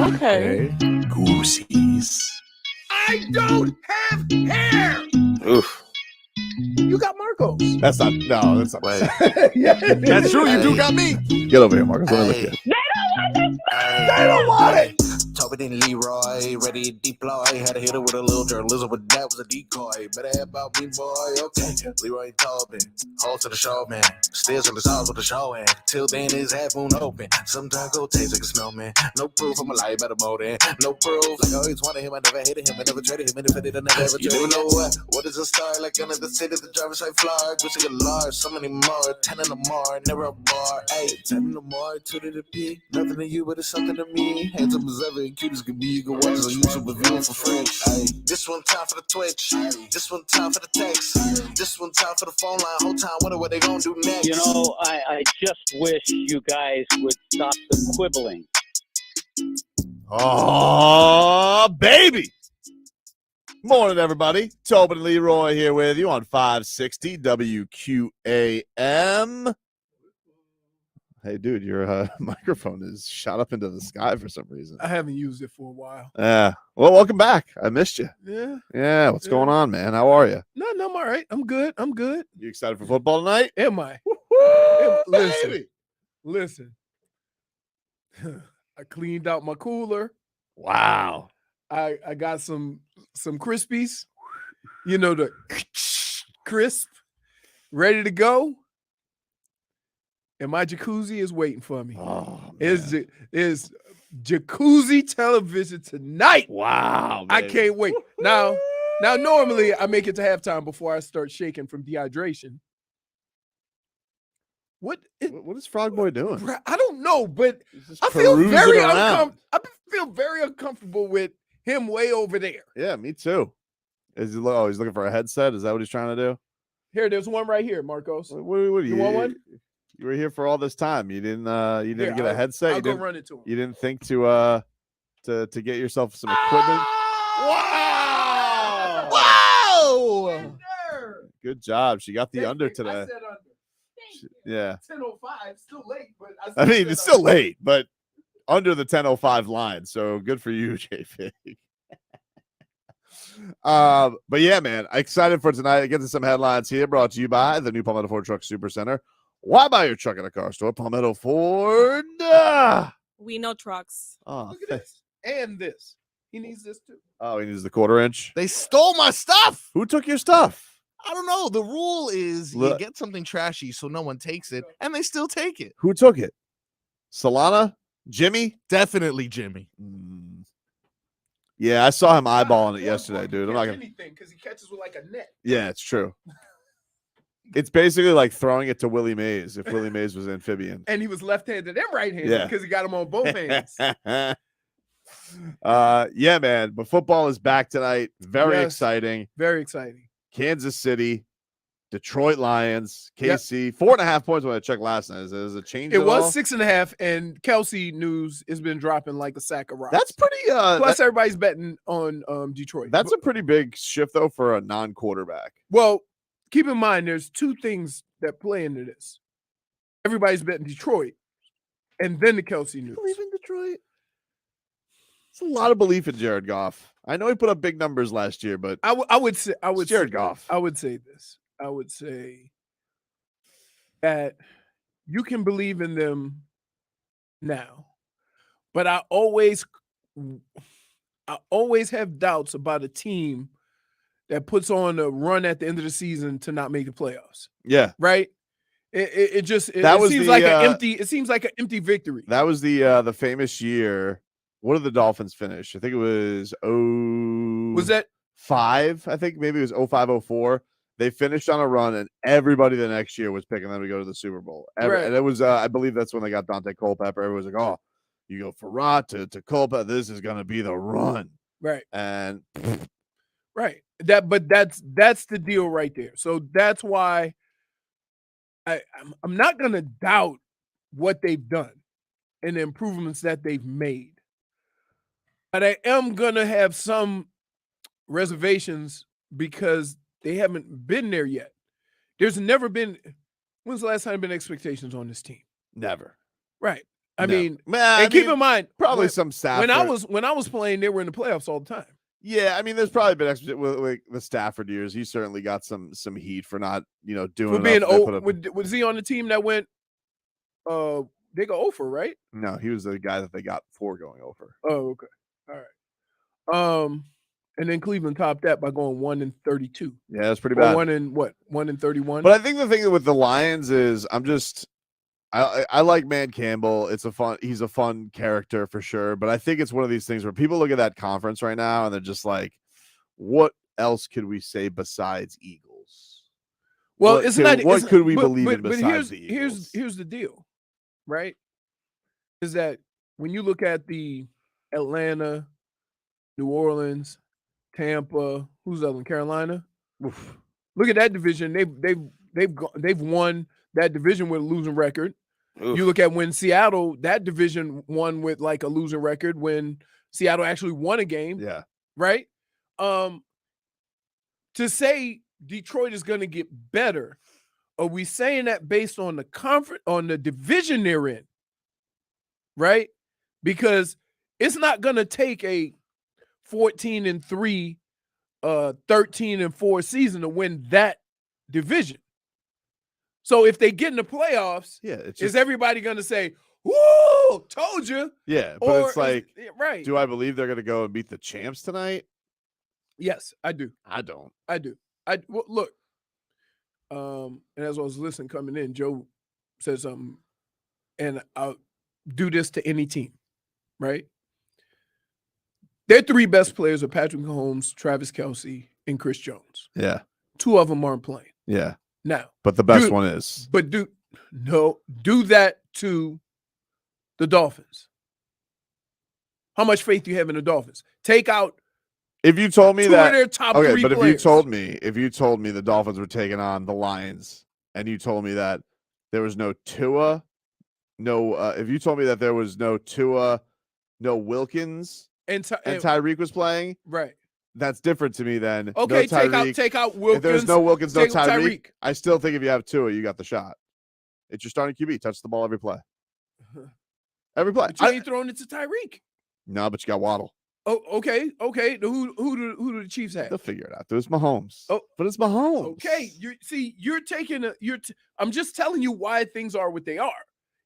Okay. Goosies. I don't have hair. Oof. You got Marcos. That's not. No, that's not. Wait. Yeah, That's true. You do got me. Get over here, Marcus. Let me look at you. They don't want it. Tobin Leroy, ready to deploy. Had to hit it with a little journalism, but that was a decoy. Better have about me, boy. Okay, Leroy Tobin, hold to the show, man. Steers on the stars with the show, and till then his half moon open. Sometimes go taste like a snowman. No proof, I'm a lie about a motor. No proof, like I always wanted him. I never hated him. I never traded him. And if I did, I never ever traded him. You know what is a star? Like under the city, the driver's side floor. Gucci a large, so many more. 10 in the more, never a bar. 8, 10 in the more, 2 to the P. Nothing to you, but it's something to me. Handsome as ever, and cute as can be. You can watch us on YouTube and view it for free. Ay. This one time for the Twitch. This one time for the text. This one time for the phone line. Whole time wonder what they gonna do next. You know, I just wish you guys would stop the quibbling. Oh, baby. Morning, everybody. Tobin Leroy here with you on 560 WQAM. Hey, dude, your microphone is shot up into the sky for some reason. I haven't used it for a while. Yeah. Well, welcome back. I missed you. Yeah. Yeah. What's going on, man? How are you? No, I'm all right. I'm good. You excited for football tonight? Am I? Listen. Listen. I cleaned out my cooler. Wow. I got some Crispies. You know, the crisp, ready to go. And my jacuzzi is waiting for me. Oh, Is jacuzzi television tonight. wow. I Baby. can't wait. Now, normally I make it to halftime before I start shaking from dehydration. What is Frog Boy doing? I don't know, but I feel very uncomfortable with him way over there. Yeah, me too. He's looking for a headset? Is that what he's trying to do? Here, there's one right here, Marcos. What You want one? You were here for all this time. You didn't Here, get a headset. I'll You go didn't run it to him. You didn't think to get yourself some equipment. Wow! Whoa! Good job. She got the under I today. said under. Yeah. 10:05, still late, but I mean, it's still late, but under the 10:05 line. So good for you, JFig. But yeah, man, excited for tonight. Get to some headlines here. Brought to you by the new Palmetto Ford Truck Super Center. Why buy your truck at a car store? Palmetto Ford. We know trucks. Oh, Look at this. And this. He needs this too. Oh, he needs the 1/4 inch. They stole my stuff. Who took your stuff? I don't know. The rule is you Look. get something trashy so no one takes it, and they still take it. Who took it? Solana? Jimmy? Definitely Jimmy. Yeah, I saw him eyeballing it yesterday, dude. I'm not gonna. Anything because he catches with like a net. Yeah, it's true. It's basically like throwing it to Willie Mays if Willie Mays was amphibian. And he was left-handed and right-handed Yeah. because he got him on both hands. Yeah, man. But football is back tonight. Very Yes. exciting. Very exciting. Kansas City, Detroit Lions, KC. 4.5 points when I checked last night. Is it a change? It at was all? 6.5, and Kelsey news has been dropping like a sack of rocks. That's pretty. Plus, everybody's betting on Detroit. That's a pretty big shift though for a non-quarterback. Well, keep in mind, there's two things that play into this. Everybody's betting Detroit, and then the Kelsey news. Believe in Detroit. It's a lot of belief in Jared Goff. I know he put up big numbers last year, but I would say Jared Goff. I would say this. I would say that you can believe in them now, but I always have doubts about a team that puts on a run at the end of the season to not make the playoffs. Yeah, Right? It seems like an empty victory. That was the famous year. What did the Dolphins finish? I think it was Was that 05. I think maybe it was 05-04. They finished on a run, and everybody the next year was picking them to go to the Super Bowl. Right. And it was, I believe that's when they got Dante Culpepper. Everyone was like, "Oh, you go from Rod to Culpepper. This is going to be the run." right? And Right. That's the deal right there. So that's why I'm not gonna doubt what they've done and the improvements that they've made. But I am gonna have some reservations because they haven't been there yet. There's never been. When's the last time been expectations on this team? never. Right. I No. mean, Man, and keep in mind, probably when, some staff. when I was playing, they were in the playoffs all the time. Yeah, I mean, there's probably been with like the Stafford years. He certainly got some heat for not, doing For being was he on the team that went? They go over, right? No, he was the guy that they got for going over. Oh, okay, all right. And then Cleveland topped that by going 1-32. Yeah, that's pretty bad. 1-31. But I think the thing with the Lions is I like Man Campbell. He's a fun character for sure. But I think it's one of these things where people look at that conference right now and they're just like, what else could we say besides Eagles? Well, what could we believe in besides the Eagles? Here's the deal, right? Is that when you look at the Atlanta, New Orleans, Tampa, who's the other one? Carolina. Oof. Look at that division. They've won that division with a losing record. Oof. You look at when Seattle, that division won with like a losing record when Seattle actually won a game. Yeah. Right. To say Detroit is going to get better, are we saying that based on the division they're in? Right? Because it's not going to take a 14-3, 13-4 season to win that division. So if they get in the playoffs, is everybody going to say, "Woo, told you"? Yeah, but it's like, right? Do I believe they're going to go and beat the champs tonight? Yes, I do. I don't. I do. Well, look. And as I was listening coming in, Joe said something, and I'll do this to any team, right? Their three best players are Patrick Mahomes, Travis Kelce, and Chris Jones. Yeah. Two of them aren't playing. Yeah. Now. But the best one is. But do that to the Dolphins. How much faith do you have in the Dolphins? Take out. If you told me two that, of their top okay, three but players. if you told me the Dolphins were taking on the Lions, and you told me that there was no Tua, if you told me that there was no Tua, no Wilkins, and Tyreek was playing, right? That's different to me than okay. No Tyreek. Take out Wilkins. If there's no Wilkins, no Tyreek. I still think if you have Tua, you got the shot. It's your starting QB. Touch the ball every play. Every play. But you ain't throwing it to Tyreek. No, but you got Waddle. Oh, okay. Who do the Chiefs have? They'll figure it out. It's Mahomes. Oh, but it's Mahomes. Okay, I'm just telling you why things are what they are.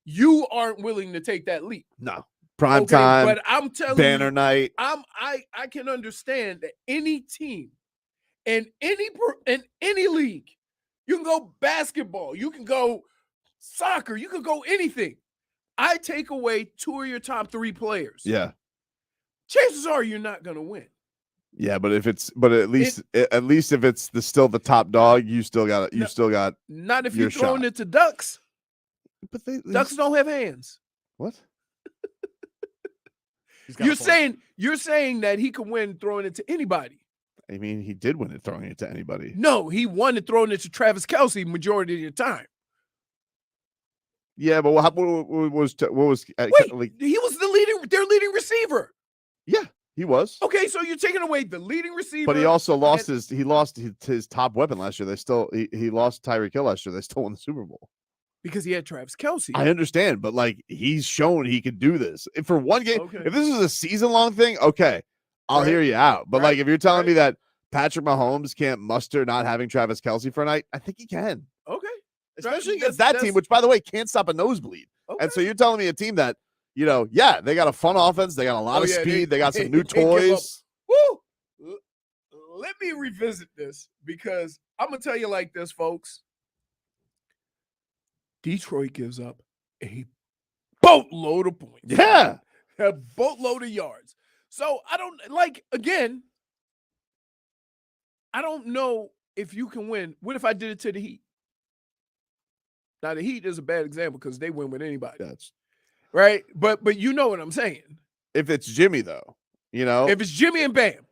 You aren't willing to take that leap. No. Prime time. But I'm telling banner you, night. I can understand that any team in any league, you can go basketball, you can go soccer, you can go anything. I take away two of your top three players. Yeah. Chances are you're not going to win. Yeah, but at least if it's still the top dog, you still got it. Not if you're throwing it to ducks. But ducks don't have hands. What? You're saying that he can win throwing it to anybody. I mean, he did win it throwing it to anybody. No, he won it throwing it to Travis Kelce majority of the time. Yeah, but what was Wait, he was their leading receiver. Yeah, he was. Okay, so you're taking away the leading receiver. But he also lost his top weapon last year. He lost Tyreek Hill last year. They still won the Super Bowl. Because he had Travis Kelce. I understand, but like he's shown he could do this. If for one game, okay. If this is a season-long thing, okay, I'll hear you out. But like if you're telling me that Patrick Mahomes can't muster not having Travis Kelce for a night, I think he can. Okay. Especially against that team, which by the way can't stop a nosebleed. Okay. And so you're telling me a team that, they got a fun offense, they got a lot of speed, they got some new toys. Woo! Let me revisit this because I'm gonna tell you like this, folks. Detroit gives up a boatload of points. Yeah. A boatload of yards. So I don't know if you can win. What if I did it to the Heat? Now the Heat is a bad example because they win with anybody. That's right. But you know what I'm saying. If it's Jimmy though, If it's Jimmy and Bam.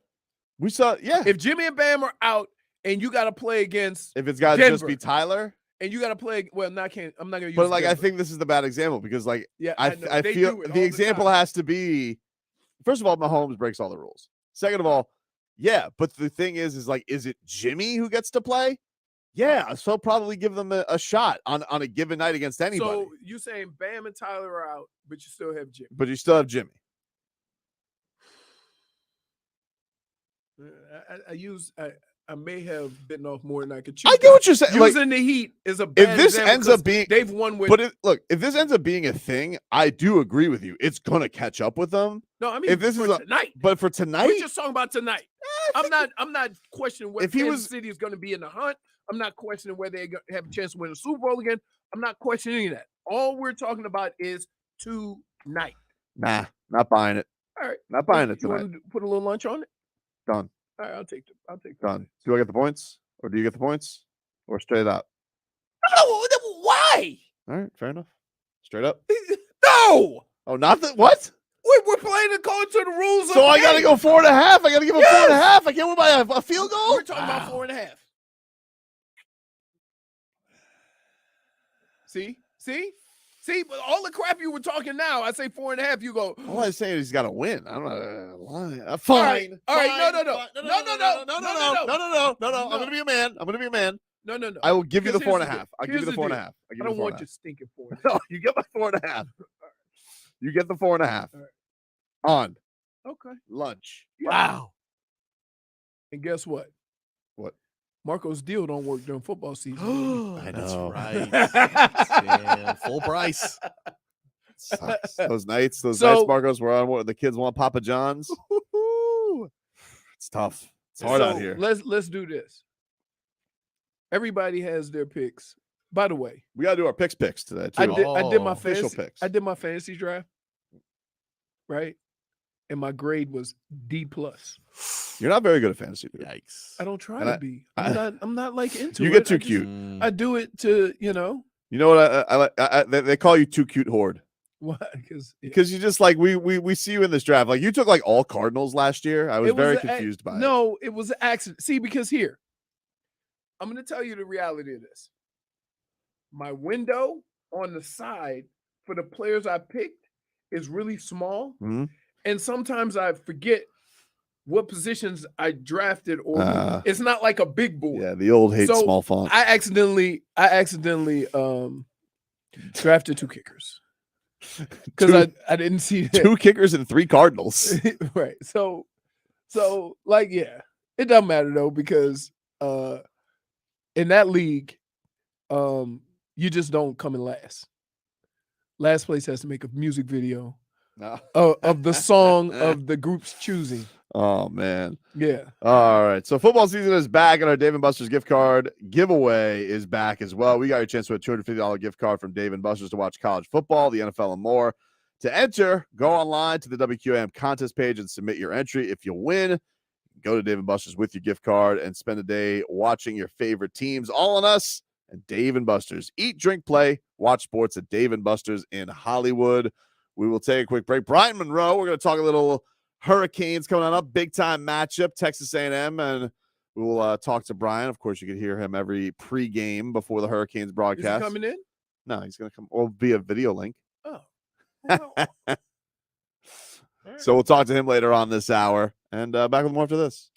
We saw, yeah. If Jimmy and Bam are out and you gotta play against if it's gotta just be Tyler. And you got to play. Well, I'm not going to use. But I think this is the bad example because, I feel the example has to be. First of all, Mahomes breaks all the rules. Second of all, yeah. But the thing is it Jimmy who gets to play? Yeah, so probably give them a shot on a given night against anybody. So you saying Bam and Tyler are out, but you still have Jimmy. But you still have Jimmy. I may have bitten off more than I could chew. I get what you're saying. Using the Heat is a bad if this example ends up being, they've won with. But look, if this ends up being a thing, I do agree with you. It's gonna catch up with them. No, I mean if this for is tonight. But for tonight, We're just talking about tonight. I'm not questioning whether Kansas City is going to be in the hunt. I'm not questioning whether they have a chance to win the Super Bowl again. I'm not questioning any of that. All we're talking about is tonight. Nah, not buying it. All right, not buying it you tonight. want to put a little lunch on it? Done. All right, I'll take Done. Do I get the points, or do you get the points, or straight up? No, why? All right, fair enough. Straight up. No. Oh, not that. What? We're playing according to the rules. So I got to go 4.5. I got to give him 4.5. I can't win by a field goal. We're talking about 4.5. See, but all the crap you were talking now, I say 4.5. You go. All I'm saying is he's got to win. I'm not lying. Fine. All right. No. I'm gonna be a man. No. I will give you the Because 4.5. I'll give you the 4.5. I don't want your stinking 4.5. No, you get my 4.5. You get the 4.5. On. Okay. Lunch. Wow. And guess what? What? Marco's deal don't work during football season. I That's know. right. Damn, full price. Sucks. Those nights, Marcos, where the kids want Papa John's. It's tough. It's hard out here. Let's do this. Everybody has their picks. By the way, We got to do our picks today, too. I did my official fantasy picks. I did my fantasy draft, right? And my grade was D+. You're not very good at fantasy, dude. Yikes. I don't try And to be. I'm not like into it. You get too I just- cute. I do it to, You know what? I like. They call you too cute horde. Why? Because you just like we see you in this draft. Like you took like all Cardinals last year. I was very confused by it. No, it was an accident. See, because here, I'm going to tell you the reality of this. My window on the side for the players I picked is really small. Mm-hmm. And sometimes I forget what positions I drafted, or it's not like a big board. Yeah, the old hate small font. I accidentally drafted 2 kickers because I didn't see that. 2 kickers and 3 Cardinals. Right. So like, yeah, it doesn't matter though, because in that league, you just don't come in last. Last place has to make a music video of the song of the group's choosing. Oh man. Yeah. All right. So football season is back, and our Dave & Buster's gift card giveaway is back as well. We got your chance to win a $250 gift card from Dave & Buster's to watch college football, the NFL, and more. To enter, go online to the WQAM contest page and submit your entry. If you win, go to Dave & Buster's with your gift card and spend a day watching your favorite teams. All on us and Dave & Buster's. Eat, drink, play, watch sports at Dave & Buster's in Hollywood. We will take a quick break. Brian Monroe, we're going to talk a little Hurricanes coming on up. Big-time matchup, Texas A&M, and we will talk to Brian. Of course, you can hear him every pregame before the Hurricanes broadcast. Is he coming in? No, he's going to come or via video link. Oh. Well, right. So we'll talk to him later on this hour, and back with more after this.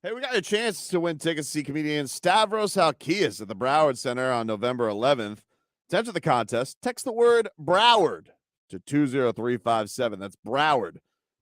Hey, we got a chance to win tickets to see comedian Stavros Halkias at the Broward Center on November 11th. To enter the contest, text the word Broward to 20357. That's Broward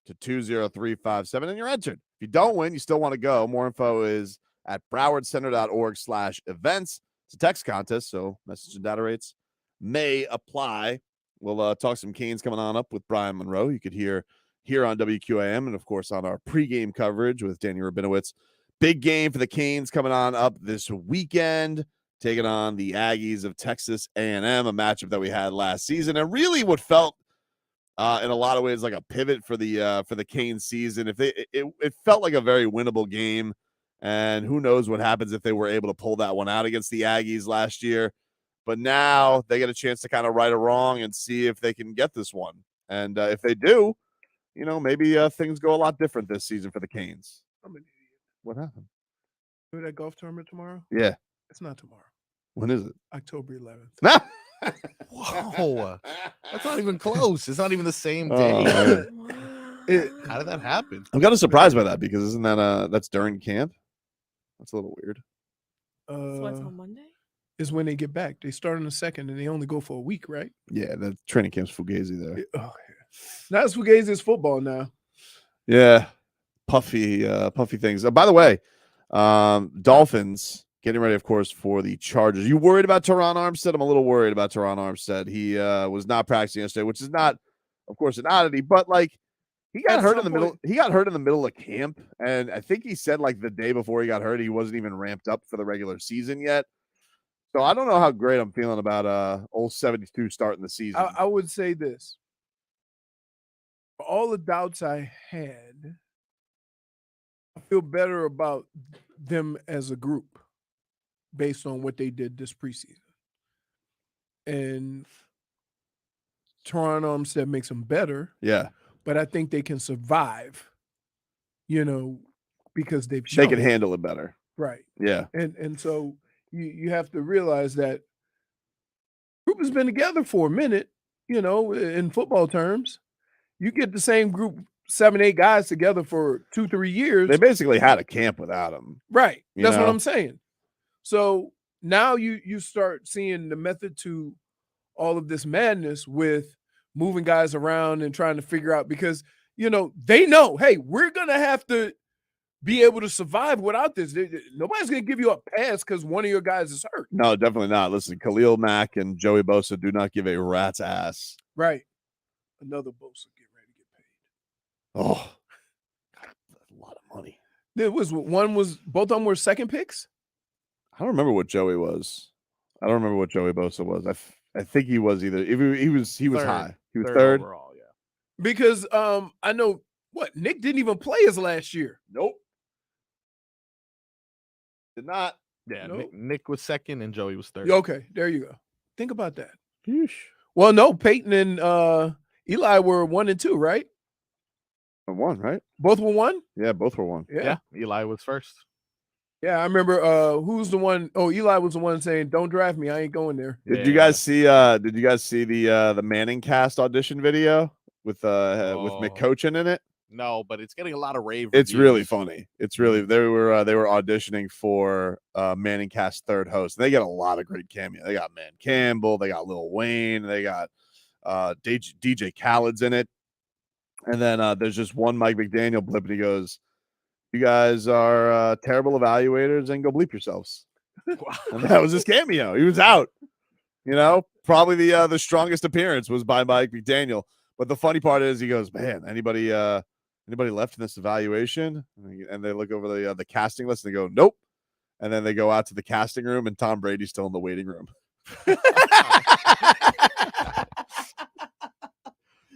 to 20357, and you're entered. If you don't win, you still want to go. More info is at browardcenter.org/events. It's a text contest, so message and data rates may apply. We'll talk some Canes coming on up with Brian Monroe. You could hear here on WQAM and, of course, on our pregame coverage with Danny Rabinowitz. Big game for the Canes coming on up this weekend, taking on the Aggies of Texas A&M, a matchup that we had last season, and really what felt in a lot of ways like a pivot for the Canes season. It felt like a very winnable game, and who knows what happens if they were able to pull that one out against the Aggies last year. But now they get a chance to kind of right a wrong and see if they can get this one. And if they do, maybe things go a lot different this season for the Canes. I'm an idiot. What happened? Do that golf tournament tomorrow? Yeah. It's not tomorrow. When is it? October 11th. No. Whoa. That's not even close. It's not even the same Oh, day. man. How did that happen? I'm kind of surprised by that because isn't that's during camp? That's a little weird. So it's on Monday? Is when they get back. They start on the 2nd and they only go for a week, right? Yeah, the training camp's Fugazi there. Oh, yeah. Not as Fugazi as football now. Yeah. Puffy things. By the way, Dolphins getting ready, of course, for the Chargers. You worried about Teron Armstead? I'm a little worried about Teron Armstead. He was not practicing yesterday, which is not, of course, an oddity, but like he got hurt in the middle. He got hurt in the middle of camp, and I think he said like the day before he got hurt, he wasn't even ramped up for the regular season yet. So I don't know how great I'm feeling about old 72 starting the season. I would say this. For all the doubts I had, I feel better about them as a group based on what they did this preseason. And Teron Armstead makes them better. Yeah. But I think they can survive, because they've shown. They can handle it better. Right. Yeah. And so you have to realize that group has been together for a minute, in football terms. You get the same group, 7-8 guys together for 2-3 years. They basically had a camp without him. Right. That's what I'm saying. So now you start seeing the method to all of this madness with moving guys around and trying to figure out, because, they know, hey, we're going to have to be able to survive without this. Nobody's going to give you a pass because one of your guys is hurt. No, definitely not. Listen, Khalil Mack and Joey Bosa do not give a rat's ass. Right. Another Bosa get ready to get paid. Oh, a lot of money. Both of them were second picks? I don't remember what Joey was. I don't remember what Joey Bosa was. I think he was either. He was Third. high. He was third overall, yeah. Because I know Nick didn't even play his last year. Nope. Did not. Yeah, Nope. Nick was second and Joey was third. Okay, there you go. Think about that. Yeesh. Well, no, Peyton and Eli were 1 and 2, right? One, right? Both were 1? Yeah, both were one. Yeah, Eli was first. Yeah, I remember who's the one? Oh, Eli was the one saying, "Don't draft me. I ain't going there." Did you guys see the ManningCast audition video with McCochin in it? No, but it's getting a lot of rave It's reviews. really funny. It's really they were auditioning for ManningCast third host. They got a lot of great cameo. They got Man Campbell, they got Lil Wayne, they got DJ Khaled's in it. And then there's just one Mike McDaniel blip, and he goes, "You guys are terrible evaluators, and go bleep yourselves." And that was his cameo. He was out. Probably the strongest appearance was by Mike McDaniel. But the funny part is, he goes, "Man, anybody left in this evaluation?" And they look over the casting list and they go, "Nope." And then they go out to the casting room, and Tom Brady's still in the waiting room.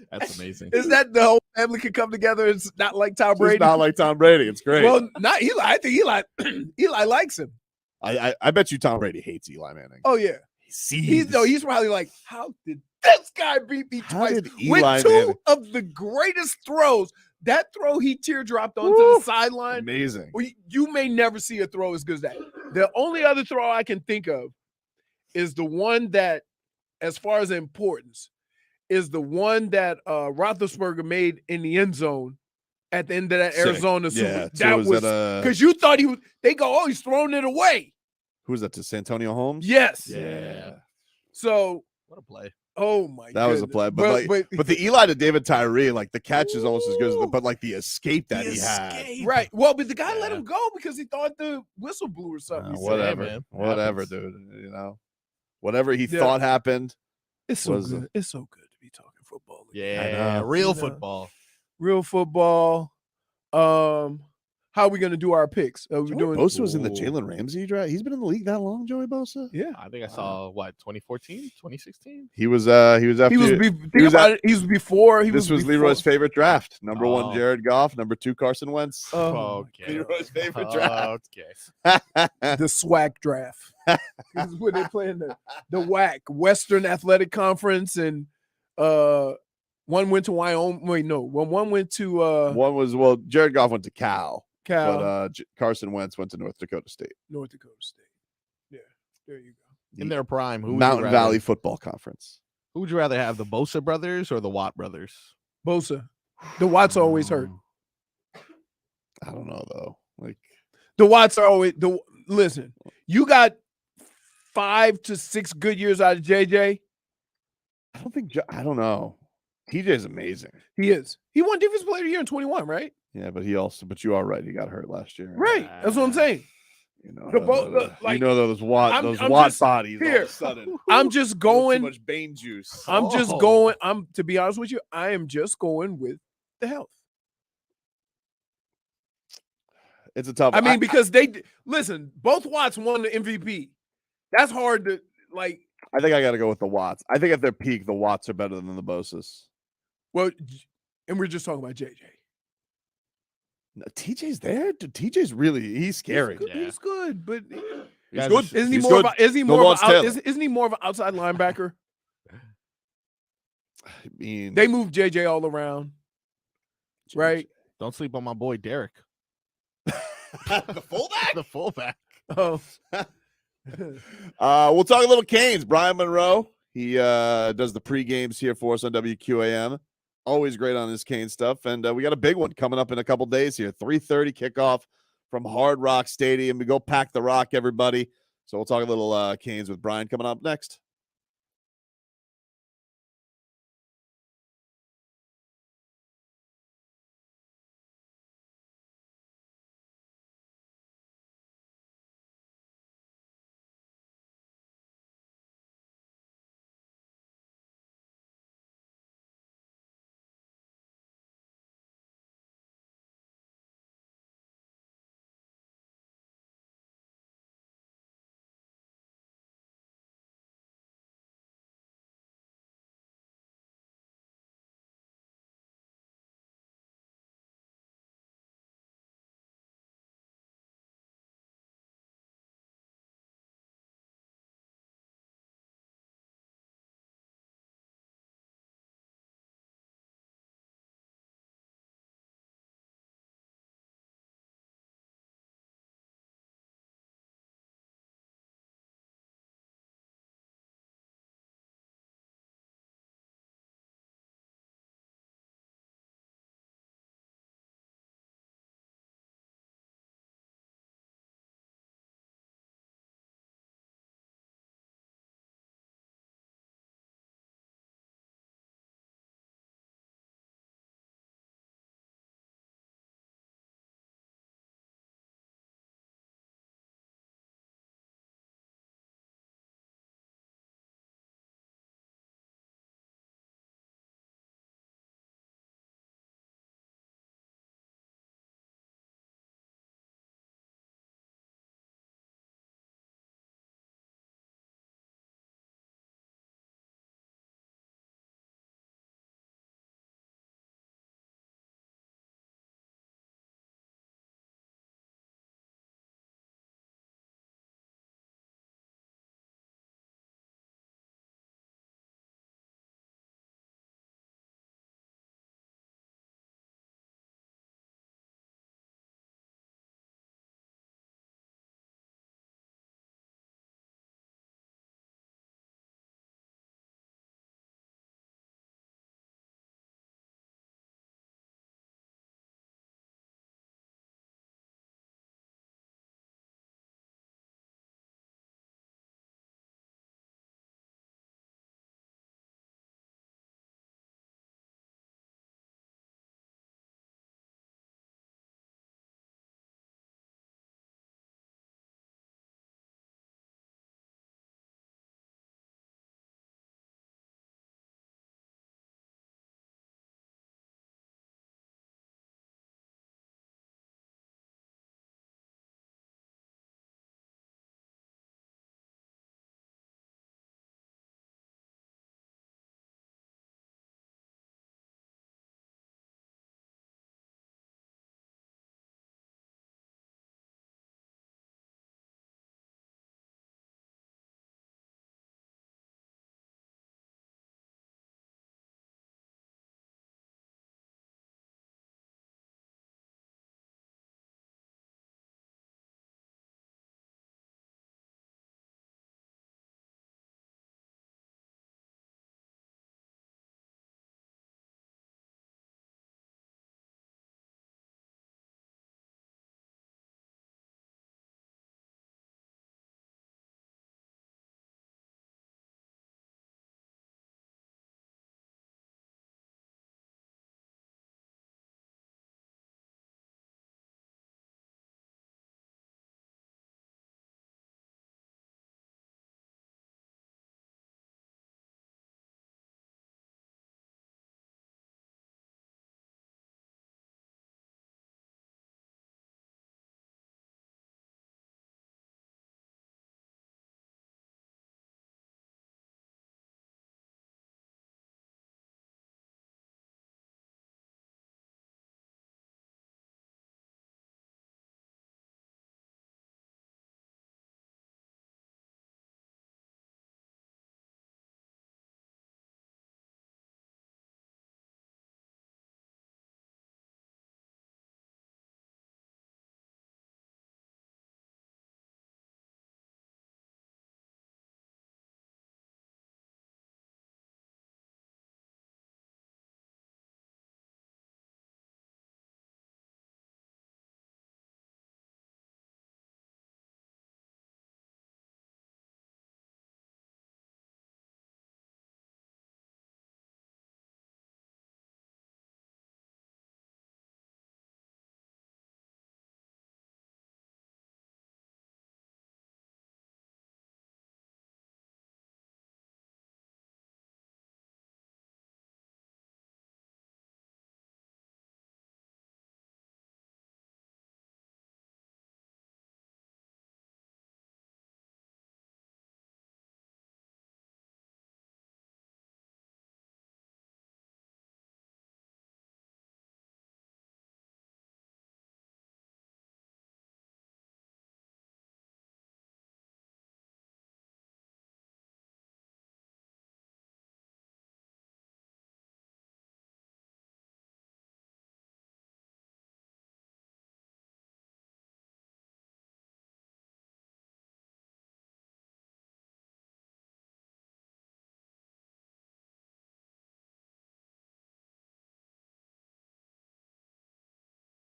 That's amazing. Is that the whole family can come together? It's not like Tom Brady. It's not like Tom Brady. It's great. Well, not Eli. I think Eli likes him. I bet you Tom Brady hates Eli Manning. Oh yeah, he's probably like, how did this guy beat me How twice did with Eli two Manning- of the greatest throws? That throw he teardropped onto the sideline. Amazing. You may never see a throw as good as that. The only other throw I can think of is the one that, as far as importance, is the one that Roethlisberger made in the end zone at the end of that Sick. Arizona Super. Yeah, That Tua's was at a- because you thought he was. They go, oh, he's throwing it away. Who's that? To Santonio Holmes? Yes. Yeah. So, What a play. oh my, That was a play, but the Eli to David Tyree, like the catch is almost as good as but like the escape that he had. right. Well, but the guy let him go because he thought the whistle blew or something. He said, Whatever, man. whatever, Happens. dude. You know, whatever he Yeah. thought happened. It's so was- good. It's so good to be talking football. again. Yeah, know. real You know. football. Real football. How are we gonna do our picks? Are we Joey doing? Bosa was in the Ooh. Jalen Ramsey draft. He's been in the league that long, Joey Bosa. Yeah. I think I saw 2014, 2016. He was after. He was. he was He was before. this was Leroy's favorite draft. Number 1, Oh. Jared Goff. Number 2, Carson Wentz. Oh, Okay. Leroy's favorite draft. Okay. the SWAC draft. This is when they playing the WAC, Western Athletic Conference, and one went to Wyoming. Wait, no, one went to One was Jared Goff went to Cal, Cal, but Carson Wentz went to North Dakota State. North Dakota State. Yeah, there you go. In their prime, who would you Mountain rather- Valley Football Conference. Who would you rather have, the Bosa brothers or the Watt brothers? Bosa. The Watts are always hurt. I don't know though. Like The Watts are always listen. You got 5 to 6 good years out of JJ. I don't think I don't know. TJ's amazing. He is. He won Defensive Player of the Year in 21, right? Yeah, but you are right. He got hurt last year. Right. That's what I'm saying. You know, like, those Watt I'm Watt just- bodies all here. of a sudden. I'm just Too going. much Bane juice. I'm just Oh. going. To be honest with you, I am just going with the health. It's a tough. I mean, because listen, both Watts won the MVP. That's hard to like. I think I got to go with the Watts. I think at their peak, the Watts are better than the Bosas. Well, and we're just talking about JJ. No, TJ's there. Dude, TJ's he's scary. He's good, but He's Guys, good. isn't he He's more? good. Isn't he No more? Lawrence Taylor. Isn't he more of an outside linebacker? I mean, They moved JJ all around, right? Don't sleep on my boy Derrick. the fullback. The fullback. Oh, We'll talk a little Canes. Brian Monroe. He does the pre-games here for us on WQAM. Always great on his Cane stuff. And we got a big one coming up in a couple days here. 3:30 kickoff from Hard Rock Stadium. We go pack the rock, everybody. So we'll talk a little Canes with Brian coming up next.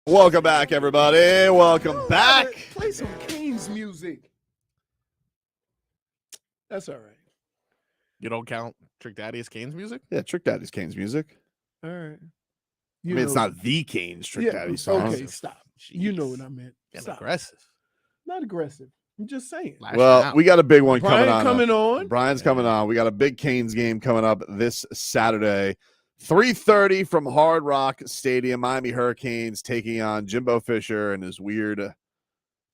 Welcome back, everybody. Welcome back. Play some Kings music. That's all right. You don't count Trick Daddy as Kane's music? Yeah, Trick Daddy's Kane's music. All right. I mean, it's not the Kane's Trick Daddy song. Okay, stop. You know what I meant. Stop. Aggressive. Not aggressive. I'm just saying. Well, we got a big one Brian's coming on. Brian's coming on. We got a big Canes game coming up this Saturday. 3:30 from Hard Rock Stadium. Miami Hurricanes taking on Jimbo Fisher and his weird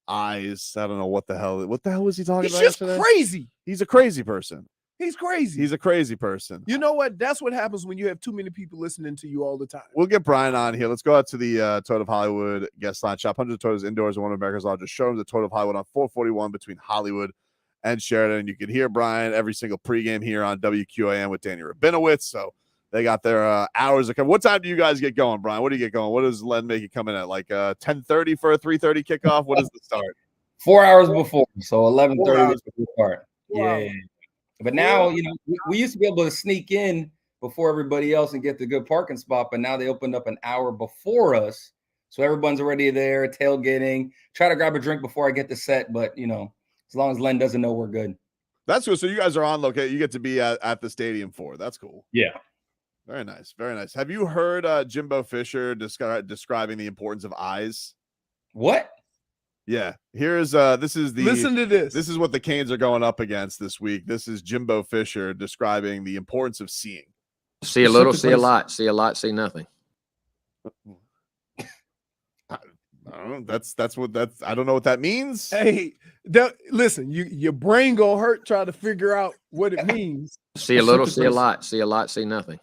eyes. I don't know what the hell was he talking about? He's just yesterday? crazy. He's a crazy person. He's crazy. He's a crazy person. You know what? That's what happens when you have too many people listening to you all the time. We'll get Brian on here. Let's go out to the Toad of Hollywood guest line shop. 100 Toads indoors in one of America's largest showrooms. The Toad of Hollywood on 441 between Hollywood and Sheridan. You can hear Brian every single pregame here on WQAM with Danny Rabinowitz. So they got their hours to come. What time do you guys get going, Brian? What do you get going? What does Len make you come in at? Like 10:30 for a 3:30 kickoff? What is the start? 4 hours before, so 11:30 is the start. Yeah. But now, you know, we used to be able to sneak in before everybody else and get the good parking spot, but now they opened up an hour before us. So everyone's already there, tailgating. Try to grab a drink before I get the set, but, you know, as long as Len doesn't know, we're good. That's cool. So you guys are on location. You get to be at the stadium for. That's cool. Yeah. Very nice. Very nice. Have you heard Jimbo Fisher describing the importance of eyes? What? Yeah, here's listen to this. This is what the Canes are going up against this week. This is Jimbo Fisher describing the importance of seeing. See a little, see a lot, see a lot, see nothing. I don't know. I don't know what that means. Hey, listen, your brain gonna hurt trying to figure out what it means. See a little, see a lot, see nothing.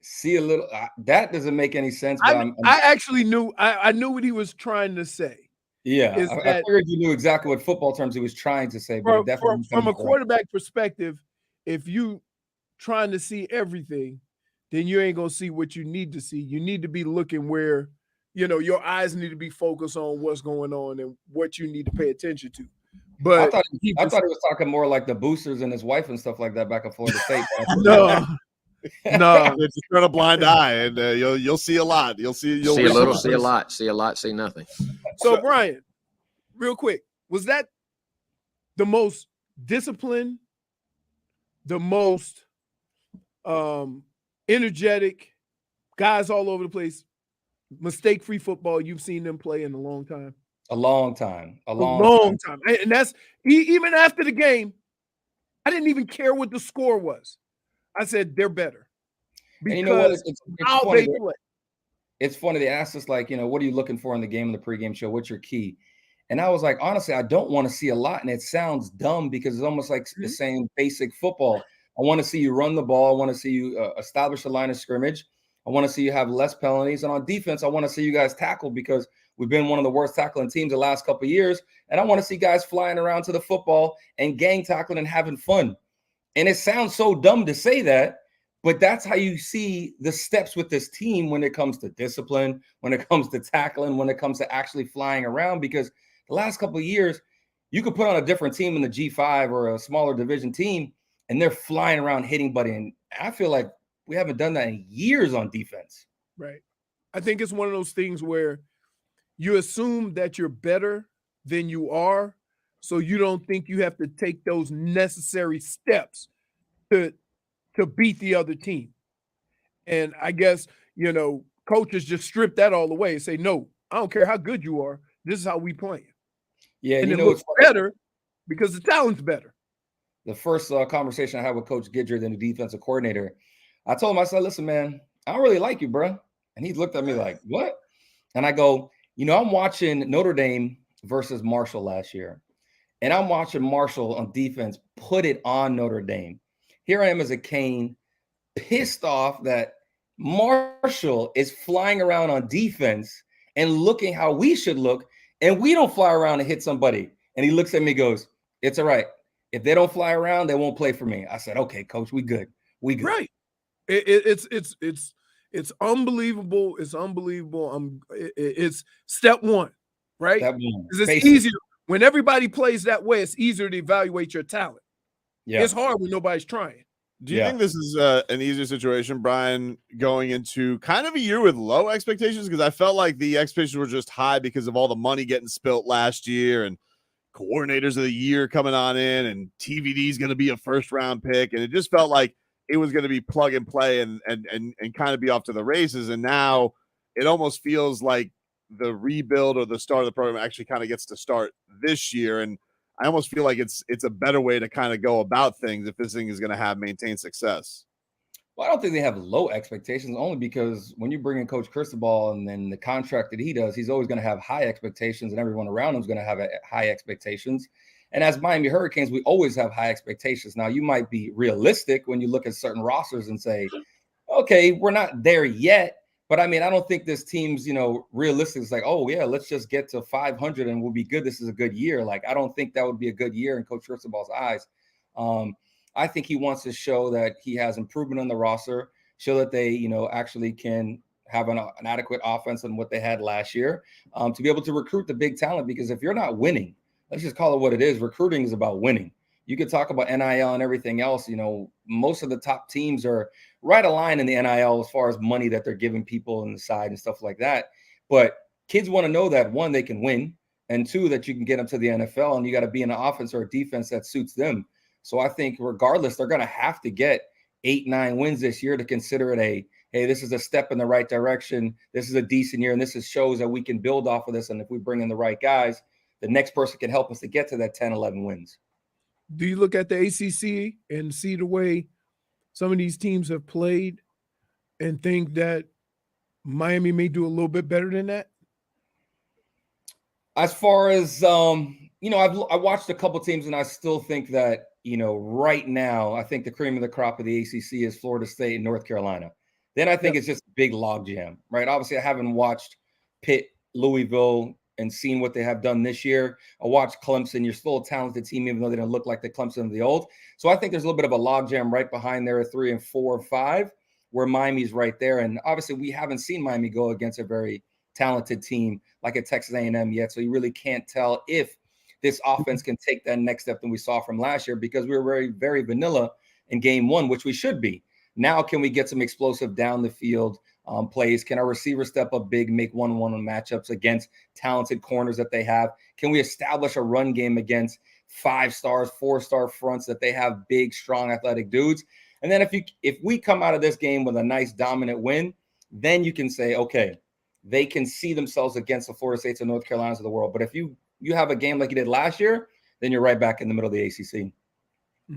See a little. That doesn't make any sense. But I actually knew. I knew what he was trying to say. Yeah, I figured you knew exactly what football terms he was trying to say. But from a quarterback perspective, if you trying to see everything, then you ain't gonna see what you need to see. You need to be looking where, you know, your eyes need to be focused on what's going on and what you need to pay attention to. But I thought he was talking more like the boosters and his wife and stuff like that back in Florida State. No, just turn a blind eye and you'll see a lot. You'll see a little, see a lot, see nothing. So Brian, real quick, was that the most disciplined, the most energetic guys all over the place, mistake-free football you've seen them play in a long time? A long time. And that's even after the game, I didn't even care what the score was. I said they're better. Because you know what? It's how funny. they play. It's funny. They asked us, like, you know, what are you looking for in the game, in the pregame show? What's your key? And I was like, honestly, I don't want to see a lot. And it sounds dumb because it's almost like the same basic football. I want to see you run the ball. I want to see you establish a line of scrimmage. I want to see you have less penalties. And on defense, I want to see you guys tackle because we've been one of the worst tackling teams the last couple of years. And I want to see guys flying around to the football and gang tackling and having fun. And it sounds so dumb to say that, but that's how you see the steps with this team when it comes to discipline, when it comes to tackling, when it comes to actually flying around. Because the last couple of years, you could put on a different team in the G5 or a smaller division team, and they're flying around hitting buddy. And I feel like we haven't done that in years on defense. Right. I think it's one of those things where you assume that you're better than you are, so you don't think you have to take those necessary steps to beat the other team. And I guess, you know, coaches just strip that all away and say, no, I don't care how good you are. This is how we play. Yeah, and it looks better because the talent's better. The first conversation I had with Coach Gidger, then the defensive coordinator, I told him, I said, listen, man, I don't really like you, bro. And he looked at me like, what? And I go, you know, I'm watching Notre Dame versus Marshall last year. And I'm watching Marshall on defense put it on Notre Dame. Here I am as a Cane, pissed off that Marshall is flying around on defense and looking how we should look, and we don't fly around and hit somebody. And he looks at me and goes, it's all right. If they don't fly around, they won't play for me. I said, okay, coach, we good. We good. Right. It's unbelievable. It's unbelievable. It's step one, right? Step one. Because it's easier. When everybody plays that way, it's easier to evaluate your talent. Yeah. It's hard when nobody's trying. Do you think this is an easier situation, Brian, going into kind of a year with low expectations? Because I felt like the expectations were just high because of all the money getting spilt last year and coordinators of the year coming on in, and TVD is going to be a first-round pick, and it just felt like it was going to be plug and play and kind of be off to the races. And now it almost feels like the rebuild or the start of the program actually kind of gets to start this year. And I almost feel like it's a better way to kind of go about things if this thing is going to have maintained success. Well, I don't think they have low expectations, only because when you bring in Coach Cristobal and then the contract that he does, he's always going to have high expectations, and everyone around him is going to have high expectations. And as Miami Hurricanes, we always have high expectations. Now, you might be realistic when you look at certain rosters and say, okay, we're not there yet. But I mean, I don't think this team's, realistic. It's like, oh, yeah, let's just get to 500 and we'll be good. This is a good year. Like, I don't think that would be a good year in Coach Cristobal's eyes. I think he wants to show that he has improvement on the roster, show that they, actually can have an adequate offense on what they had last year, to be able to recruit the big talent. Because if you're not winning, let's just call it what it is. Recruiting is about winning. You could talk about NIL and everything else. Most of the top teams are right aligned in the NIL as far as money that they're giving people on the side and stuff like that. But kids want to know that, one, they can win, and two, that you can get them to the NFL, and you got to be in an offense or a defense that suits them. So I think regardless, they're going to have to get 8-9 wins this year to consider it hey, this is a step in the right direction. This is a decent year, and this shows that we can build off of this. And if we bring in the right guys, the next person can help us to get to that 10, 11 wins. Do you look at the ACC and see the way some of these teams have played and think that Miami may do a little bit better than that? As far as, I watched a couple teams, and I still think that, right now, I think the cream of the crop of the ACC is Florida State and North Carolina. Then I think it's just a big logjam, right? Obviously, I haven't watched Pitt, Louisville, and seen what they have done this year. I watched Clemson. You're still a talented team, even though they don't look like the Clemson of the old. So I think there's a little bit of a logjam right behind there at 3 and 4 or 5, where Miami's right there. And obviously, we haven't seen Miami go against a very talented team like a Texas A&M yet. So you really can't tell if this offense can take that next step than we saw from last year, because we were very, very vanilla in game 1, which we should be. Now, can we get some explosive down the field plays? Can our receivers step up big, make one-on-one matchups against talented corners that they have? Can we establish a run game against 5-star, 4-star fronts that they have, big, strong, athletic dudes? And then if we come out of this game with a nice dominant win, then you can say, okay, they can see themselves against the Florida States and North Carolinas of the world. But if you have a game like you did last year, then you're right back in the middle of the ACC.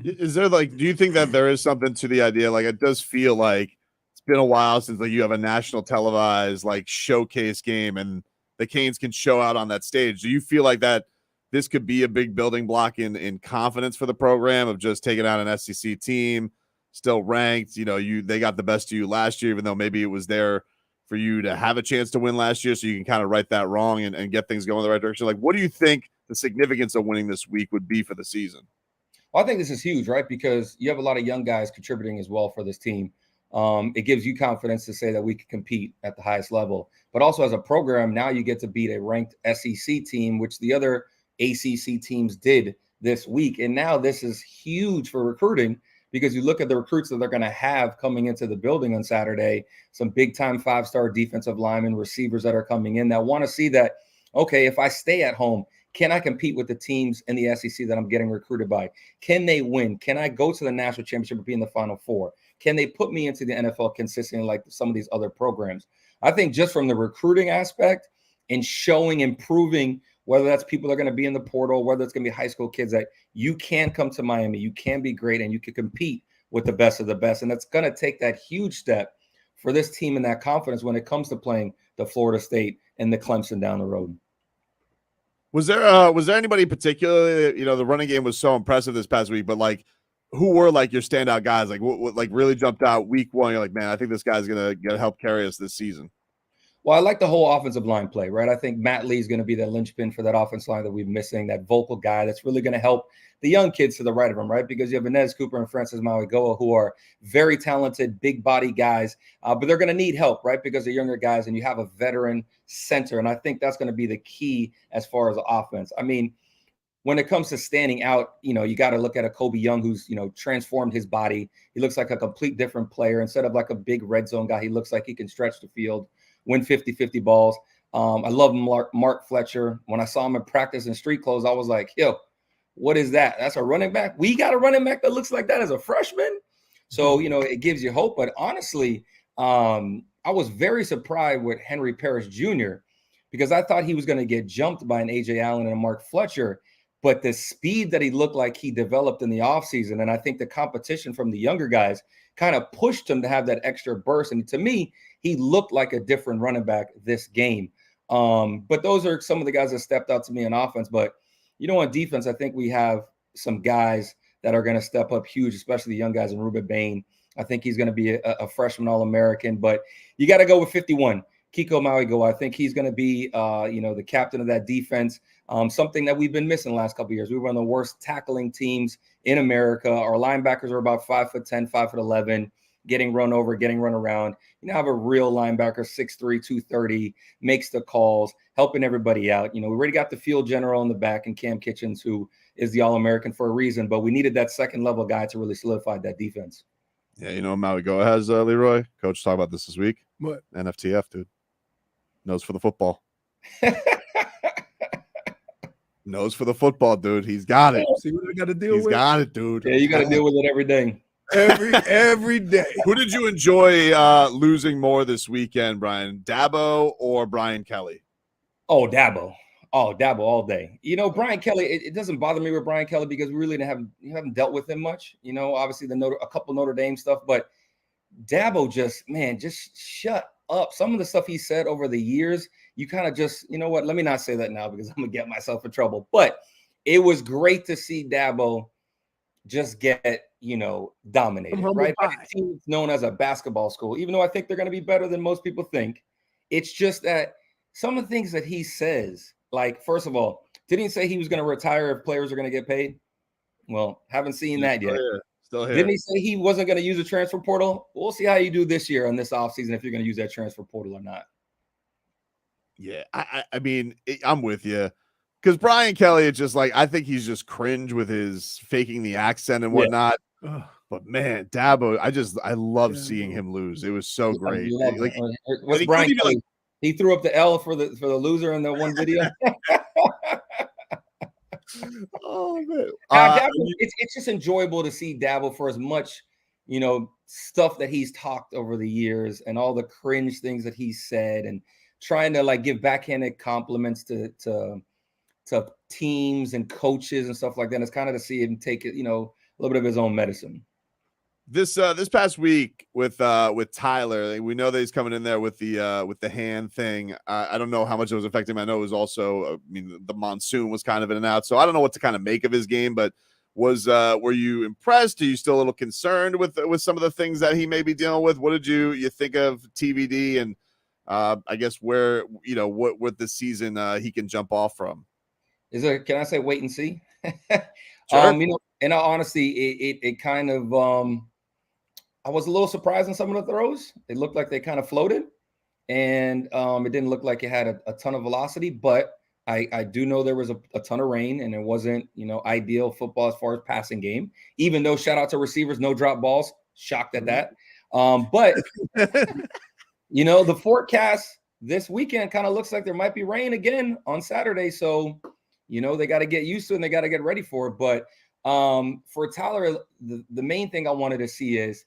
Is there do you think that there is something to the idea? Like, it does feel like it's been a while since you have a national televised showcase game and the Canes can show out on that stage. Do you feel like that this could be a big building block in confidence for the program of just taking out an SEC team, still ranked? They got the best of you last year, even though maybe it was there for you to have a chance to win last year, so you can kind of right that wrong and get things going in the right direction. What do you think the significance of winning this week would be for the season? Well, I think this is huge, right? Because you have a lot of young guys contributing as well for this team. It gives you confidence to say that we can compete at the highest level. But also as a program, now you get to beat a ranked SEC team, which the other ACC teams did this week. And now this is huge for recruiting, because you look at the recruits that they're going to have coming into the building on Saturday, some big-time 5-star defensive linemen, receivers that are coming in that want to see that, okay, if I stay at home, can I compete with the teams in the SEC that I'm getting recruited by? Can they win? Can I go to the national championship and be in the Final Four? Can they put me into the NFL consistently like some of these other programs? I think just from the recruiting aspect and showing, improving, whether that's people that are going to be in the portal, whether it's going to be high school kids, that you can come to Miami, you can be great, and you can compete with the best of the best. And that's going to take that huge step for this team and that confidence when it comes to playing the Florida State and the Clemson down the road. Was there anybody particularly, the running game was so impressive this past week, but who were your standout guys? What really jumped out week 1? You're like, man, I think this guy's going to help carry us this season. Well, I like the whole offensive line play, right? I think Matt Lee is going to be that linchpin for that offensive line that we're missing, that vocal guy that's really going to help the young kids to the right of him, right? Because you have Inez Cooper and Francis Mauigoa, who are very talented, big body guys, but they're going to need help, right? Because they're younger guys, and you have a veteran center. And I think that's going to be the key as far as the offense. I mean, when it comes to standing out, you got to look at a Kobe Young who's, transformed his body. He looks like a complete different player. Instead of like a big red zone guy, he looks like he can stretch the field, win 50-50 balls. I love Mark Fletcher. When I saw him in practice in street clothes, I was like, yo, what is that? That's a running back? We got a running back that looks like that as a freshman? So, it gives you hope. But honestly, I was very surprised with Henry Parrish Jr. because I thought he was going to get jumped by an A.J. Allen and a Mark Fletcher. But the speed that he looked like he developed in the offseason, and I think the competition from the younger guys kind of pushed him to have that extra burst. And to me, he looked like a different running back this game. But those are some of the guys that stepped out to me on offense. But, on defense, I think we have some guys that are going to step up huge, especially the young guys in Ruben Bain. I think he's going to be a freshman All-American. But you got to go with 51. Kiko Mauigoa. I think he's going to be, the captain of that defense. Something that we've been missing the last couple of years. We were one of the worst tackling teams in America. Our linebackers are about 5'10", 5'11", getting run over, getting run around. Have a real linebacker, 6'3", 230, makes the calls, helping everybody out. We already got the field general in the back and Cam Kitchens, who is the All-American for a reason, but we needed that second level guy to really solidify that defense. Yeah, Mauigoa has Leroy. Coach talked about this week. What? NFTF, dude. Nose for the football. Nose for the football, dude. He's got it. See what I got to deal with? He's got it, dude. Yeah, you got to deal with it every day. Every day. Who did you enjoy losing more this weekend, Brian? Dabo or Brian Kelly? Oh, Dabo. Oh, Dabo all day. Brian Kelly, it doesn't bother me with Brian Kelly because we really haven't dealt with him much. Obviously a couple Notre Dame stuff, but Dabo just shut up. Some of the stuff he said over the years, you kind of just, what? Let me not say that now because I'm going to get myself in trouble. But it was great to see Dabo just get, dominated, right? By a team known as a basketball school, even though I think they're going to be better than most people think. It's just that some of the things that he says, like, first of all, didn't he say he was going to retire if players are going to get paid? Well, haven't seen that yet. Still here. Didn't he say he wasn't going to use the transfer portal? We'll see how you do this year on this offseason if you're going to use that transfer portal or not. Yeah, I mean, I'm with you. Because Brian Kelly, it's just like, I think he's just cringe with his faking the accent and whatnot. Yeah. But man, Dabo, I love seeing him lose. It was so great. What's Brian Kelly? He threw up the L for the loser in the one video. Oh man, it's just enjoyable to see Dabo for as much, stuff that he's talked over the years and all the cringe things that he said and trying to like give backhanded compliments to teams and coaches and stuff like that. It's kind of to see him take it, a little bit of his own medicine. This past week with Tyler, we know that he's coming in there with the hand thing. I don't know how much it was affecting him. I know it was also, the monsoon was kind of in and out, so I don't know what to kind of make of his game. But were you impressed? Are you still a little concerned with some of the things that he may be dealing with? What did you think of TBD and I guess where what this season he can jump off from? Can I say wait and see? Sure. In all honesty, it kind of I was a little surprised in some of the throws. It looked like they kind of floated, and it didn't look like it had a ton of velocity. But I do know there was a ton of rain, and it wasn't ideal football as far as passing game. Even though shout out to receivers, no drop balls. Shocked at that. But the forecast this weekend kind of looks like there might be rain again on Saturday. So they got to get used to it and they got to get ready for it. But for Tyler, the main thing I wanted to see is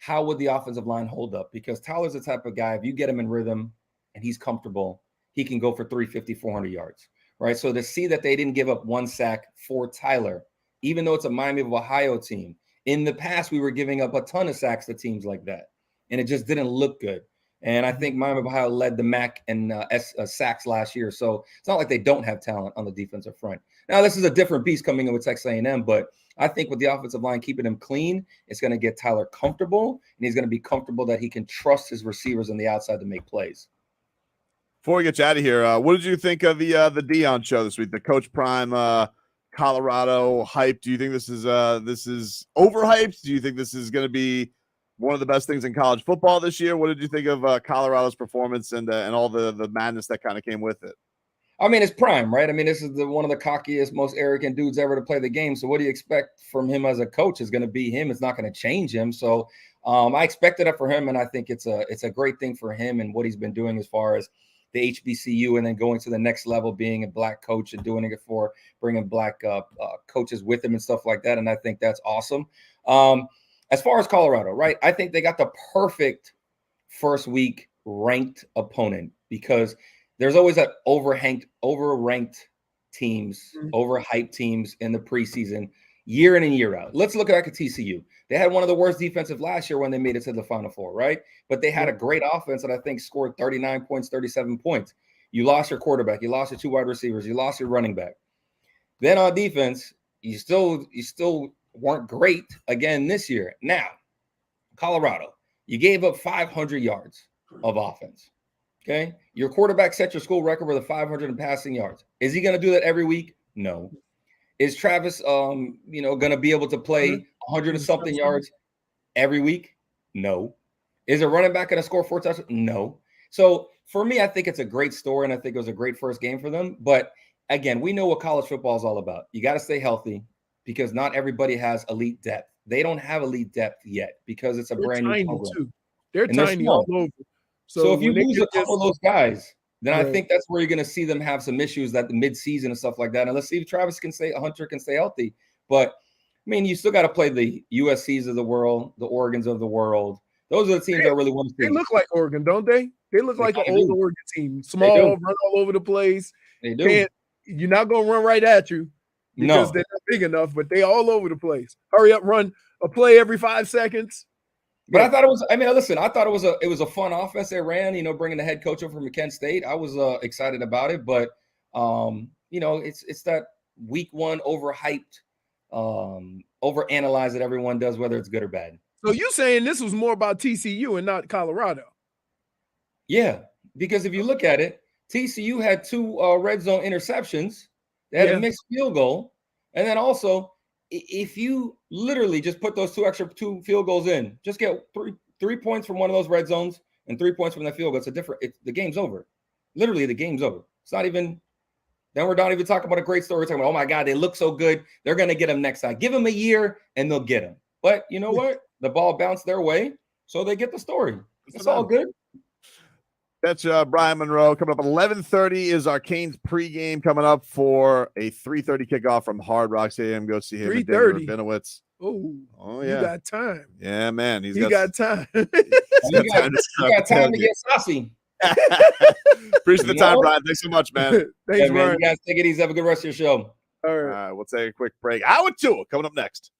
how would the offensive line hold up? Because Tyler's the type of guy, if you get him in rhythm and he's comfortable, he can go for 350, 400 yards, right? So to see that they didn't give up one sack for Tyler, even though it's a Miami of Ohio team, in the past we were giving up a ton of sacks to teams like that, and it just didn't look good. And I think Miami of Ohio led the MAC in sacks last year. So it's not like they don't have talent on the defensive front. Now, this is a different beast coming in with Texas A&M, but I think with the offensive line keeping him clean, it's going to get Tyler comfortable, and he's going to be comfortable that he can trust his receivers on the outside to make plays. Before we get you out of here, what did you think of the Dion show this week? The Coach Prime Colorado hype. Do you think this is overhyped? Do you think this is going to be one of the best things in college football this year? What did you think of Colorado's performance and all the madness that kind of came with it? I mean, it's prime, right? I mean, this is one of the cockiest, most arrogant dudes ever to play the game. So what do you expect from him as a coach? Is going to be him. It's not going to change him. So I expected it for him, and I think it's a great thing for him and what he's been doing as far as the HBCU and then going to the next level, being a black coach and doing it for bringing black coaches with him and stuff like that. And I think that's awesome. As far as Colorado, right? I think they got the perfect first week ranked opponent because there's always that overranked teams, overhyped teams in the preseason, year in and year out. Let's look back at TCU. They had one of the worst defensive last year when they made it to the Final Four, right? But they had a great offense that I think scored 39 points, 37 points. You lost your quarterback, you lost your 2 wide receivers, you lost your running back. Then on defense, you still weren't great again this year. Now, Colorado, you gave up 500 yards of offense. Okay. Your quarterback set your school record with 500 in passing yards. Is he going to do that every week? No. Is Travis, going to be able to play 100 and something yards every week? No. Is a running back going to score 4 touchdowns? No. So for me, I think it's a great story, and I think it was a great first game for them. But again, we know what college football is all about. You got to stay healthy because not everybody has elite depth. They don't have elite depth yet because it's a brand new program. Too. They're tiny all over. So if you lose a couple of those guys, then I Right. think that's where you're going to see them have some issues at the midseason and stuff like that. And let's see if Travis Hunter can stay healthy. But I mean, you still got to play the USCs of the world, the Oregons of the world. Those are the teams I really want to see. They look like Oregon, don't they? They look like an kinda old do. Oregon team. Small, run all over the place. They do. You're not going to run right at you because No. they're not big enough, but they all over the place. Hurry up, run a play every 5 seconds. But I thought it was. I mean, listen. I thought it was a fun offense they ran. Bringing the head coach over from Kent State. I was excited about it. But it's that week one overhyped, overanalyze that everyone does, whether it's good or bad. So you saying this was more about TCU and not Colorado? Yeah, because if you look at it, TCU had 2 red zone interceptions. They had a mixed field goal, and then also, if you literally just put those 2 field goals in, just get three points from one of those red zones and 3 points from that field goal. The game's over. Literally, the game's over. It's not even. Then we're not even talking about a great story. We're talking about, oh my God, they look so good. They're gonna get them next time. Give them a year and they'll get them. But you know what? The ball bounced their way, so they get the story. It's all good. That's Brian Monroe. Coming up at 11:30 is our Canes pregame coming up for a 3:30 kickoff from Hard Rock Stadium. Go see him. 3:30. Rabinowitz. Oh yeah. You got time. Yeah, man. He got time. You got time to get saucy. Appreciate the time, Brian. Thanks so much, man. Thanks, man. Brian. You guys take it easy. Have a good rest of your show. All right. We'll take a quick break. Hour 2 coming up next.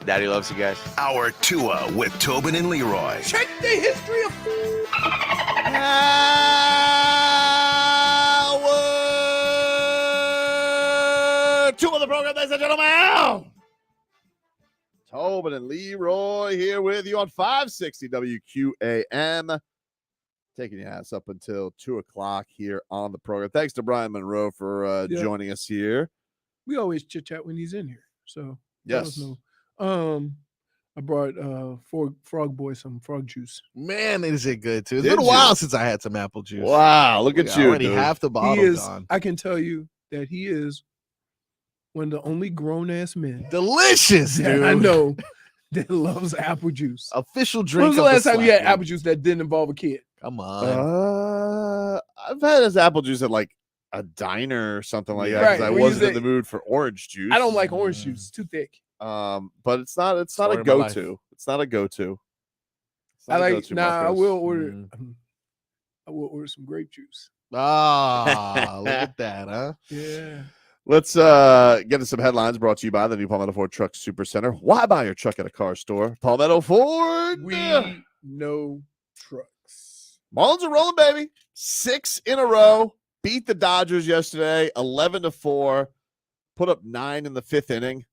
Daddy loves you guys. Our Tua with Tobin and Leroy. Check the history of Two of the program, ladies and gentlemen. Tobin and Leroy here with you on 560 WQAM. Taking your ass up until 2 o'clock here on the program. Thanks to Brian Monroe for joining us here. We always chit chat when he's in here. So yes. I brought Frog Boy some frog juice. Man, is it good too? It's Did been a you? while since I had some apple juice. Wow, look at you. Already dude. half the bottle He is, gone. I can tell you that he is one of the only grown-ass men Delicious, that dude. I know that loves apple juice. Official When drink. was the of last time you had slap, apple juice that didn't involve a kid? Come on. I've had his apple juice at like a diner or something like that Right, because I where you wasn't in say- the mood for orange juice. I don't like orange juice; it's too thick. But it's not a Story of my life. go-to. It's not a go-to. It's I not a like. go-to, Nah, I Marcos. will order. I will order some grape juice. Ah, look at that, huh? Yeah. Let's get to some headlines brought to you by the new Palmetto Ford Truck Super Center. Why buy your truck at a car store? Palmetto Ford. We know trucks. Marlins are rolling, baby. 6 in a row. Beat the Dodgers yesterday, 11-4. Put up 9 in the 5th inning.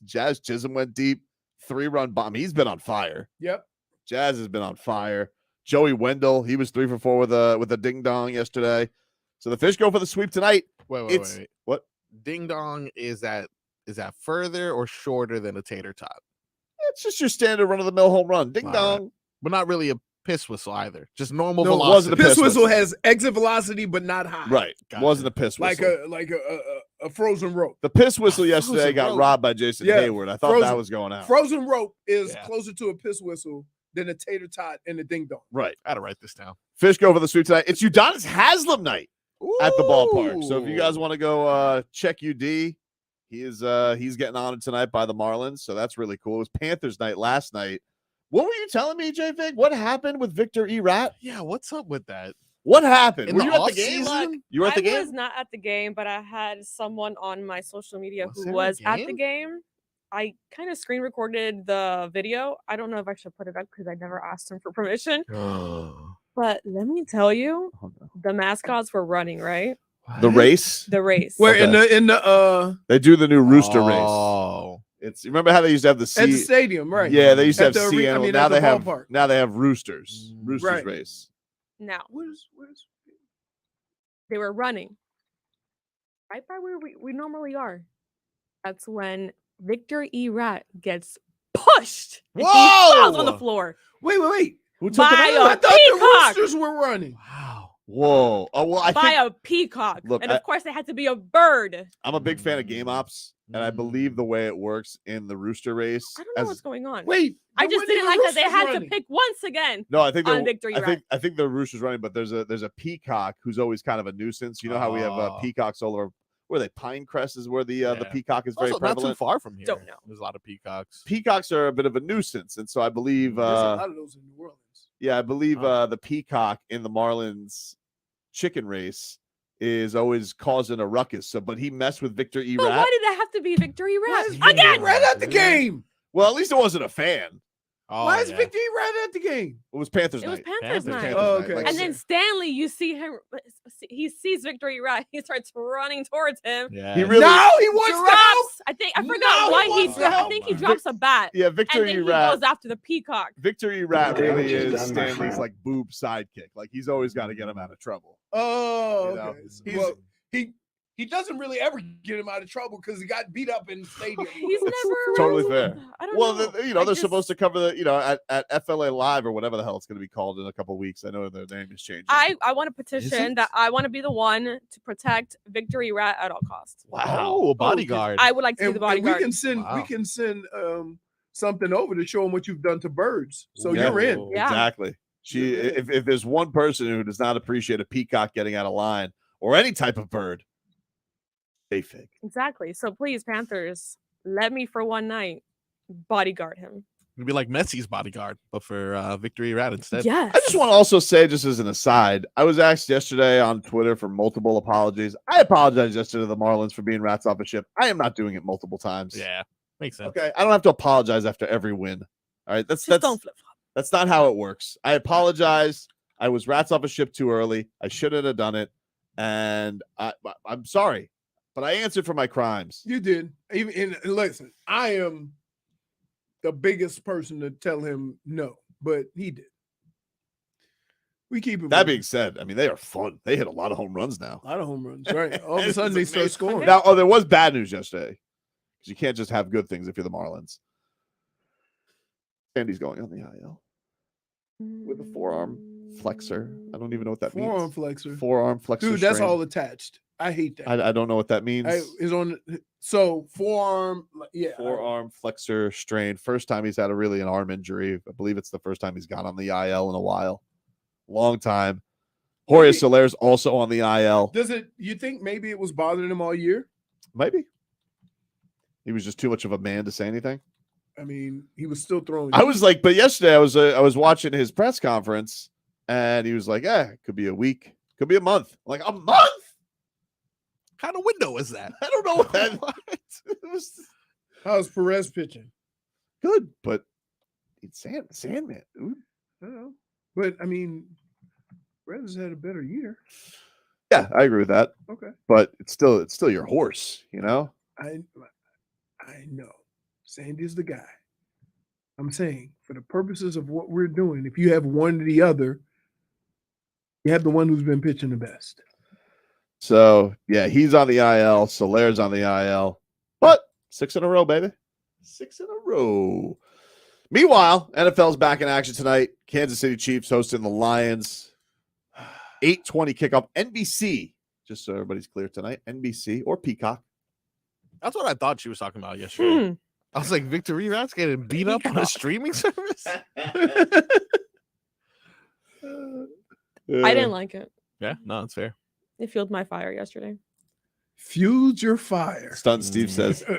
Jazz Chisholm went deep. 3-run bomb. He's been on fire. Yep. Jazz has been on fire. Joey Wendell, he was 3 for 4 with a ding dong yesterday. So the Fish go for the sweep tonight. Wait. What? Ding dong is that further or shorter than a tater tot? It's just your standard run of the mill home run. Ding All dong. right. But not really a piss whistle either. Just normal No, it velocity. wasn't a Piss piss whistle whistle. has exit velocity, but not high. Right. Gotcha. Wasn't a piss whistle. Like a frozen rope. The piss whistle yesterday Frozen got rope. robbed by Jason Yeah, Hayward. I thought that frozen- was going out. Frozen rope is Yeah. closer to a piss whistle than a tater tot and a ding dong. Right. I gotta write this down. Fish go for the sweep tonight. It's Udonis Haslam night at the ballpark. So if you guys Ooh. want to go check UD, he's getting honored tonight by the Marlins. So that's really cool. It was Panthers night last night. What were you telling me, JFig? What happened with Viktor E. Yeah, what's up with that? What happened? In were the you at the game? off-season? You were at the I game? was not at the game, but I had someone on my social media Was who there a was at the game? game. I kind of screen recorded the video. I don't know if I should put it up because I never asked him for permission. But let me tell you, Oh, no. the mascots were running, right? The race? The race. Where Okay. in the They do the new rooster race. Oh. It's remember how they used to have the at the C? stadium, right? Yeah, they used to At have the C arena- I animal. mean, Now at the they have ballpark. now they have roosters. Roosters Right. race. Now, Where's they were running right by where we normally are. That's when Viktor E. Rat gets pushed. And he falls on the Whoa! floor. wait. Who took By him a out? I thought peacock. the roosters were running. Wow. Whoa. Oh well, I By think a peacock. Look, and of course, it had to be a bird. I'm a big fan of game ops, and I believe the way it works in the rooster race. I don't know what's going on. Wait, I then just when didn't the like that they roosters had running? to pick once again. No, I think on they're- Viktor E. I think the rooster's running, but there's a peacock who's always kind of a nuisance. You know how we have Oh. peacocks all over. Where are they? Pinecrest is where the Yeah. peacock is very Also, not too prevalent. far from here. Don't know. There's a lot of peacocks. Peacocks are a bit of a nuisance, and so I believe There's a lot of those in New Orleans. yeah, I believe Oh. the peacock in the Marlins chicken race is always causing a ruckus. So, but he messed with Viktor E. But Rat. why did that have to be Viktor E. Why Rat? is Viktor Again! Rat at the game? Well, at least it wasn't a fan. Oh, Why is yeah. Viktor E. Rat at the game? It was Panthers It was night. Panthers night. Panthers Oh, night, okay. like And I then said. Stanley, you see him, he sees Viktor E. Rat. He starts running towards him. Yeah. He really- Now he wants to help. Drops. I Now forgot he why he wants to dropped. I help. think he drops a bat. Yeah, Viktor And then E. he Rat. goes after the peacock. Viktor E. Rat really is Stanley's like boob sidekick. Like he's always got to get him out of trouble. Oh, You know, okay. he's- Well, he doesn't really ever get him out of trouble because he got beat up in the stadium. He's never Totally fair. I don't Well, know. they're supposed to cover the, at FLA Live or whatever the hell it's going to be called in a couple of weeks. I know their name is changing. I want to petition it? that I want to be the one to protect Viktor E. Rat at all costs. Oh, a bodyguard. I would like to be And, the and we bodyguard. can send something over to show him what you've done to birds. So Yeah. you're in. Yeah. Exactly. If there's one person who does not appreciate a peacock getting out of line or any type of bird, JFig. Exactly. So please, Panthers, let me for one night bodyguard him. It'd be like Messi's bodyguard, but for Viktor E. Rat instead. Yes. I just want to also say, just as an aside, I was asked yesterday on Twitter for multiple apologies. I apologized yesterday to the Marlins for being rats off a ship. I am not doing it multiple times. Yeah. Makes sense. Okay, I don't have to apologize after every win. All right, Just don't flip flop. that's not how it works. I apologize. I was rats off a ship too early. I shouldn't have done it, and I'm sorry, but I answered for my crimes. You did. Even and listen, I am the biggest person to tell him no, but he did. We keep it. That moving. being said, I mean they are fun. They hit a lot of home runs now. A lot of home runs, right? All of a It's sudden they start amazing. scoring. Now, there was bad news yesterday because you can't just have good things if you're the Marlins. Sandy's going on the IL with a forearm flexor. I don't even know what that Forearm means. flexor. Forearm flexor. Dude, that's strain. all attached. I hate that. I don't know what that means. Is on so forearm, yeah. Forearm flexor strain. First time he's had an arm injury. I believe it's the first time he's gone on the IL in a while. Long time. Jorge Maybe- Soler's also on the IL. Does it? You think maybe it was bothering him all year? Maybe. He was just too much of a man to say anything. I mean, he was still throwing. I was like, but yesterday I was watching his press conference and he was like, it could be a week, could be a month. I'm like, a month? What kind of window is that? I don't know what that it was How's Perez pitching? good, but it's Sandman. Dude. I don't know. But I mean, Perez has had a better year. Yeah, I agree with that. Okay. But it's still your horse, you know? I know. Sandy's the guy. I'm saying, for the purposes of what we're doing, if you have one or the other, you have the one who's been pitching the best. So yeah, he's on the IL. Soler's on the IL. But 6 in a row, baby. 6 in a row. Meanwhile, NFL's back in action tonight. Kansas City Chiefs hosting the Lions. 8:20 kickoff. NBC. Just so everybody's clear tonight. NBC or Peacock. That's what I thought she was talking about yesterday. Hmm. I was like, Viktor E rat's getting beat up on a streaming service. I didn't like it. Yeah, no, that's fair. It fueled my fire yesterday. Fueled your fire. Stunt Steve says on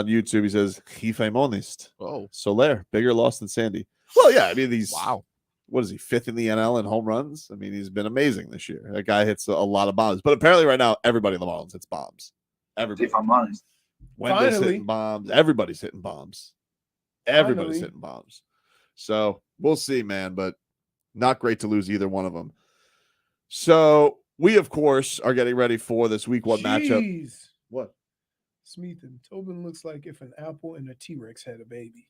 YouTube, he says, he fame honest. Oh, Soler, bigger loss than Sandy. Well, yeah, I mean, these wow. What is he, 5th in the NL in home runs? I mean, he's been amazing this year. That guy hits a lot of bombs. But apparently right now, everybody in the Marlins hits bombs. Everybody. If I'm honest. Wendy's Finally. hitting bombs. Everybody's hitting bombs. Everybody's Finally. hitting bombs. So we'll see, man. But not great to lose either one of them. So we, of course, are getting ready for this week 1 matchup. Jeez. What? Smeeth and Tobin looks like if an apple and a T-Rex had a baby.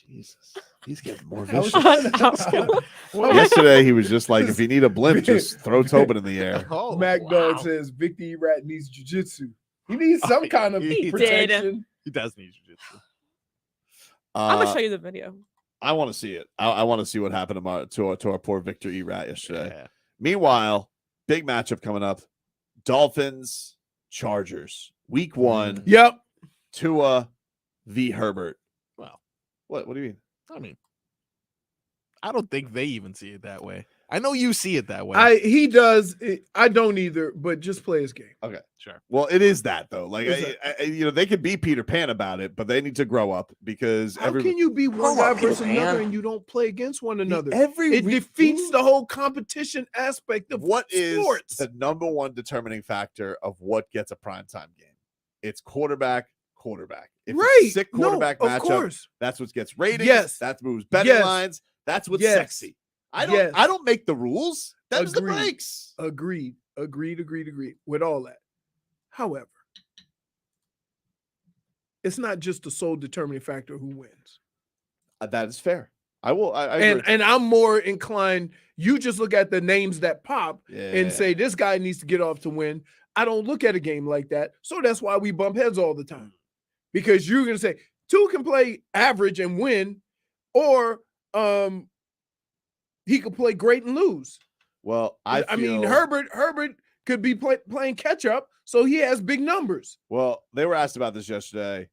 Jesus. He's getting more I was vicious. trying to- Well, Yesterday, he was just like, if you need a blimp, just throw Tobin in the air. Oh, Mac wow. Dog says Victor E Rat needs jujitsu. He needs some kind of He did. protection. He does need jiu-jitsu. I'm gonna show you the video. I want to see it. I want to see what happened to our poor Victor E Rat yesterday. Yeah. Meanwhile, big matchup coming up. Dolphins, Chargers. Week 1. Yep. Tua v. Herbert. Well, What do you mean? I mean, I don't think they even see it that way. I know you see it that way. He does. I don't either, but just play his game. Okay. Sure. Well, it is that though. Like, Is they could be Peter Pan about it, but they need to grow up because How can you be one guy versus another and you don't play against one another? It defeats the whole competition aspect of what is sports. the number one determining factor of what gets a primetime game? It's quarterback. If it's a Right. sick No, quarterback of matchup, course. that's what gets ratings. Yes. That moves betting Yes. lines. That's what's Yes. sexy. I Yes. don't make the rules. That's the Agreed. breaks. Agreed with all that. However, it's not just the sole determining factor who wins. That is fair. I will. I agree. And I'm more inclined. You just look at the names that pop Yeah. and say this guy needs to get off to win. I don't look at a game like that, so that's why we bump heads all the time. Because you're gonna say Tua can play average and win, or he could play great and lose. Well, I mean, Herbert could be playing catch up, so he has big numbers. Well, they were asked about this yesterday,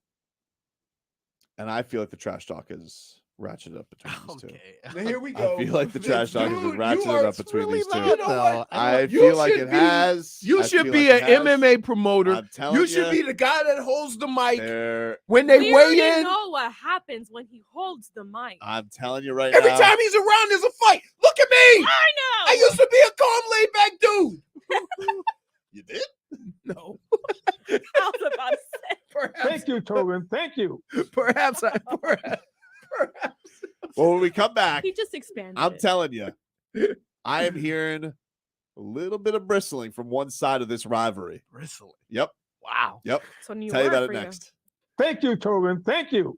and I feel like the trash talk is ratcheted up between these two. Okay. Now, here we go. I feel like the trash talk has been Dude, ratcheted you are up between really these two. not, You know though. what? I You feel like should it be- has. You I should feel be like an it has. MMA promoter. I'm telling You should you, be the guy that holds the mic they're- when they We weigh already in. know what happens when he holds the mic. I'm telling you right Every now. time he's around, there's a fight. Look at me. I know. I used to be a calm, laid back dude. You did? No, I was about to say. perhaps. Thank you, Tobin. Thank you. Perhaps. Well, when we come back, He just expanded. I'm it. telling you, I am hearing a little bit of bristling from one side of this rivalry. Bristling. Yep. Wow. Yep. That's when you Tell you were about it for you. next. Thank you, Tobin. Thank you.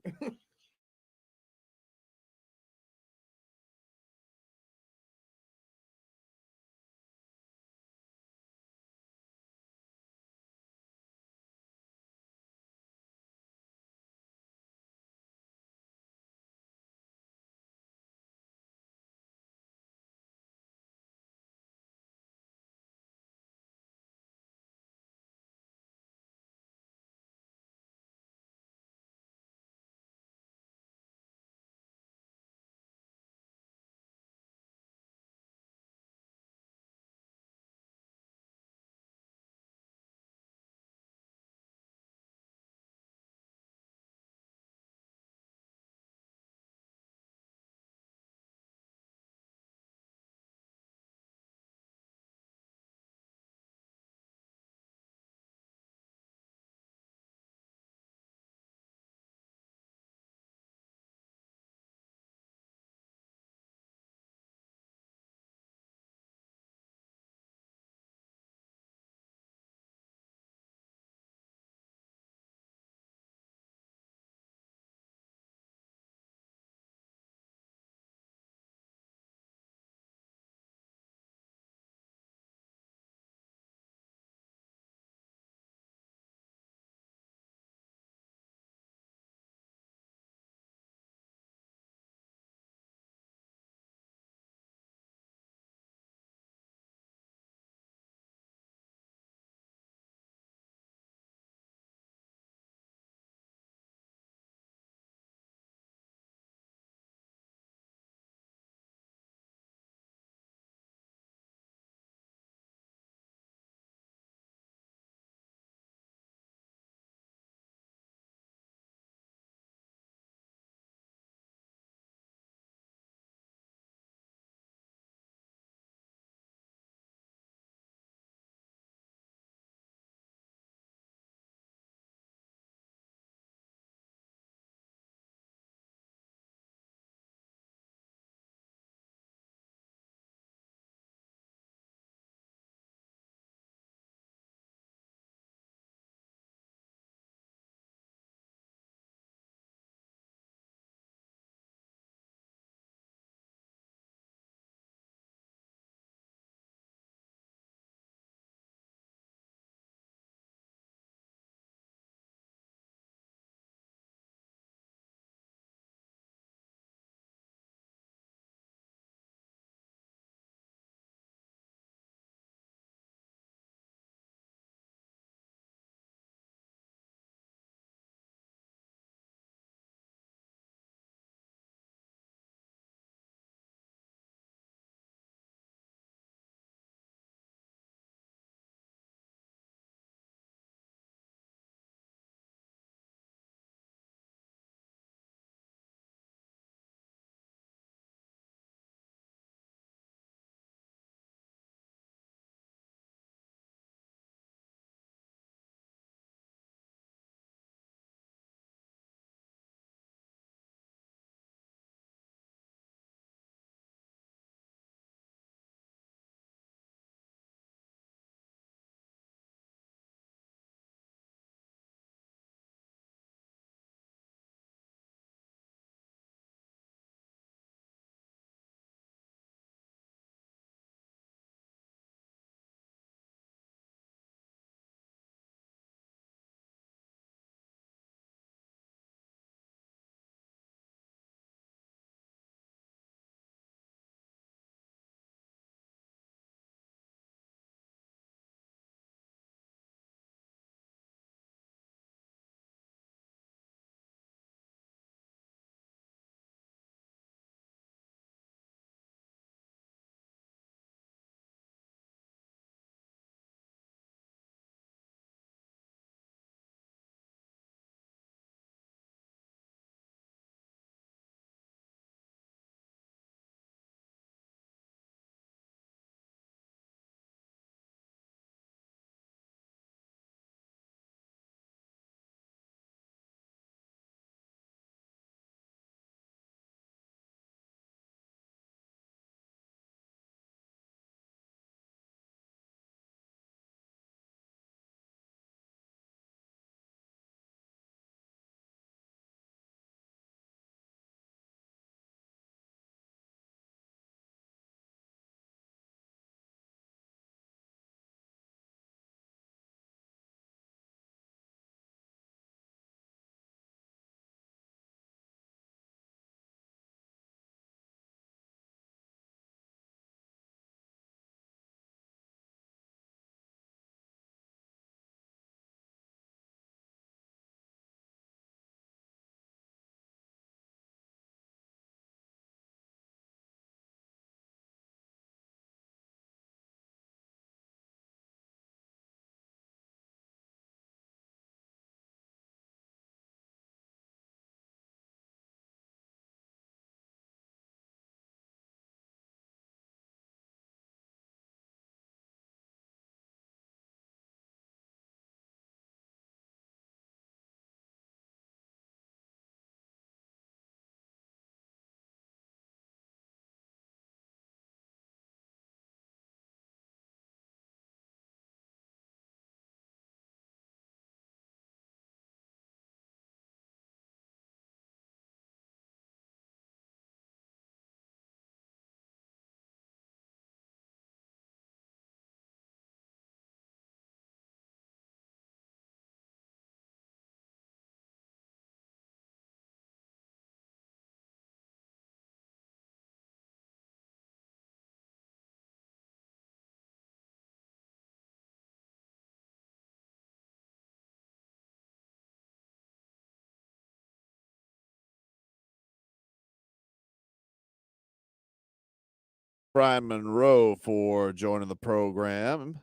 Brian Monroe for joining the program.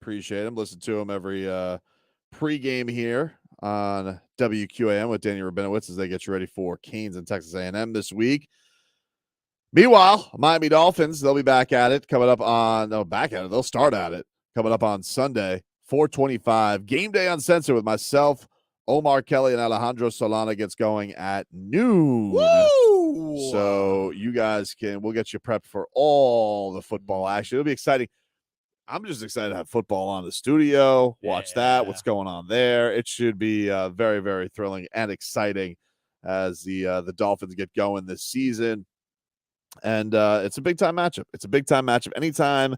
Appreciate him. Listen to him every pregame here on WQAM with Danny Rabinowitz as they get you ready for Canes and Texas A&M this week. Meanwhile, Miami Dolphins, they'll be back at it coming up on they'll start at it coming up on Sunday, 4:25. Game day uncensored with myself, Omar Kelly, and Alejandro Solana gets going at noon. Woo! So you guys we'll get you prepped for all the football action. It'll be exciting. I'm just excited to have football on the studio, watch that, what's going on there. It should be very, very thrilling and exciting as the Dolphins get going this season. And it's a big-time matchup. It's a big-time matchup. Anytime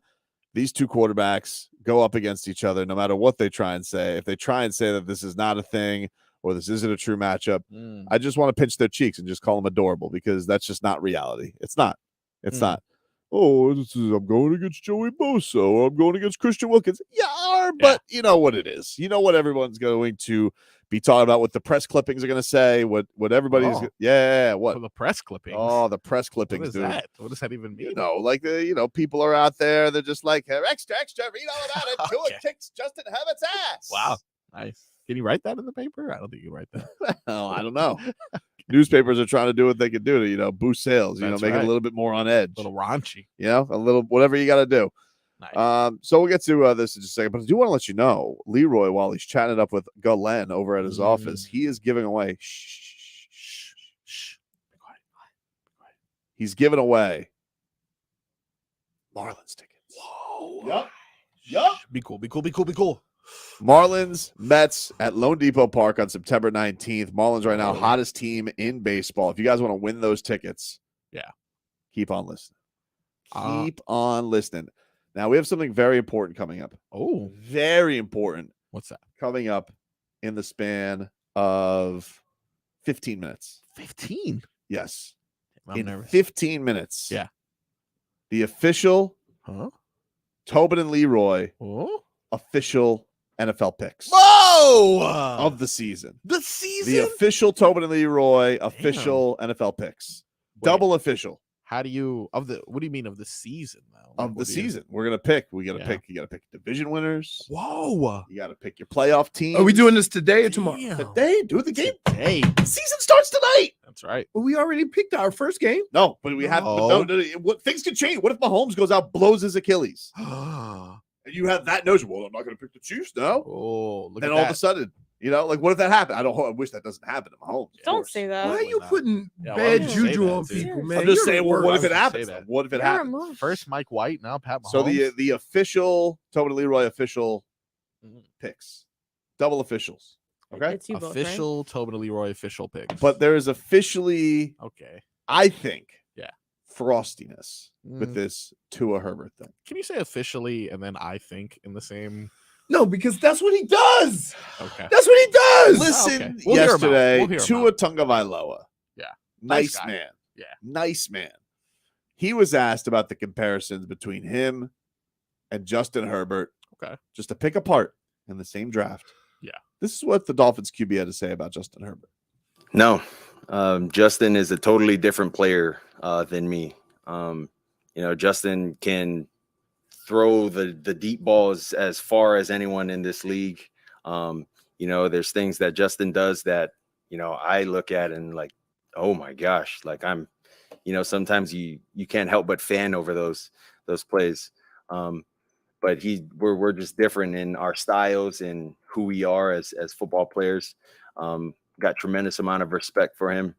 these two quarterbacks go up against each other, no matter what they try and say, if they try and say that this is not a thing or this isn't a true matchup, I just want to pinch their cheeks and just call them adorable because that's just not reality. It's not. It's not. Oh, I'm going against Joey Bosa, or I'm going against Christian Wilkins. Yeah, but you know what it is. You know what everyone's going to be talking about, what the press clippings are going to say, what everybody's what For the press clippings. Oh, the press clippings, What is dude. that? What does that even mean? You know, like people are out there, they're just like extra, read all about it. Tua kicks Justin Herbert's ass. Wow. Nice. Can you write that in the paper? I don't think you can write that. Oh, I don't know. Newspapers are trying to do what they can do to, boost sales, That's make it right. a little bit more on edge. A little raunchy. A little whatever you got to do. Nice. So we'll get to this in just a second, but I do want to let you know, Leroy, while he's chatting it up with Galen over at his office, he is giving away. Shh. Be quiet. He's giving away Marlins tickets. Whoa. Yep. Be cool. Marlins, Mets at Lone Depot Park on September 19th. Marlins right now, hottest team in baseball. If you guys want to win those tickets, keep on listening. Keep on listening. Now, we have something very important coming up. Oh. Very important. What's that? Coming up in the span of 15 minutes. 15? Yes. I'm nervous. 15 minutes. Yeah. The official Tobin and Leroy official NFL picks. Whoa! Of the season. The season? The official Tobin and Leroy official NFL picks. Double official. What do you mean of the season though? Of the season. We're gonna pick. You gotta pick division winners. Whoa. You gotta pick your playoff team. Are we doing this today or tomorrow? Today? Do the game. Hey. The season starts tonight. That's right. Well, we already picked our first game. No, but we have no, what things can change. What if Mahomes goes out, blows his Achilles? And you have that notion, well, I'm not gonna pick the Chiefs now. Oh, look then at all that. of a sudden, what if that happened? I wish that doesn't happen to Mahomes. Don't say that. Why are you putting why bad would you say juju that, on dude? people, man? I'm just You're saying, the well, what if worst. it happens? Say that. What if it You're a happens? mush. First Mike White, now Pat Mahomes. So the official Tobin and Leroy official picks, double officials. Okay, It's you both, right? official Tobin and Leroy official picks. but there is officially, I think, frostiness with this Tua Herbert thing. Can you say officially and then I think in the same? No, because that's what he does. Okay. That's what he does. Listen, Okay. We'll hear him out. yesterday, We'll hear him Tua out. Tagovailoa. Yeah. Nice guy. man. Yeah. Nice man. He was asked about the comparisons between him and Justin Herbert. Okay. Just to pick apart in the same draft. Yeah. This is what the Dolphins QB had to say about Justin Herbert. No, Justin is a totally different player than me. Justin can throw the deep balls as far as anyone in this league. There's things that Justin does that, I look at and like, oh my gosh, like sometimes you can't help but fan over those plays. But we're just different in our styles and who we are as football players. Got tremendous amount of respect for him.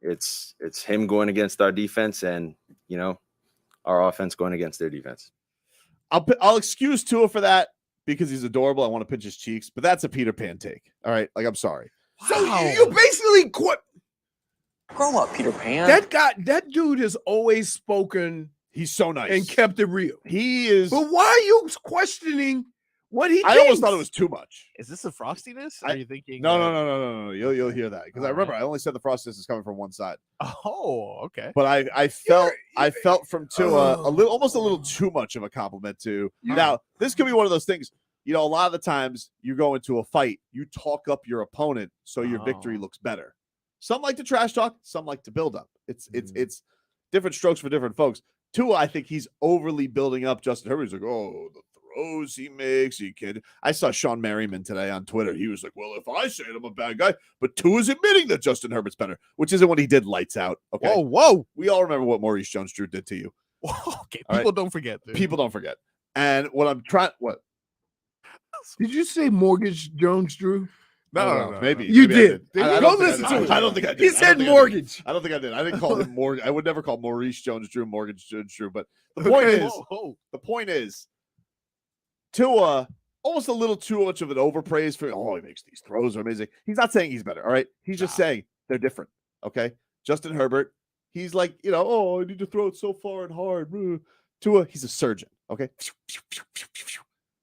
It's him going against our defense and, our offense going against their defense. I'll excuse Tua for that because he's adorable. I want to pinch his cheeks, but that's a Peter Pan take. All right. Like, I'm sorry. So you basically grow up, Peter Pan. That dude has always spoken. He's so nice and kept it real. He is. But why are you questioning what he? I almost thought it was too much. Is this a frostiness? Are you thinking? No. You'll hear that because I remember I only said the frostiness is coming from one side. Oh, okay. But I felt from Tua almost a little too much of a compliment to. Now this could be one of those things. A lot of the times you go into a fight, you talk up your opponent so your victory looks better. Some like to trash talk, some like to build up. It's different strokes for different folks. Tua, I think he's overly building up Justin Herbert. He's like, oh, the throws he makes, he can. I saw Sean Merriman today on Twitter. He was like, well, if I say it, I'm a bad guy, but Tua's admitting that Justin Herbert's better, which isn't what he did lights out. Okay. Whoa. We all remember what Maurice Jones-Drew did to you. Okay. All People don't forget. Dude. People don't forget. And what I'm trying, what? Did you say Mortgage Jones-Drew? No, maybe. You maybe did. I Go don't listen think I to did. it. I don't think I did. He said mortgage. I don't think I did. I didn't call him Morgan. I would never call Maurice Jones-Drew Mortgage Jones-Drew. But the point is, Tua, almost a little too much of an overpraise for, he makes these throws are amazing. He's not saying he's better, all right? He's just saying they're different, okay? Justin Herbert, he's like, I need to throw it so far and hard. Tua, he's a surgeon, okay?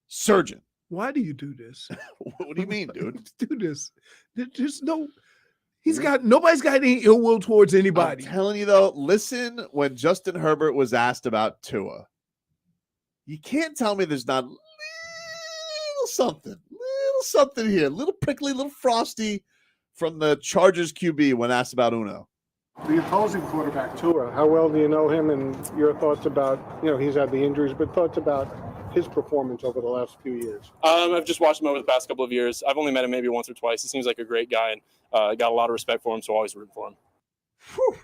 Surgeon. Why do you do this? What do you mean, dude? Do this. There's nobody's got any ill will towards anybody. I'm telling you though, listen when Justin Herbert was asked about Tua. You can't tell me there's not little something here, little prickly, little frosty from the Chargers QB when asked about Uno. The opposing quarterback, Tua, how well do you know him, and your thoughts about, he's had the injuries, but thoughts about his performance over the last few years? I've just watched him over the past couple of years. I've only met him maybe once or twice. He seems like a great guy, and got a lot of respect for him, so always root for him. Whew.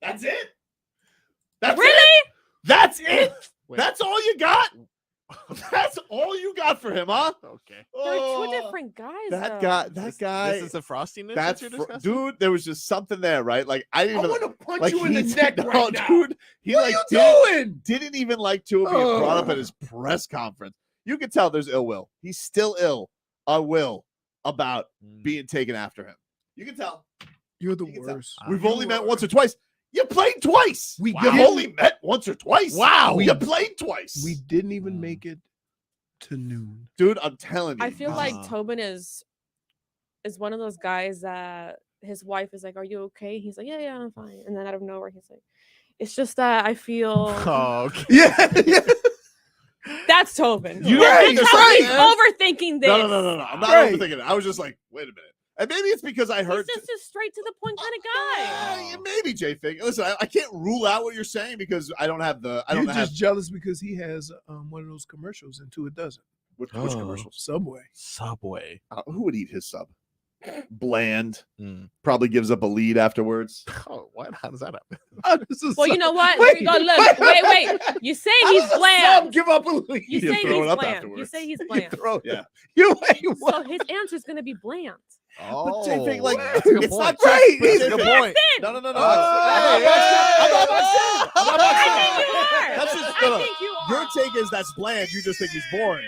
That's it? That's it? That's all you got? That's all you got for him, huh? Okay. They're two different guys. That though. guy. This is the frostiness That's that you're discussing? dude. There was just something there, right? Like I didn't. I even, want to punch like, you in the he neck did- right no, now. dude. He What like are you doing? didn't even like Tua being brought up at his press conference. You could tell there's ill will. He's still ill about being taken after him. You can tell. You're the worst. We've only met once or twice. You played twice. You've only met once or twice. Wow. You played twice. We didn't even make it to noon. Dude, I'm telling you. I feel like Tobin is one of those guys that his wife is like, "Are you okay?" He's like, "Yeah, I'm fine." And then out of nowhere, he's like, "It's just that I feel." Oh, okay. Yeah. That's Tobin. You That's don't think how there's he's something overthinking this. No. I'm not Right. overthinking it. I was just like, wait a minute. And maybe it's because I heard. He's just a straight to the point kind of guy. Yeah, maybe JFig. Listen, I can't rule out what you're saying because I don't have the. You're just jealous because he has one of those commercials and Tua doesn't. Which commercials? Subway. Who would eat his sub? Bland. Probably gives up a lead afterwards. Oh, what? How does that happen? Well, you know what? Wait, Here you go. Look, wait. You say he's bland. Give up a lead. You You say throw it he's up bland. You afterwards. say he's bland. Yeah. So his answer is going to be bland. Oh, JFig, like, that's a good it's point. not right. That's a good point. No. Oh, I'm not boxed in. I'm not boxed in. I think you are. That's just I think you are. Your take is that's bland. You just think he's boring.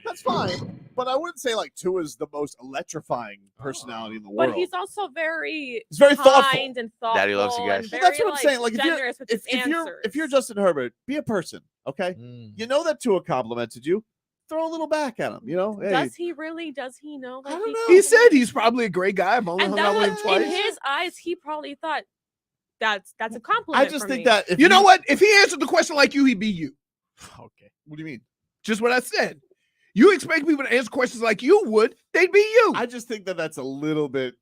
That's fine. But I wouldn't say like Tua's the most electrifying personality in the world. But he's also very He's very thoughtful. kind and thoughtful. Daddy loves you guys. and Well, very, that's what I'm saying. Like generous with his if you're Justin Herbert, be a person, okay? You know that Tua complimented you. Throw a little back at him. Hey, Does he really? Does he know? Like, I don't know. He said he's probably a great guy. I've only And hung that out with him was, twice. in his eyes, he probably thought that's a compliment. I just for think me. that if You know what? If he answered the question like you, he'd be you. Okay. What do you mean? Just what I said. You expect people to answer questions like you would, they'd be you. I just think that that's a little bit.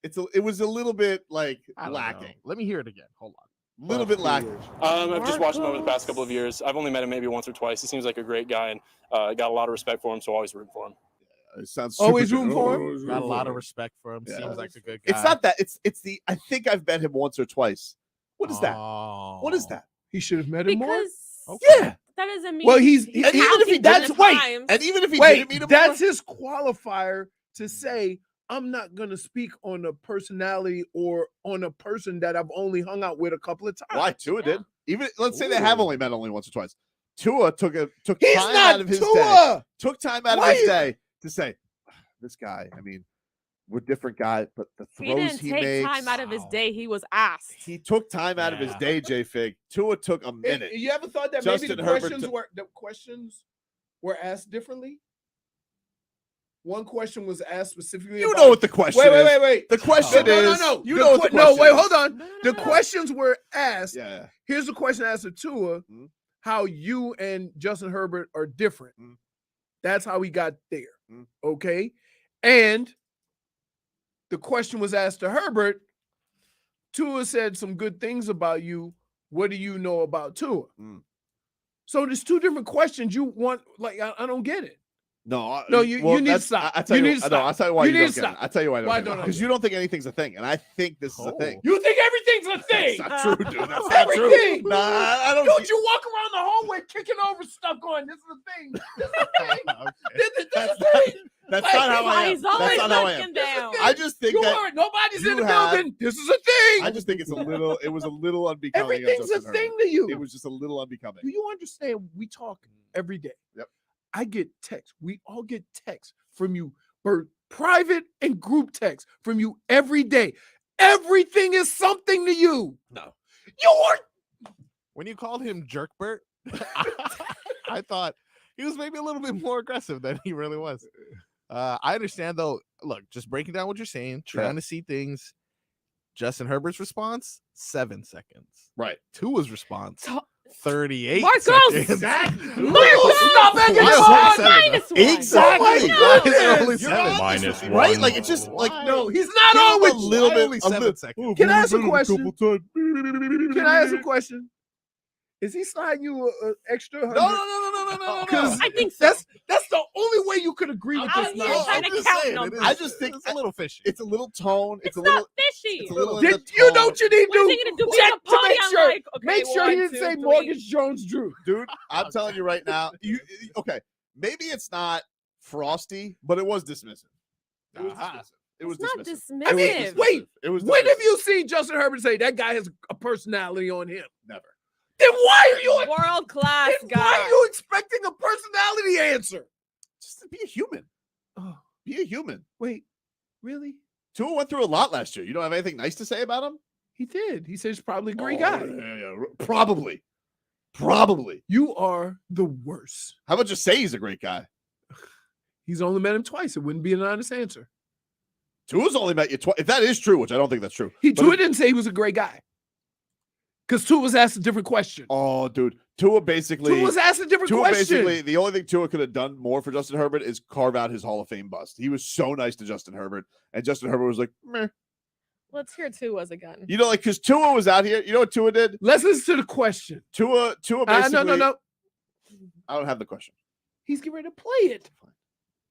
It was a little bit like I don't know. lacking. Let me hear it again. Hold on. A little bit lacking. I've just watched him over the past couple of years. I've only met him maybe once or twice. He seems like a great guy, and got a lot of respect for him, so always root for him. It sounds Always super rooting for him? Got a lot of respect for him. Yeah. Seems like a good guy. It's not that. It's the. I think I've met him once or twice. What is that? Oh. What is that? He should have met him more. Because Yeah. that doesn't mean. Well, he's And even if he that's didn't, wait, and even if he wait, didn't meet him, that's his qualifier to say I'm not going to speak on a personality or on a person that I've only hung out with a couple of times. why Tua did. Even let's say they have only met only once or twice. Tua took He's time not out of his Tua. day. Took time out Why of his you- day to say, this guy. I mean, we're different guys, but the He throws didn't he take makes. time out of his day. He was asked. He took time out of his Yeah. day. JFig. Tua took a minute. You ever thought that Justin maybe Herbert the questions were asked differently? One question was asked specifically. You about, know what the question is. Wait. The question is. No. You The know what the no, question wait, is. hold on. The questions were asked. Yeah. Here's the question asked to Tua: Mhm. how you and Justin Herbert are different. Mhm. That's how he got there. Mhm. Okay. And the question was asked to Herbert: Tua said some good things about you. What do you know about Tua? So there's two different questions you want. Like, I don't get it. No, you need to stop. I tell you, need to stop. I'll tell you why you you need don't to get stop. it. I'll tell you why I don't Why get it. don't I Because get you don't think anything's a thing, and I think this is a thing. You think everything's a thing? That's not true, dude. That's not Everything. true. Nah, I don't. Don't you walk around the hallway kicking over stuff going, this is a thing. This is a thing. This is a thing. That's Like, not how I am. He's always That's not how I am. looking down. I just think You that aren't. Nobody's in you the have- building. This is a thing. I just think it's a little. It was a little unbecoming. of Everything's a Justin thing Herbert. to you. It was just a little unbecoming. Do you understand? We talk every day. Yep. I get texts. We all get texts from you, private and group texts from you every day. Everything is something to you. No. You are. When you called him Jerkbert, I thought he was maybe a little bit more aggressive than he really was. I understand though. Look, just breaking down what you're saying, trying to see things. Justin Herbert's response, 7 seconds. Right. Tua's response, 38 Marcos! seconds. Exactly. Marcos, stop Why begging is for it it. seven? -1. Exactly. No. Why is it only You're 7? honest Minus with me, right? one. Like it's just like no. He's not Give him always a little Why bit. only 7 seconds? Can I ask a question? Can I ask a question? Is he sliding you an extra? No. Because I think so. that's the only way you could agree with I'm this. here Now. trying to count numbers. I just think it's a little fishy. it's a little tone. It's a It's little. not fishy. It's a little. in the Did you know tone. what you need What is to he gonna do? Be check on the to podium? make sure? Like, okay, Make sure he 1, didn't 2, say 3. Mortgage Jones Drew. Dude, I'm telling you right now. Okay? Maybe it's not frosty, but it was dismissive. It was Uh-huh. dismissive. It was It's not dismissive. I mean, dismissive. wait. It was. When have dismissive. you seen Justin Herbert say that guy has a personality on him? Never. Then why are you? World class Then guy. why are you expecting a personality answer? Just to be a human. Oh, Be a human. wait, really? Tua went through a lot last year. You don't have anything nice to say about him? He did. He says he's probably a great Oh, guy. yeah. Probably. Probably. You are the worst. How about just say he's a great guy? He's only met him twice. It wouldn't be an honest answer. Tua's only met you twice. If that is true, which I don't think that's true. but Tua if- didn't say he was a great guy. Because Tua was asked a different question. Oh, dude. Tua basically. Tua was asked a different Tua question. basically, the only thing Tua could have done more for Justin Herbert is carve out his Hall of Fame bust. He was so nice to Justin Herbert, and Justin Herbert was like, meh. Let's hear Tua's again. You know, like, because Tua was out here. You know what Tua did? Let's listen to the question. Tua basically. No. I don't have the question. He's getting ready to play it.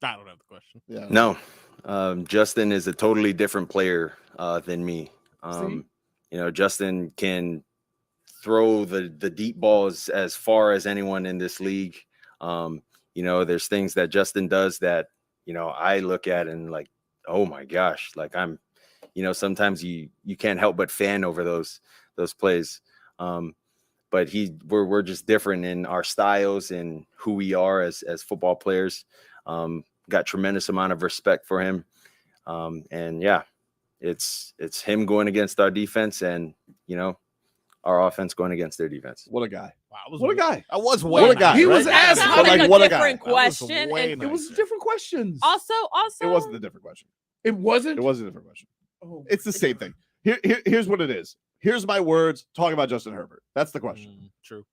I don't have the question. Yeah. No, Justin is a totally different player than me. You know, Justin can throw the deep balls as far as anyone in this league. You know, there's things that Justin does that, you know, I look at and like, oh my gosh, like I'm, you know, sometimes you can't help but fan over those plays. But we're just different in our styles and who we are as football players. Got tremendous amount of respect for him. And yeah, it's him going against our defense and, you know, our offense going against their defense. What a guy. Wow, What a guy. I was What way a guy. nice. He was right? asked That how sounded to- like what a a guy. different That was question. way And It was nicer. different questions. also, It wasn't a different question. It wasn't? It wasn't a different question. Oh, It's the same thing. Here's what it is. Here's my words talking about Justin Herbert. That's the question. True.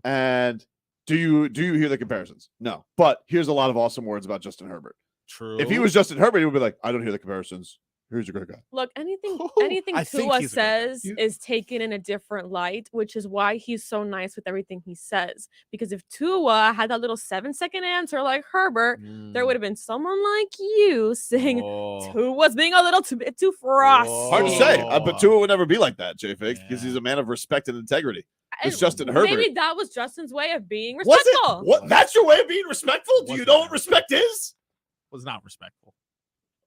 And do you hear the comparisons? No. But here's a lot of awesome words about Justin Herbert. True. If he was Justin Herbert, he would be like, I don't hear the comparisons. Here's a great guy. look, anything I think Tua he's a great guy. says is taken in a different light, which is why he's so nice with everything he says. Because if Tua had that little 7-second answer like Herbert, there would have been someone like you saying Oh. Tua's being a little too frosty. Hard to say. Oh. But Tua would never be like that, JFig, because he's a man of respect and integrity. It's Justin Herbert. Maybe that was Justin's way of being Was respectful. it? What? That's your way of being respectful? Do Was you know that? what respect is? Was not respectful.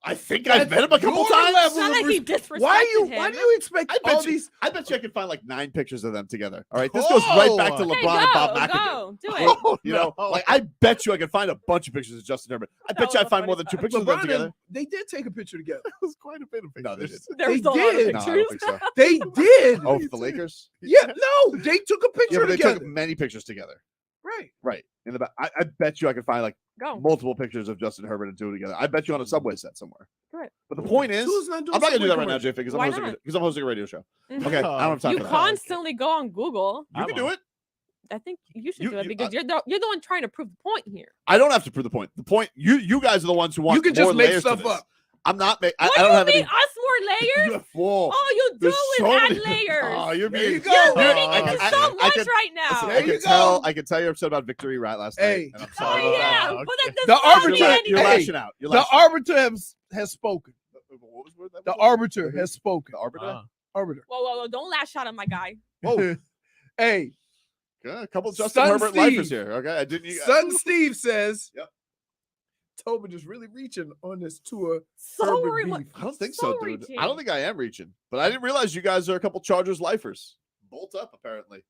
I think I've met him a couple your times. level It's not of like he res- disrespected Why him. do you expect I all bet, these? I bet you I can find like 9 pictures of them together. All right. This goes right back to Whoa. LeBron Hey, and Bob go, McAdoo. go, do it. Oh, You know, no. like I bet you I can find a bunch of pictures of Justin Herbert. I bet That you I was find a more than 2 funny pictures of them LeBron together. and- they did take a picture together. That was quite a bit of No, they pictures. didn't. There was They a lot of did. No, I pictures. don't think so. They did. Oh, for the Lakers? Yeah, no, they took a Yeah, picture but they together. took many pictures together. Right. Right. In the back. I bet you I can find like Go. multiple pictures of Justin Herbert and Tua together. I bet you on a subway set somewhere. Right. But the point is, Tua's not doing I'm not going to do that subway right now, commercials. JFig, because Why I'm hosting a radio show. Mhm. Okay. I don't have time You for that. constantly go on Google. You can do it. I think you should You- do it you- because you're the one trying to prove the point here. I don't have to prove the point. The point, you guys are the ones who want You can more just make layers to stuff this. up. I'm not making. What I do don't you have mean any. us more layers? Whoa. All you do There's is so add many- layers. Oh, you're There being. you go. You're There reading you into go. so much can- right now. There you I can tell you're upset about Victor E right last night. Hey. And I'm Oh sorry about yeah, that. but that The does not arbiter- mean You're anything. lashing out. You're The lashing out. arbiter has spoken. What was that? The arbiter has spoken. The arbiter? Arbiter. Whoa, don't lash out on my guy. Whoa. Hey, Yeah, a couple Justin Son Herbert Steve. lifers here. Okay, I didn't. Son Steve says, Yep. Tobin is really reaching on this Tua So Herbert re- beef. I don't think So so, dude. reaching. I don't think I am reaching, but I didn't realize you guys are a couple Chargers lifers. Bolt up, apparently.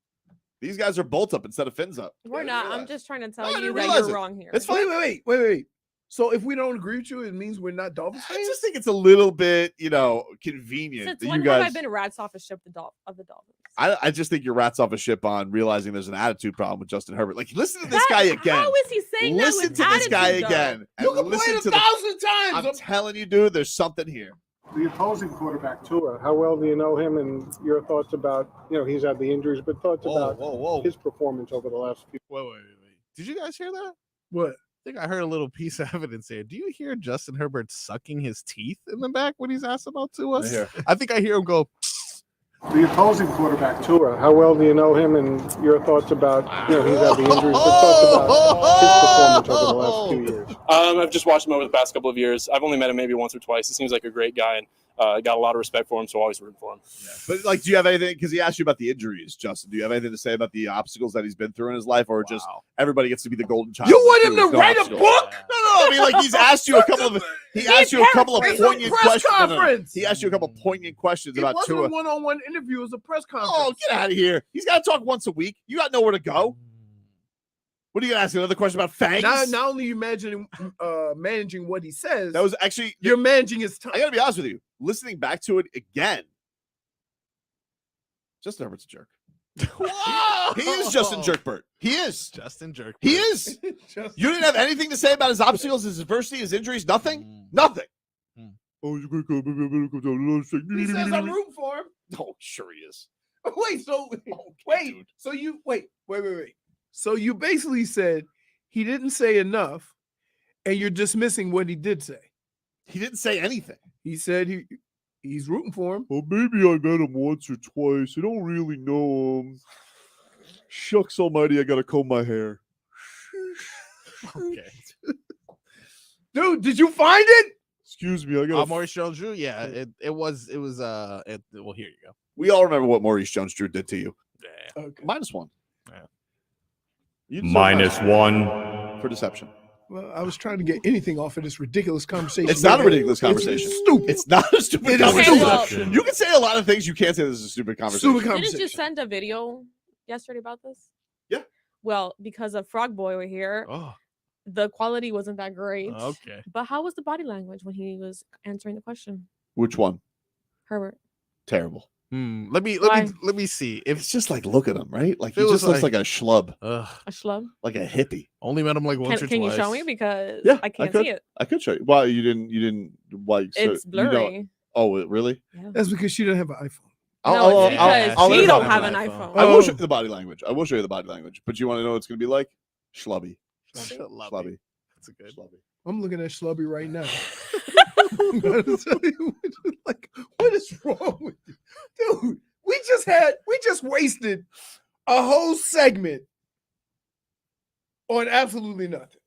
These guys are bolt up instead of fins up. We're I not. didn't I'm realize. just trying to No, I tell you didn't that realize you're it. wrong here. It's fine. Wait. So if we don't agree with you, it means we're not Dolphins I fans? just think it's a little bit, convenient. Since that when you guys, have I been rats off a ship of the Dolphins? I just think you're rats off a ship on realizing there's an attitude problem with Justin Herbert. Like, listen to this guy again. How is he saying Listen that to with this guy attitude, though? again. You and can play listen it to 1,000 times. I'm telling you, dude, there's something here. The opposing quarterback, Tua, how well do you know him and your thoughts about, he's had the injuries, but thoughts about his performance over the last few. Wait. Did you guys hear that? What? I think I heard a little piece of evidence here. Do you hear Justin Herbert sucking his teeth in the back when he's asked about Tua? I think I hear him go. The opposing quarterback, Tua, how well do you know him and your thoughts about, he's had the injuries, but thoughts about his performance over the last few years? I've just watched him over the past couple of years. I've only met him maybe once or twice. He seems like a great guy and got a lot of respect for him, so always rooting for him. Yeah. But like, do you have anything? Because he asked you about the injuries, Justin. Do you have anything to say about the obstacles that he's been through in his life, or just everybody gets to be the golden child? You want him to No write a obstacles? book? No. I mean, like, he's asked you a couple of. He asked you a couple of It's a poignant press questions. conference. He asked you a couple poignant questions It about wasn't Tua. a one-on-one interview. It was a press conference. Oh, get out of here! He's got to talk once a week. You got nowhere to go. What are you gonna ask? Another question about fangs? Not only you managing what he says, That was actually you're managing his time. I gotta be honest with you. Listening back to it again, Justin Herbert's a jerk. He is Justin Jerkbert. He is. Justin Jerk. He is. You didn't have anything to say about his obstacles, his adversity, his injuries? Nothing? Nothing. Oh, he's a great guy. He says I'm rooting for him. Oh, sure he is. Wait, Dude. Wait. So you basically said he didn't say enough, and you're dismissing what he did say. He didn't say anything. He said he's rooting for him. Well, maybe I met him once or twice. I don't really know him. Shucks almighty, I gotta comb my hair. Okay. Dude, did you find it? Excuse me, I got. Maurice Jones-Drew. Yeah, it was. Well, here you go. We all remember what Maurice Jones-Drew did to you. Yeah. Okay. -1. Yeah. You deserve -1 for deception. Well, I was trying to get anything off of this ridiculous conversation. It's not a ridiculous conversation. It's stupid. It's not a stupid It is conversation. stupid. You can say a lot of things. You can't say this is a stupid conversation. Stupid conversation. Didn't you send a video yesterday about this? Yeah. Well, because of Frog Boy were here, the quality wasn't that great. Okay. But how was the body language when he was answering the question? Which one? Herbert. Terrible. Let me see. If It's just like, look at him, right? Like, he Feels just looks like a schlub, A schlub? like a hippie. only met him like once or Can you twice. show me? Because Yeah, I can't could. see it. I could show you. Why you didn't? Why? It's blurry. Oh, really? That's because she didn't have an iPhone. No, it's because he don't have an iPhone. I will show you the body language. I will show you the body language. But you want to know what it's going to be like? Schlubby. Schlubby. That's a good. Schlubby. I'm looking at Schlubby right now. Like, what is wrong with you? Dude, we just wasted a whole segment on absolutely nothing.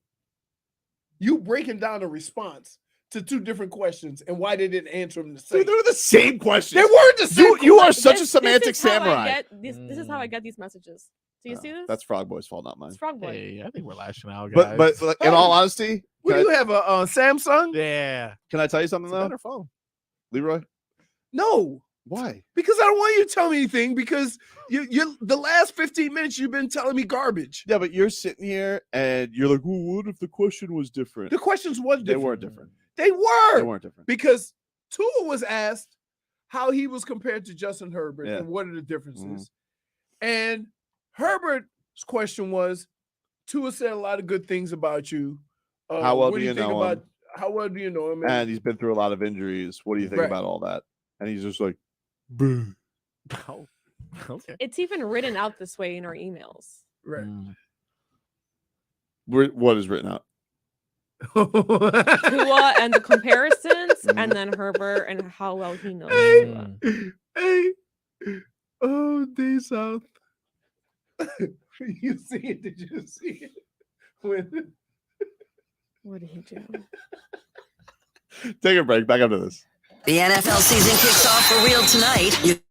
You breaking down a response to two different questions and why they didn't answer them the same. Dude, they were the same questions. They weren't the same. You are such a This semantic is how I samurai. get this is how I get these messages. Do you see this? That's Frog Boy's fault, not mine. It's Frog Boy. Hey, I think we're lashing out, guys. But like, in all honesty, What can do I, you have, a Samsung? yeah, can I tell you something it's a though, better phone. Leroy? No, Why? because I don't want you to tell me anything because you the last 15 minutes you've been telling me garbage. Yeah, but you're sitting here and you're like, well, what if the question was different? The questions was different. They weren't different. They were. They weren't different. Because Tua was asked how he was compared to Justin Herbert Yeah. and what are the differences. And Herbert's question was, Tua said a lot of good things about you. How well what do you think know him? How well do you know him? And he's been through a lot of injuries. What do you think Right. about all that? And he's just like, "Bruh." Oh, okay. It's even written out this way in our emails. Right. What is written out? Tua and the comparisons, and then Herbert and how well he knows Tua. Hey, oh, day south. You see it? Did you see it? When What did he do? Take a break. Back up to this. The NFL season kicks off for real tonight.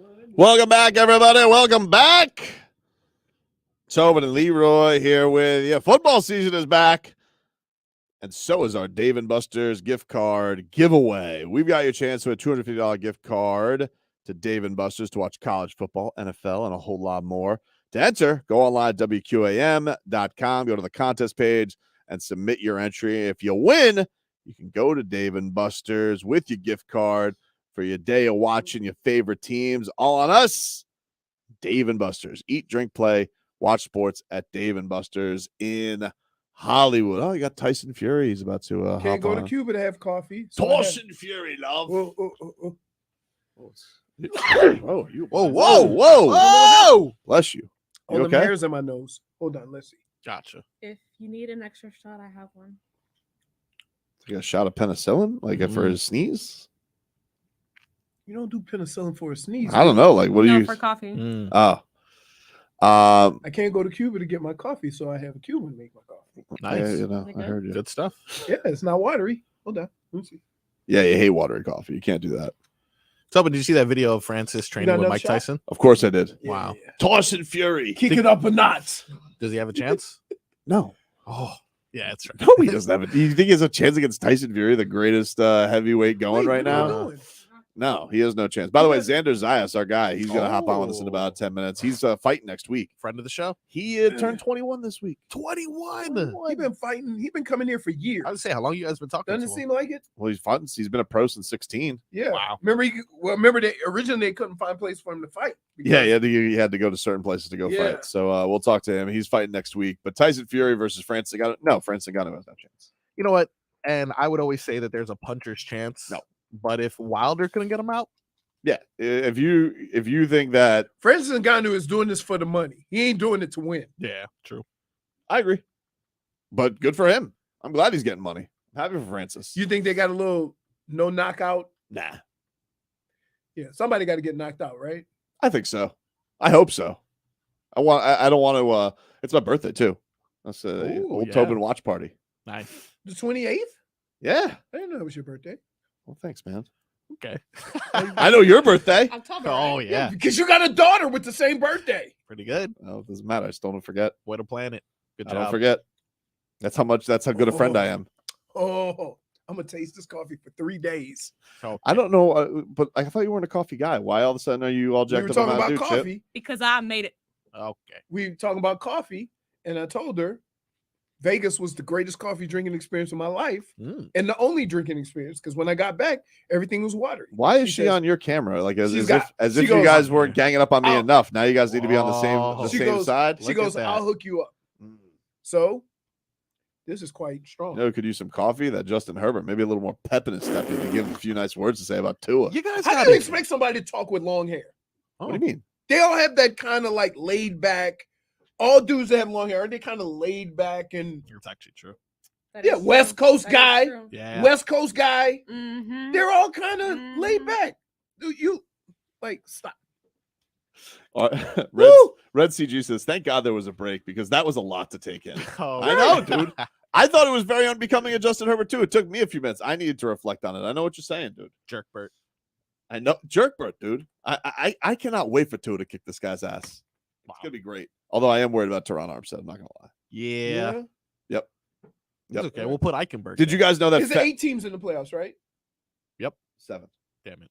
Welcome back, everybody. Welcome back. Tobin and Leroy here with you. Football season is back. And so is our Dave & Buster's gift card giveaway. We've got your chance to a $250 gift card to Dave & Buster's to watch college football, NFL, and a whole lot more. To enter, go online at WQAM.com, go to the contest page, and submit your entry. If you win, you can go to Dave & Buster's with your gift card for your day of watching your favorite teams. All on us, Dave & Buster's. Eat, drink, play, watch sports at Dave & Buster's in Hollywood. Oh, you got Tyson Fury. He's about to Can't go on. to Cuba to have coffee. Tyson Fury, love. Oh. Whoa. Bless you. All You the okay? hairs in my nose. Hold on, let's see. Gotcha. If you need an extra shot, I have one. You got a shot of penicillin, like for his sneeze? You don't do penicillin for a sneeze. I don't know. Like, what do No, you? for coffee. Oh. I can't go to Cuba to get my coffee, so I have a Cuban make my coffee. Nice. Yeah, I heard you. Good stuff. Yeah, it's not watery. Hold on. Let me see. Yeah, you hate watery coffee. You can't do that. Tobin, did you see that video of Francis training with another Mike shot? Tyson? Of course I did. Wow. Tyson Fury. Kick it up a notch. Does he have a chance? No. Oh, yeah, that's right. No, he doesn't have it. Do you think he has a chance against Tyson Fury, the greatest heavyweight going right now? No, he has no chance. By the way, Xander Zayas, our guy, he's going to hop on with us in about 10 minutes. He's fighting next week. Friend of the show. He turned 21 this week. 21. He been fighting. He been coming here for years. I would say, how long you guys been talking Doesn't to it him? seem like it? Well, he's fought. He's been a pro since 16. Yeah. Wow. Remember they originally couldn't find a place for him to fight. Yeah, he had to go to certain places to go Yeah. fight. So we'll talk to him. He's fighting next week. But Tyson Fury versus Francis Ngannou. No, Francis Ngannou has no chance. You know what? And I would always say that there's a puncher's chance. No. But if Wilder couldn't get him out, yeah. If you think that Francis Ngannou is doing this for the money, he ain't doing it to win. yeah, true. I agree. But good for him. I'm glad he's getting money. I'm happy for Francis. You think they got a little no knockout? Nah. Yeah, somebody got to get knocked out, right? I think so. I hope so. I don't want to it's my birthday too. That's a old Tobin watch party. Nice. The 28th? Yeah. I didn't know it was your birthday. Well, thanks, man. Okay. I know your birthday. October. Oh, right? yeah. Because you got a daughter with the same birthday. Pretty good. Oh, it doesn't matter. I just don't forget. Way to plan it. Good I job. don't forget. That's how good a friend I am. Oh, I'm going to taste this coffee for 3 days. Okay. I don't know, but I thought you weren't a coffee guy. Why all of a sudden are you all We jacked were up talking about about Mountain Dew, coffee. Chip? Because I made it. Okay. We were talking about coffee, and I told her Vegas was the greatest coffee drinking experience of my life and the only drinking experience because when I got back, everything was watery. Why is she says- on your camera? Like as She's if got- she you goes- guys weren't ganging up on me I'll- enough. Now you guys need to be on the Oh. She same goes- side. She Look goes, at that. I'll hook you up. So this is quite strong. You know, could use some coffee. That Justin Herbert, maybe a little more pep in his step. To give him a few nice words to say about Tua. You guys How got do you expect somebody to talk with long hair? What do you mean? They all have that kind of like laid back. All dudes that have long hair, aren't they kind of laid back and It's actually true. That yeah, is West true. Coast That is guy, true. Yeah. West Coast guy. Mhm. They're all kind of laid Mhm. back. Do you like stop? Red CG says, "Thank God there was a break because that was a lot to take in." Oh, I know, dude. I thought it was very unbecoming of Justin Herbert too. It took me a few minutes. I needed to reflect on it. I know what you're saying, dude. Jerkbert. I know, Jerkbert, dude. I cannot wait for Tua to kick this guy's ass. It's gonna be great. Although I am worried about Teron Armstead. I'm not gonna lie. Yeah. Yep. It's okay. We'll put Eichenberg. Did you guys know that? Is it 8 teams in the playoffs, right? Yep. 7. Damn it.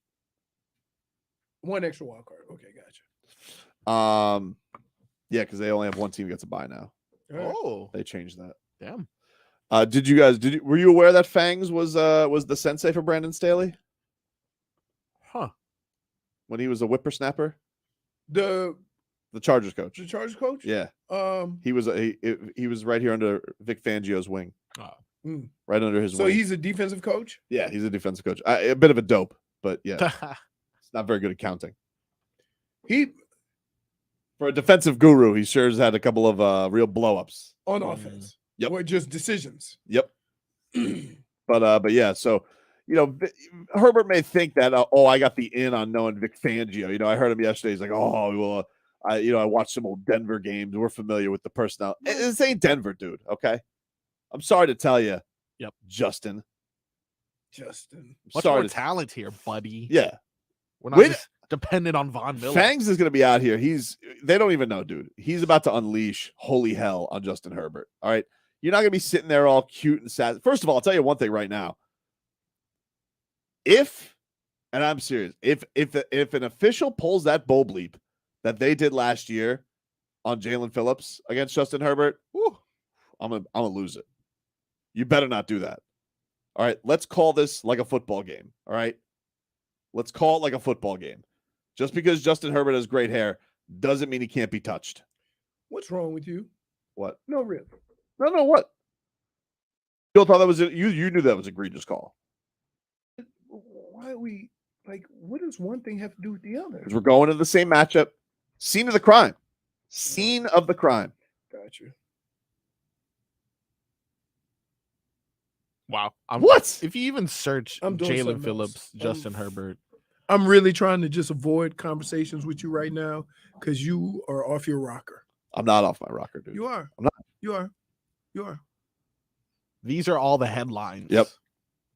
One extra wild card. Okay, gotcha. Yeah, because they only have one team gets a bye now. All right. Oh, They changed that. damn. Were you aware that Fangs was the sensei for Brandon Staley Huh. when he was a whippersnapper? The Chargers coach. Chargers coach? Yeah. Um He was right here under Vic Fangio's wing. Oh. Right under his so wing. he's a defensive coach? Yeah, he's a defensive coach. A bit of a dope, but yeah. It's not very good at counting. He For a defensive guru, he sure has had a couple of real blow-ups. on offense. Yep. Or just decisions. Yep. But yeah, so Herbert may think that I got the in on knowing Vic Fangio. I heard him yesterday. He's like, oh well, I watched some old Denver games. We're familiar with the personnel. This ain't Denver, dude. Okay, I'm sorry to tell you. Yep, Justin. Justin. Much Sorry more to- talent here, buddy. Yeah. We're not Wait, just- dependent on Von Miller. Fangs is going to be out here. They don't even know, dude. He's about to unleash holy hell on Justin Herbert. All right. You're not going to be sitting there all cute and sad. First of all, I'll tell you one thing right now. And I'm serious, if an official pulls that bowl bleep that they did last year on Jalen Phillips against Justin Herbert, I'm gonna lose it. You better not do that. All right, let's call this like a football game. All right, let's call it like a football game. Just because Justin Herbert has great hair doesn't mean he can't be touched. What's wrong with you? What? No, really. No. What? You thought that was you knew that was an egregious call. Why are we like? What does one thing have to do with the other? Because we're going to the same matchup. Scene of the crime. Scene of the crime. Got you. Wow. What? If you even search I'm doing Jalen something Phillips, else. Justin Herbert. I'm really trying to just avoid conversations with you right now because you are off your rocker. I'm not off my rocker, dude. You are. I'm not. You are. You are. These are all the headlines. Yep.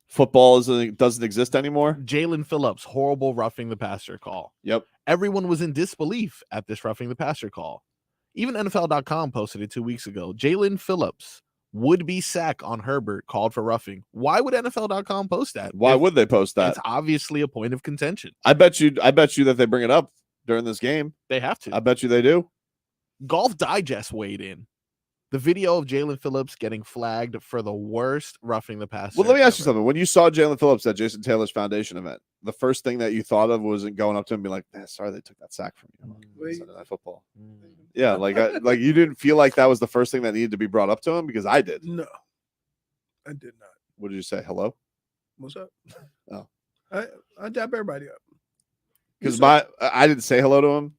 Football doesn't exist anymore. Jalen Phillips, horrible roughing the passer call. Yep. Everyone was in disbelief at this roughing the passer call. Even NFL.com posted it 2 weeks ago. Jalen Phillips would be sack on Herbert called for roughing. Why would NFL.com post that? Why would they post that? It's obviously a point of contention. I bet you that they bring it up during this game. They have to. I bet you they do. Golf Digest weighed in. The video of Jalen Phillips getting flagged for the worst roughing the passer. Well, let me ask you ever. something. When you saw Jalen Phillips at Jason Taylor's foundation event, the first thing that you thought of wasn't going up to him and be like, sorry they took that sack from you. Sunday Night Football. Yeah, like you didn't feel like that was the first thing that needed to be brought up to him? Because I did. No, I did not. What did you say? Hello? What's up? Oh. I dap everybody up. Because I didn't say hello to him,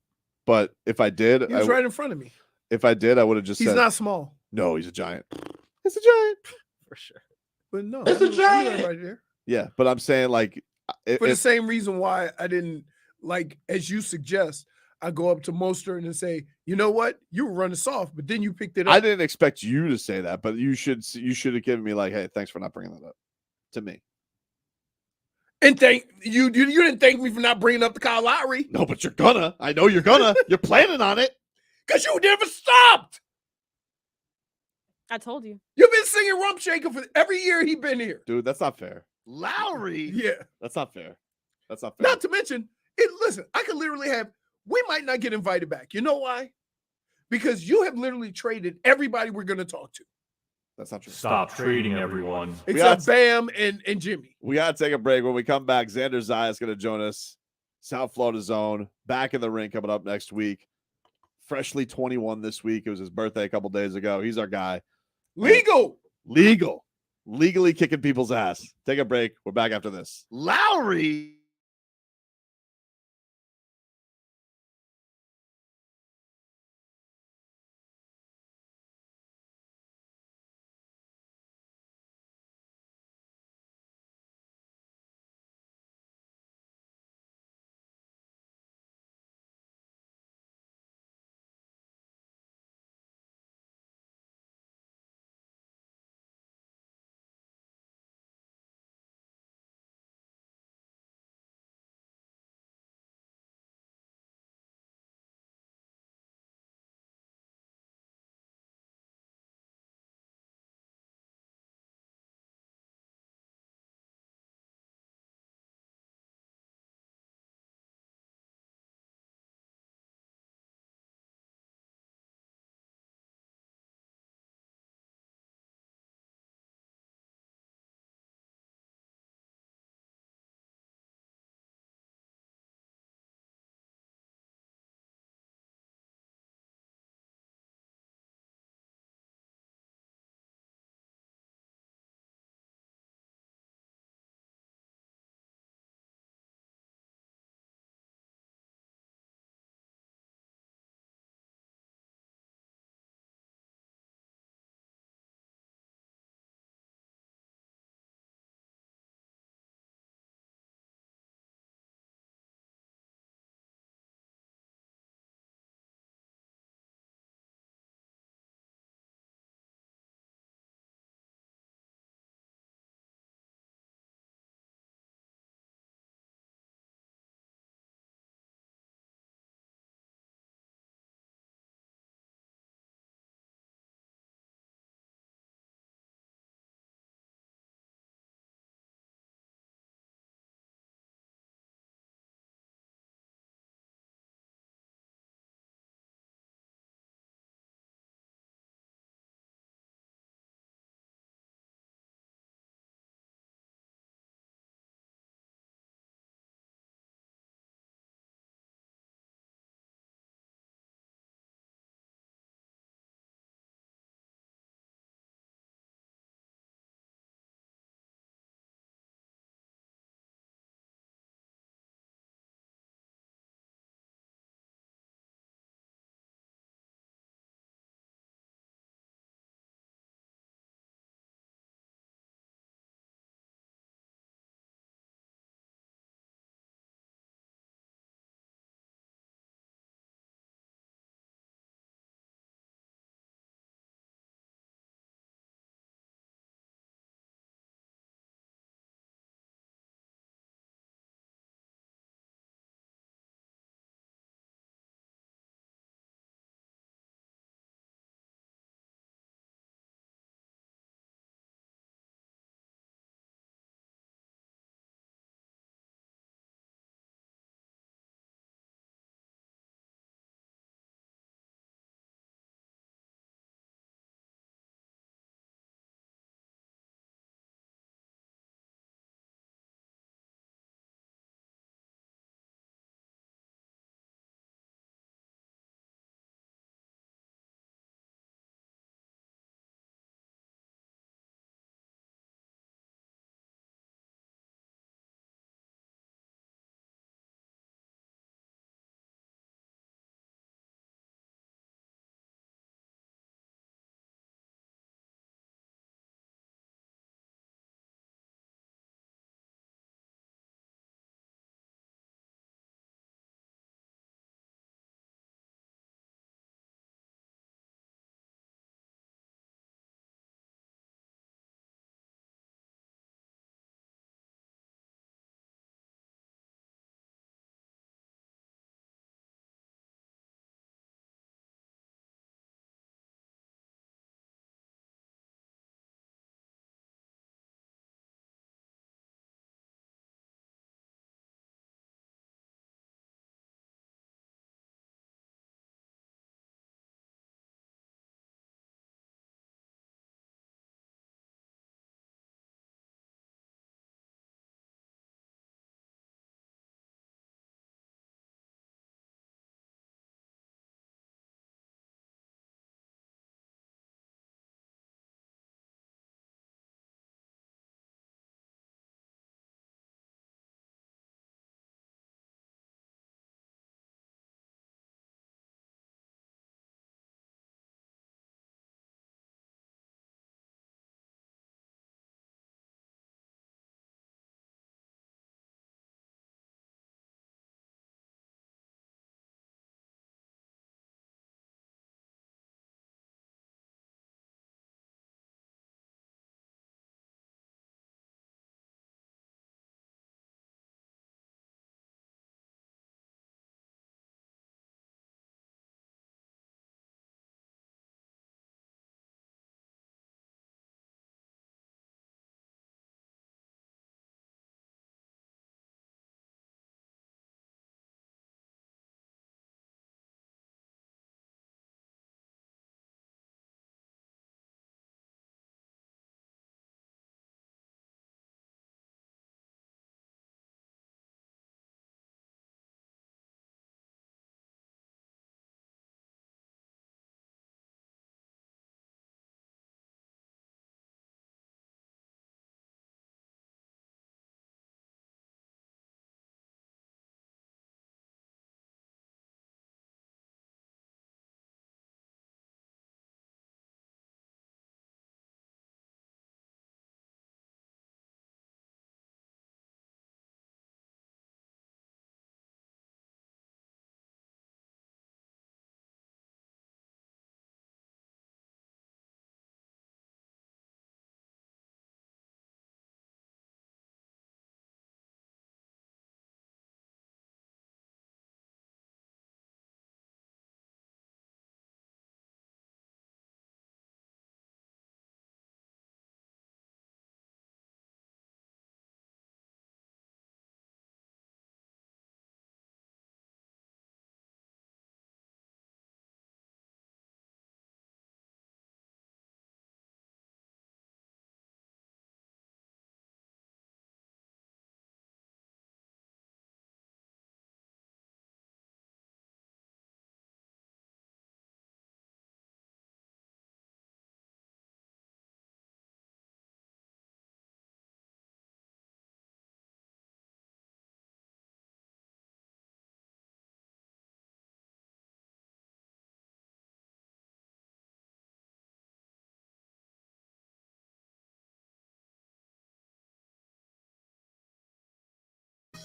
but if I did, He was right in front of me. If I did, I would have just He's said. not small. No, he's a giant. It's a giant. For sure. But no, It's a giant right there. Yeah, but I'm saying like For the same reason why I didn't like, as you suggest, I go up to Mostert and say, you know what, you were running soft, but then you picked it up. I didn't expect you to say that, but you should have given me like, hey, thanks for not bringing that up to me. And thank you. You didn't thank me for not bringing up the Kyle Lowry. No, but you're gonna. I know you're gonna. You're planning on it. Because you never stopped. I told you. You've been singing Rump Shaker for every year he's been here. Dude, that's not fair. Lowry? Yeah. That's not fair. That's not fair. Not to mention, listen, I could literally we might not get invited back. You know why? Because you have literally traded everybody we're going to talk to. That's not true. Stop trading everyone. Except Bam and Jimmy. We got to take a break. When we come back, Xander Zayas is going to join us. South Florida Zone. Back in the ring coming up next week. Freshly 21 this week. It was his birthday a couple days ago. He's our guy. Legally kicking people's ass. Take a break. We're back after this. Lowry.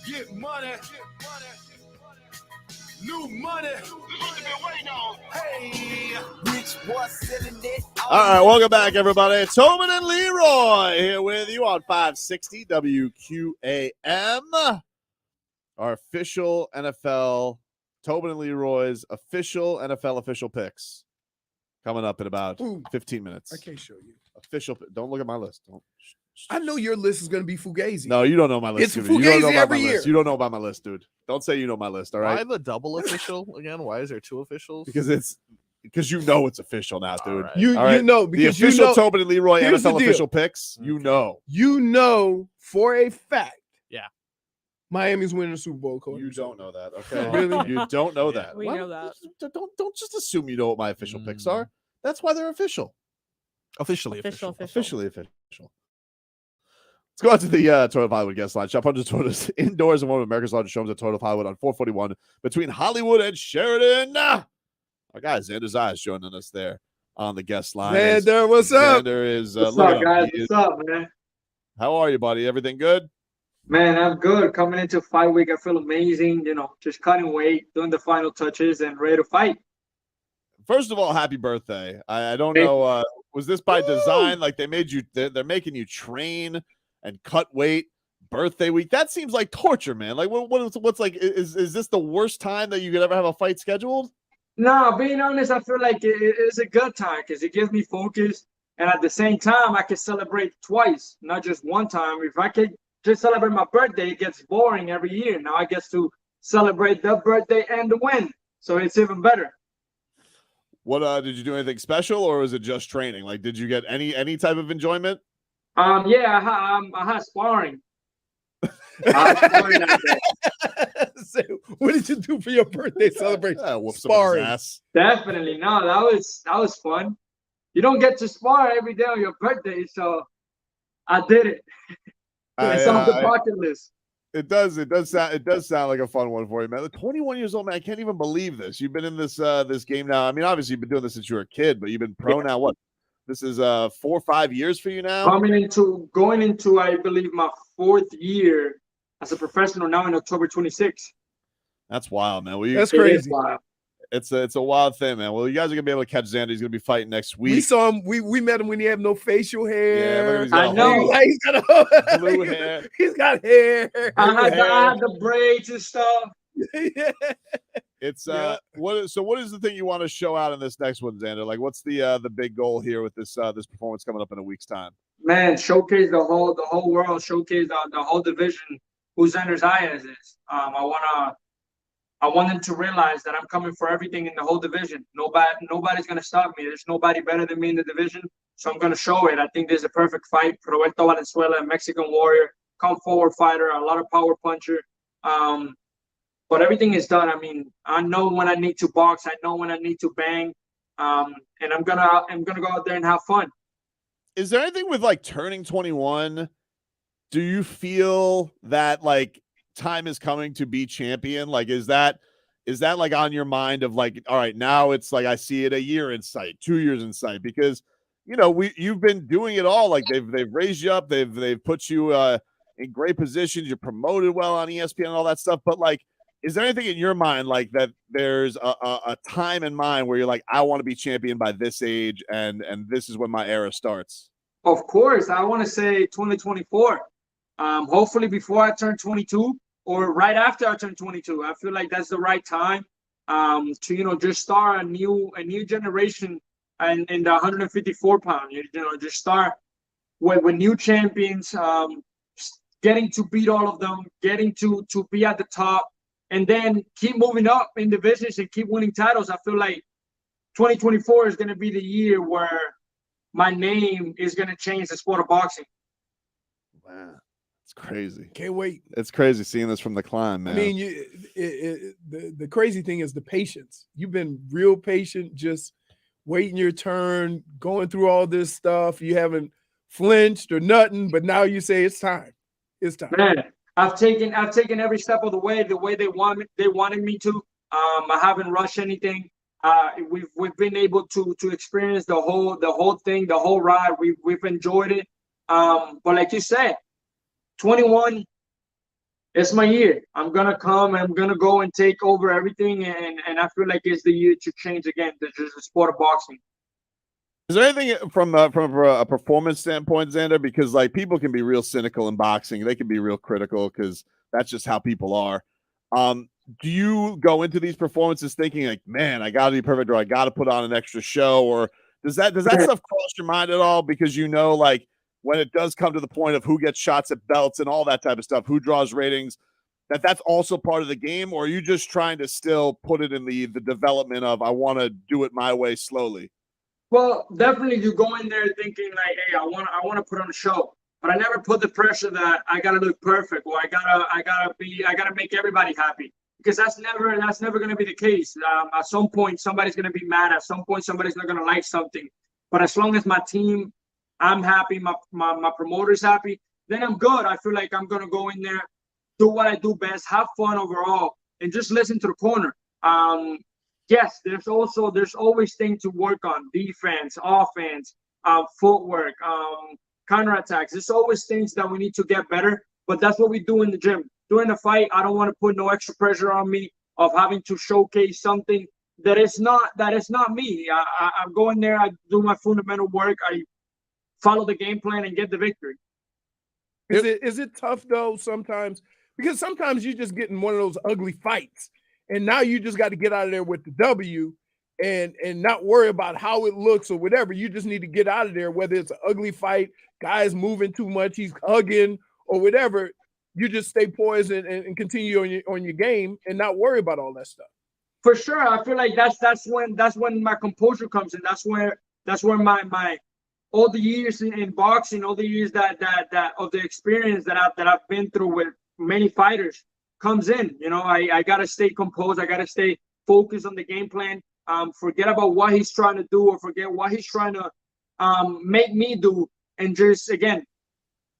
Get money. New money. Hey, rich boy selling it. All right, welcome back, everybody. Tobin and Leroy here with you on 560 WQAM. Our official NFL, Tobin and Leroy's official NFL official picks coming up in about 15 minutes. I can't show you. Official. Don't look at my list. Don't. I know your list is going to be Fugazi. No, you don't know my list. It's dude. You don't know Fugazi about every my year. list. You don't know about my list, dude. Don't say you know my list. All right. Why the double official again? Why is there two officials? Because you know it's official now, dude. Right. You know because the official you know, Tobin and Leroy here's the NFL deal. official picks. You know. You know for a fact. Yeah. Miami's winning the Super Bowl. You don't know that, okay? Really? You don't know that. We know that. Don't just assume you know what my official picks are. That's why they're official. Officially. Officially official. Let's go out to the Toyota Hollywood guest line. Shop hundreds of Toyotas indoors in one of America's largest showrooms at Toyota Hollywood on 441 between Hollywood and Sheridan. Our guy Xander Zayas joining us there on the guest line. Xander, what's up? Xander is what's up, guys? What's up, man? How are you, buddy? Everything good? Man, I'm good. Coming into 5 week, I feel amazing. You know, just cutting weight, doing the final touches, and ready to fight. First of all, happy birthday. I don't know. Was this by design? Like they made you? They're making you train and cut weight birthday week. That seems like torture, man. Like what's like? Is this the worst time that you could ever have a fight scheduled? No, being honest, I feel like it's a good time because it gives me focus, and at the same time, I can celebrate twice, not just one time. If I could just celebrate my birthday, it gets boring every year. Now I get to celebrate the birthday and the win, so it's even better. What did you do anything special, or was it just training? Like, did you get any type of enjoyment? Yeah, I had sparring. I had sparring that day. So, what did you do for your birthday celebration? Whoop Sparring. ass. Definitely, no, that was fun. You don't get to spar every day on your birthday, so I did it. It's on the bucket list. It does sound like a fun one for you, man. 21 years old, man. I can't even believe this. You've been in this game now. I mean, obviously you've been doing this since you were a kid, but you've been pro now. What? This is 4 or 5 years for you now. Going into I believe my 4th year as a professional now in October 26th. That's wild, man. That's crazy. It's a wild thing, man. Well, you guys are gonna be able to catch Xander. He's gonna be fighting next week. We saw him. We met him when he had no facial hair. Yeah, I know. He's got blue hair. He's got hair. I had the braids and stuff. Yeah. It's what is the thing you want to show out in this next one, Xander? Like, what's the big goal here with this performance coming up in a week's time? Man, showcase the whole world, showcase the whole division who Xander Zayas is. I want them to realize that I'm coming for everything in the whole division. Nobody's gonna stop me. There's nobody better than me in the division, so I'm gonna show it. I think there's a perfect fight. Roberto Valenzuela, a Mexican warrior, come forward fighter, a lot of power puncher. But everything is done. I mean, I know when I need to box. I know when I need to bang. And I'm gonna go out there and have fun. Is there anything with like turning 21? Do you feel that like time is coming to be champion? Like, is that like on your mind of like, all right, now it's like I see it a year in sight, 2 years in sight, because you've been doing it all. Like they've raised you up, they've put you in great positions, you're promoted well on ESPN and all that stuff. But like, is there anything in your mind like that there's a time in mind where you're like, I want to be champion by this age and this is when my era starts? Of course, I want to say 2024. Hopefully before I turn 22 or right after I turn 22. I feel like that's the right time to just start a new generation in the 154 pound. Just start with new champions, getting to beat all of them, getting to be at the top. And then keep moving up in divisions and keep winning titles. I feel like 2024 is going to be the year where my name is going to change the sport of boxing. Wow, it's crazy. Can't wait. It's crazy seeing this from the climb, man. I mean, the crazy thing is the patience. You've been real patient, just waiting your turn, going through all this stuff. You haven't flinched or nothing, but now you say it's time. It's time. Man. I've taken every step of the way they wanted me to. I haven't rushed anything. We've been able to experience the whole thing, the whole ride. We've enjoyed it. But like you said, 21, it's my year. I'm gonna come and I'm gonna go and take over everything, and I feel like it's the year to change again the sport of boxing. Is there anything from a performance standpoint, Xander? Because like people can be real cynical in boxing, they can be real critical because that's just how people are. Do you go into these performances thinking like, man, I got to be perfect, or I got to put on an extra show, or does that stuff cross your mind at all? Because you know, like when it does come to the point of who gets shots at belts and all that type of stuff, who draws ratings, that's also part of the game, or are you just trying to still put it in the development of I want to do it my way slowly? Well, definitely you go in there thinking like, hey, I want to put on a show, but I never put the pressure that I gotta look perfect or I gotta make everybody happy, because that's never gonna be the case. At some point, somebody's gonna be mad. At some point, somebody's not gonna like something. But as long as my team, I'm happy, my promoter's happy, then I'm good. I feel like I'm gonna go in there, do what I do best, have fun overall, and just listen to the corner. Yes, there's always things to work on: defense, offense, footwork, counterattacks. There's always things that we need to get better, but that's what we do in the gym. During the fight, I don't want to put no extra pressure on me of having to showcase something that is not me. I go in there, I do my fundamental work, I follow the game plan and get the victory. Is it tough though sometimes? Because sometimes you just get in one of those ugly fights, and now you just got to get out of there with the W and not worry about how it looks or whatever. You just need to get out of there, whether it's an ugly fight, guys moving too much, he's hugging or whatever. You just stay poised and continue on your game and not worry about all that stuff. For sure, I feel like that's when my composure comes in. That's where my all the years in boxing, all the years that of the experience that I've been through with many fighters comes in. You know, I gotta stay composed. I gotta stay focused on the game plan. Forget about what he's trying to do or forget what he's trying to make me do, and just again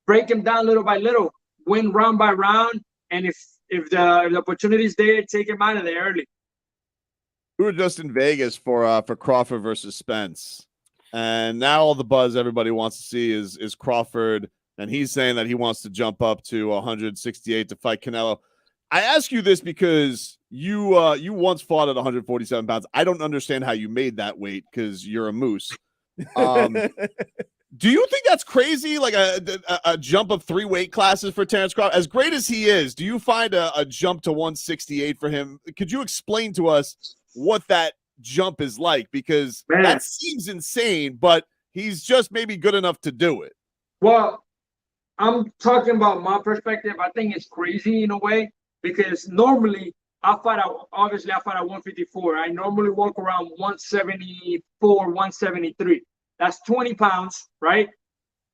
break him down little by little, win round by round, and if the opportunity is there, take him out of there early. We were just in Vegas for Crawford versus Spence, and now all the buzz everybody wants to see is Crawford, and he's saying that he wants to jump up to 168 to fight Canelo. I ask you this because you once fought at 147 pounds. I don't understand how you made that weight because you're a moose. Do you think that's crazy? Like a jump of 3 weight classes for Terrence Crawford? As great as he is, do you find a jump to 168 for him? Could you explain to us what that jump is like? Because that seems insane, but he's just maybe good enough to do it. Well, I'm talking about my perspective. I think it's crazy in a way, because normally I fight at 154. I normally walk around 174, 173. That's 20 pounds, right?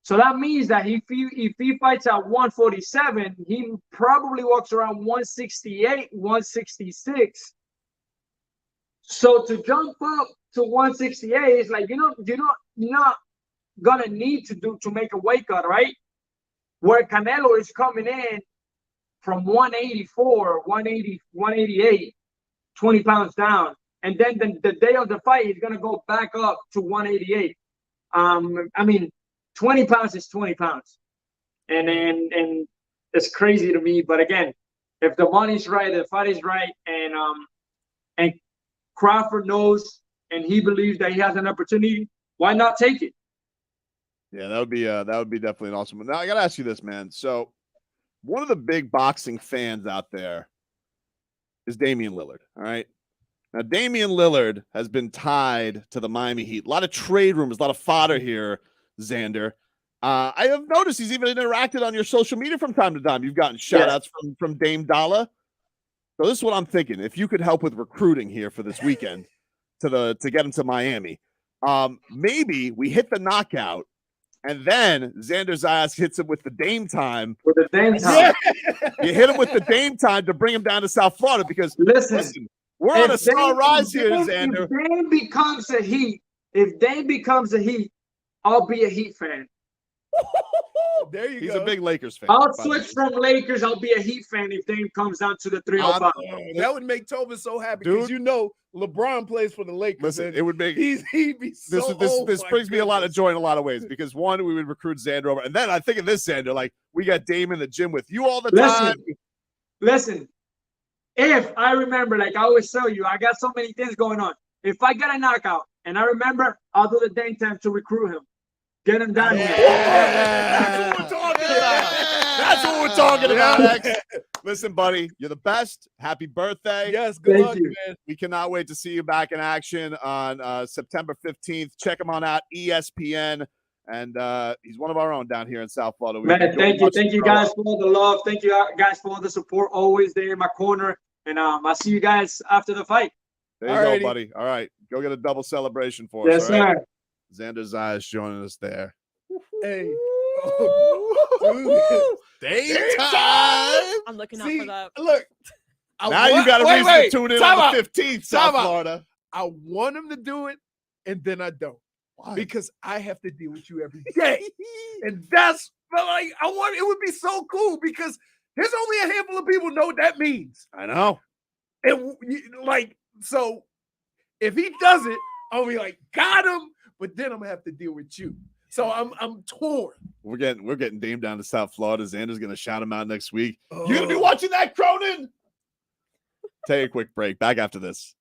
So that means that if he fights at 147, he probably walks around 168, 166. So to jump up to 168 is like, you're not gonna need to make a weight cut, right? Where Canelo is coming in from 184, 180, 188, 20 pounds down. And then the day of the fight, he's going to go back up to 188. I mean, 20 pounds is 20 pounds. And it's crazy to me. But again, if the money's right, the fight is right, and Crawford knows and he believes that he has an opportunity, why not take it? Yeah, that would be definitely an awesome one. Now I got to ask you this, man. So one of the big boxing fans out there is Damian Lillard. All right. Now, Damian Lillard has been tied to the Miami Heat. A lot of trade rumors, a lot of fodder here, Xander. I have noticed he's even interacted on your social media from time to time. You've gotten shout outs from Dame Dollar. So this is what I'm thinking. If you could help with recruiting here for this weekend to get him to Miami, maybe we hit the knockout. And then Xander Zayas hits him with the Dame time. With the Dame time. You hit him with the Dame time to bring him down to South Florida because, listen we're on a star rise here, Xander. If Dame becomes a Heat, I'll be a Heat fan. There you go. He's a big Lakers fan. I'll switch from Lakers. I'll be a Heat fan if Dame comes down to the 305. That would make Tobin so happy because LeBron plays for the Lakers. Listen, it would make he'd be so this brings me a lot of joy in a lot of ways because one, we would recruit Xander over, and then I think of this Xander, like we got Dame in the gym with you all the time. Listen, if I remember, like I always tell you, I got so many things going on. If I get a knockout and I remember, I'll do the dang time to recruit him. Get him down here. That's what we're talking about. That's what we're talking about, X. Listen, buddy, you're the best. Happy birthday. Yes, good Thank luck, you. man. We cannot wait to see you back in action on September 15th. Check him on out, ESPN. And he's one of our own down here in South Florida. We Man, thank you. watched Thank him you grow guys up. for all the love. Thank you guys for all the support. Always there in my corner. And I'll see you guys after the fight. There you Alrighty. go, buddy. All right. Go get a double celebration for Yes, us. All right? sir. Xander Zayas joining us there. Hey. Oh, dude. Dame time. I'm looking out See, for that. look. Now you got a reason to tune in Time on out. the 15th, South Time out. Florida. I want him to do it, and then I don't. Why? Because I have to deal with you every day. And that's but like I want it would be so cool because there's only a handful of people know what that means. I know. And like so if he does it, I'll be like, got him, but then I'm gonna have to deal with you. So I'm torn. We're getting Dame down to South Florida. Xander's gonna shout him out next week. You gonna be watching that, Cronin? Take a quick break. Back after this.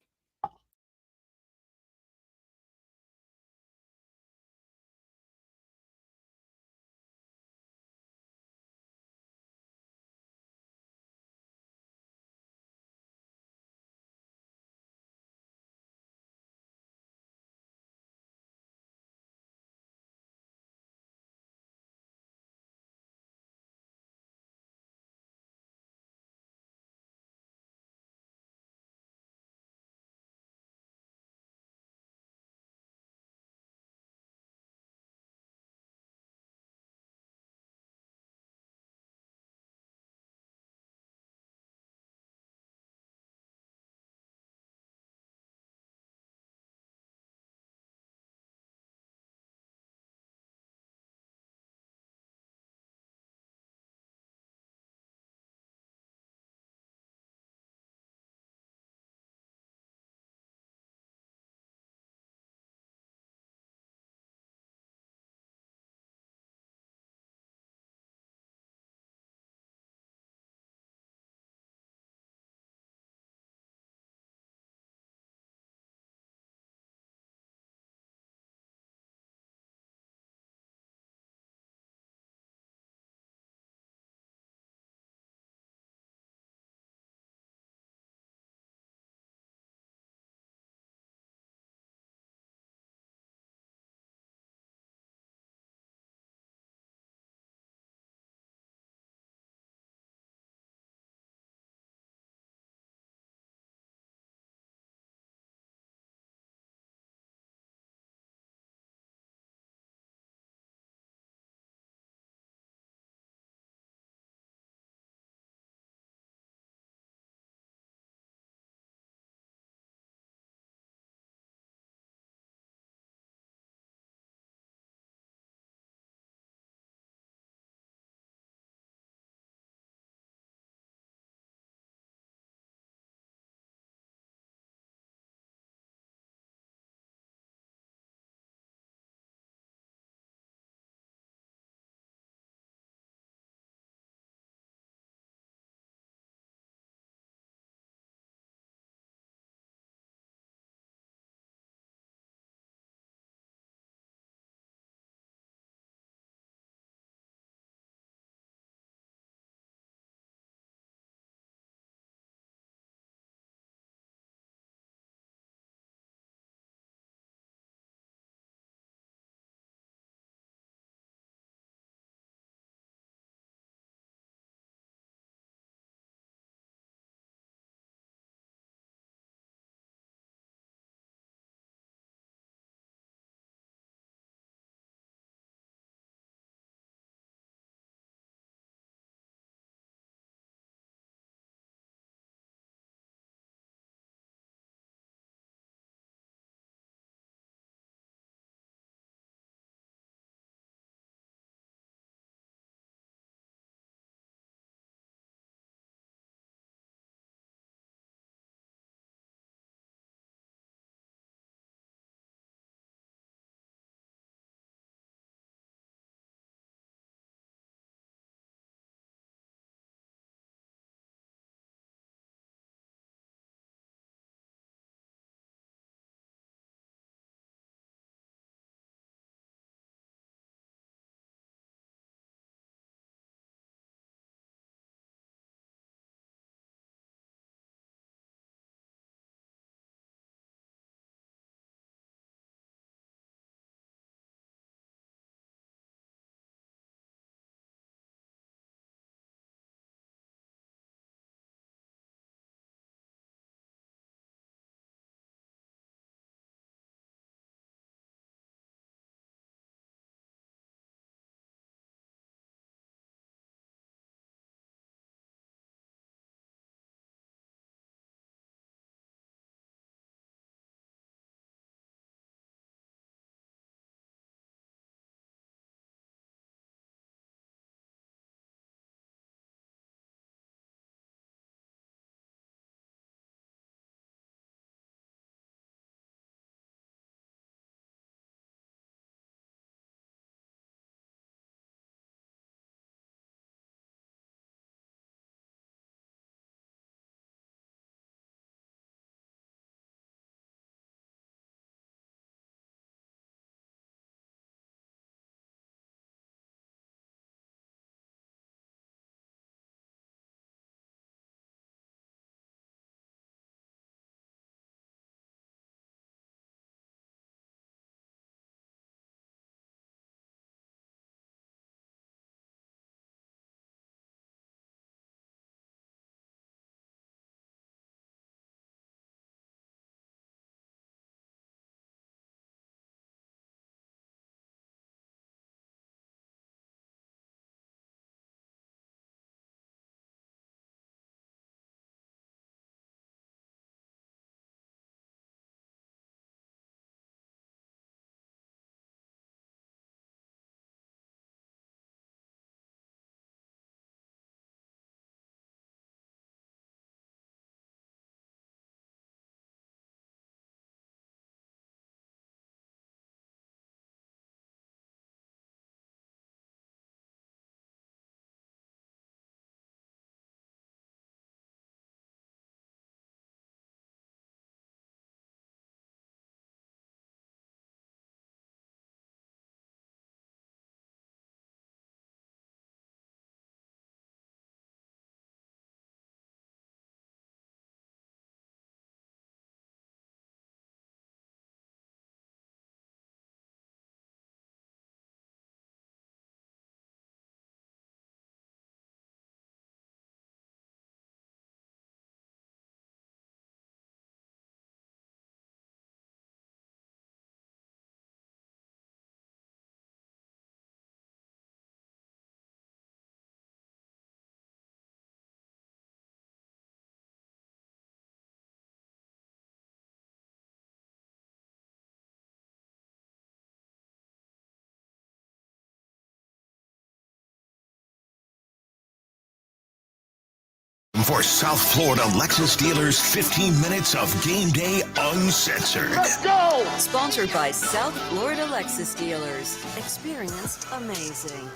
for South Florida Lexus dealers' 15 minutes of game day uncensored. Let's go! Sponsored by South Florida Lexus dealers. Experienced amazing.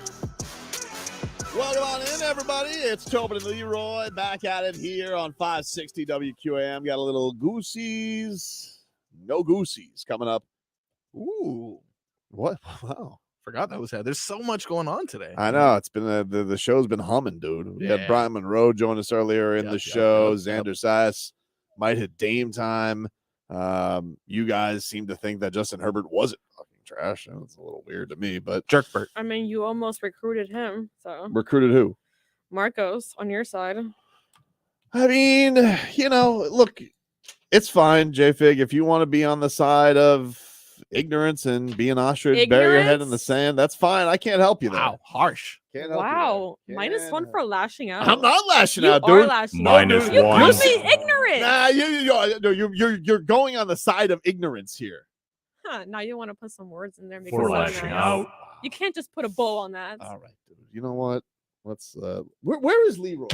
Welcome on in, everybody. It's Tobin Leroy back at it here on 560 WQAM. Got a little Goosies. No Goosies coming up. Ooh. What? Wow. Forgot that was that. There's so much going on today. I know. It's been the show's been humming, dude. We had Yeah. Brian Monroe join us earlier in the show. Xander Zayas might hit Dame time. You guys seem to think that Justin Herbert wasn't fucking trash. It's a little weird to me, but Jerkbert. I mean, you almost recruited him. So recruited who? Marcos on your side. I mean, look, it's fine, JFig. If you want to be on the side of ignorance and be an ostrich, bury your head in the sand, that's fine. I can't help you there. Wow, harsh. Can't help Wow. you there. -1 for lashing out. I'm not lashing You out, are dude. lashing out. -1. You called me ignorant. Nah, you're going on the side of ignorance here. Huh, now you want to put some words in there. Make For it sound lashing nice. out. You can't just put a bow on that. All right, dude. You know what? Let's where is Leroy?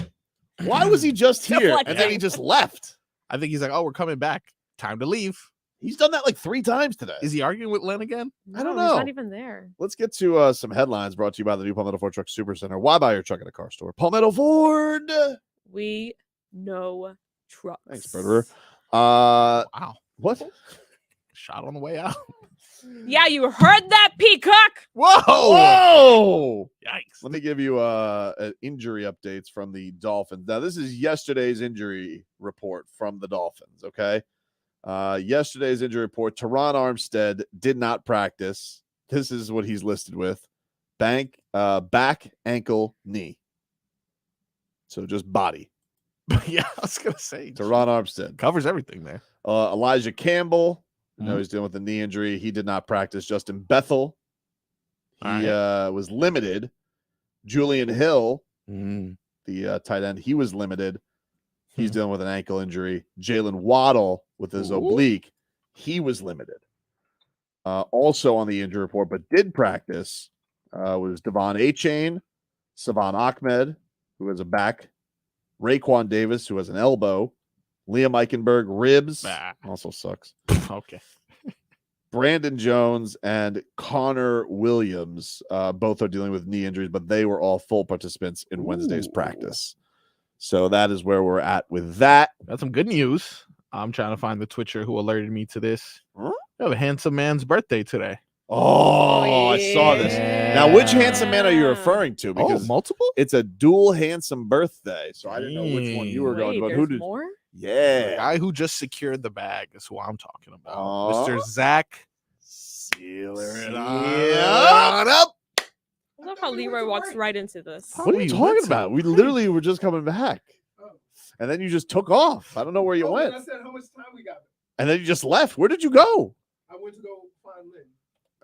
Why was he just here and then he just left? I think he's like, oh, we're coming back. Time to leave. He's done that like 3 times today. Is he arguing with Len again? No, I don't He's know. not even there. Let's get to some headlines brought to you by the new Palmetto Ford Truck Supercenter. Why buy your truck at a car store? Palmetto Ford. We know trucks. Thanks, Berterer. Wow. What? Shot on the way out. Yeah, you heard that, Peacock. Whoa. Whoa. Yikes. Let me give you injury updates from the Dolphins. Now, this is yesterday's injury report from the Dolphins, okay? Yesterday's injury report, Teron Armstead did not practice. This is what he's listed with. Back, ankle, knee. So just body. Yeah, I was going to say. Teron Armstead. Covers everything there. Elijah Campbell. I know he's dealing with a knee injury. He did not practice. Justin Bethel. He was limited. Julian Hill, the tight end, he was limited. He's dealing with an ankle injury. Jalen Waddle with his oblique, he was limited. Also on the injury report, but did practice, was Devon Achane, Savon Ahmed, who has a back, Raekwon Davis, who has an elbow, Liam Eichenberg, ribs, also sucks. Okay. Brandon Jones and Connor Williams, both are dealing with knee injuries, but they were all full participants in Wednesday's practice. So that is where we're at with that. That's some good news. I'm trying to find the Twitcher who alerted me to this. We have a handsome man's birthday today. Oh, I saw this. Now, which handsome man are you referring to? Because multiple? It's a dual handsome birthday. So I didn't know which one you were going about. Who did more? Yeah. The guy who just secured the bag is who I'm talking about. Oh. Mr. Zach Sealer it on up. I love how Leroy walks right into this. What are you talking about? We literally were just coming back. And then you just took off. I don't know where you went. I said how much time we got. And then you just left. Where did you go? I went to go find Lynn.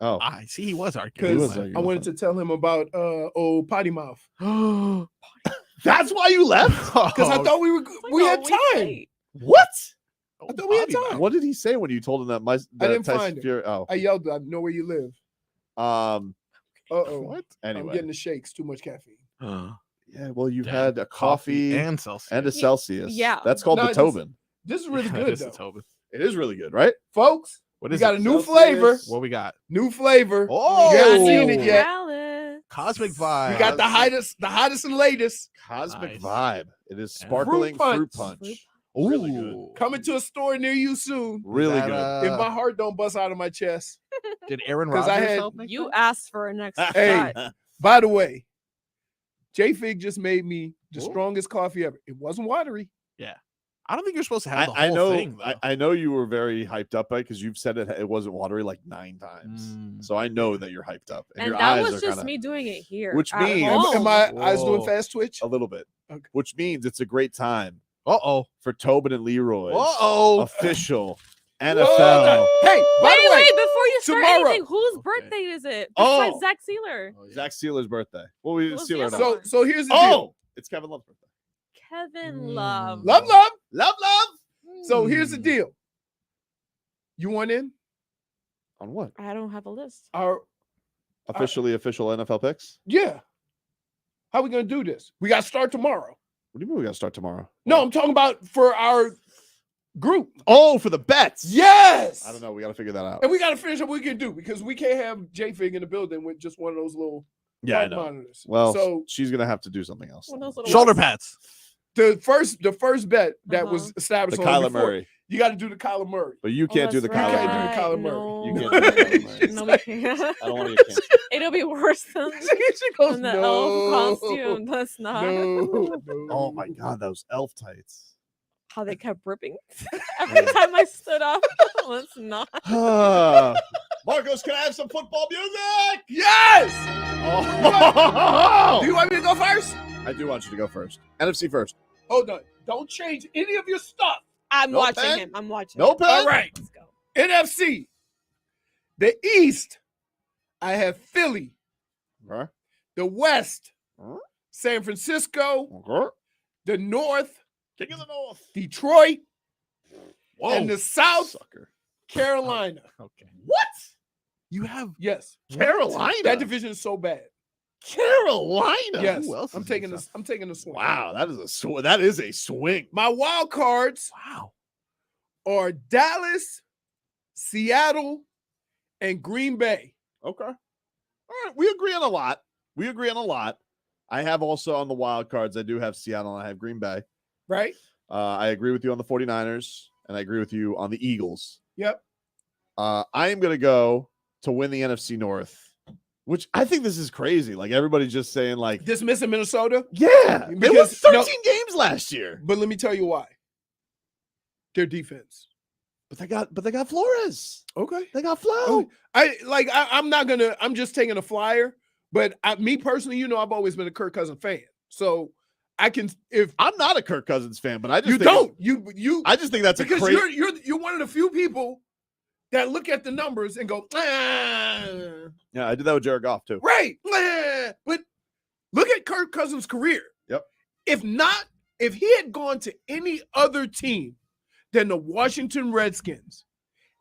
Oh, I see. He was arguing. Because I wanted to tell him about old potty mouth. That's why you left? Because I thought we had time. What? I thought we had time. What did he say when you told him that? I didn't Tyson find Fury? it. Oh, I yelled, I know where you live. What? Anyway, I'm getting the shakes. Too much caffeine. Yeah, well, you've had a coffee and Celsius. And a Celsius. Yeah. That's called the Tobin. This is really good, This is though. Tobin. It is really good, right? Folks, What we is got it? a new Celsius. flavor. What we got? New flavor. Oh, you haven't seen it yet. Alice. Cosmic vibe. We got the hottest and latest. Cosmic Nice. vibe. It is sparkling fruit punch. Really good. Coming to a store near you soon. Really Is that, good. If my heart don't bust out of my chest. Did Aaron 'Cause Rodgers I had- help make You that? asked for an extra Hey, shot. by the way, JFig just made me the strongest coffee ever. It wasn't watery. Yeah. I don't think you're supposed to have the I whole know. thing, though. I know you were very hyped up by it because you've said it wasn't watery like 9 times. So I know that you're hyped up. And your that eyes was are just kinda, me doing it here. Which at means- home. Am my eyes doing Whoa. fast twitch? a little bit. Okay. Which means it's a great time Uh-oh. for Tobin and Leroy's Uh-oh. official Whoa. NFL. Hey, by the way, Wait, before you start tomorrow- anything, whose birthday is it? Oh. Besides Zach Sealer. Zach Sealer's birthday. Well, we Who's Sealer the now. other so here's the deal. Oh, it's Kevin Love's birthday. Kevin Love. Love. Love. So here's the deal. You want in? On what? I don't have a list. Our Official NFL picks? yeah. How we gonna do this? We gotta start tomorrow. What do you mean we got to start tomorrow? No, I'm talking about for our group. Oh, for the bets. Yes. I don't know. We got to figure that out. And we got to finish up what we can do because we can't have JFig in the building with just one of those little Yeah, I know. monitors. Well, so she's gonna have to do something else. Shoulder pads. The first bet that was established The on Kyler before, Murray. You got to do the Kyler Murray. But you can't do the Kyler You Murray. can't do the Kyler Murray. You can't do the Kyler Murray. No, we can't. I don't want to get canceled. It'll be worse than, She goes, than the no, elf costume. That's not. Oh my God, those elf tights. How they kept ripping every time I stood up. Let's not. Marcos, can I have some football music? Yes. Oh. Do you want me to go first? I do want you to go first. NFC first. Hold on. Don't change any of your stuff. I'm No watching pen? him. I'm watching. No him. pen? All right. Let's go. NFC. The East, I have Philly. Okay. The West, San Francisco. Okay. The North, King of the North. Detroit. Whoa. And the South, Sucker. Carolina. Okay. What? You have Yes. Carolina. That division is so bad. Carolina. Yes. Who else I'm is taking in the this. I'm taking the swing. Wow, that is a swing. My wild cards Wow. are Dallas, Seattle, and Green Bay. Okay. All right. We agree on a lot. I have also on the wild cards, I do have Seattle and I have Green Bay. Right? I agree with you on the 49ers and I agree with you on the Eagles. Yep. I am going to go to win the NFC North, which I think this is crazy. Like everybody's just saying like, Dismissing Minnesota. yeah, they won Because- 13 no. games last year, But let me tell you why. Their defense. but they got Flores. Okay. They got Flo. Oh, I'm just taking a flyer, but me personally, you know, I've always been a Kirk Cousins fan. So I can, if I'm not a Kirk Cousins fan, but I just you think don't, you, I just think that's a because crazy. you're one of the few people that look at the numbers and go, Yeah, I did that with Jared Goff too. right. But look at Kirk Cousins' career. Yep. If he had gone to any other team than the Washington Redskins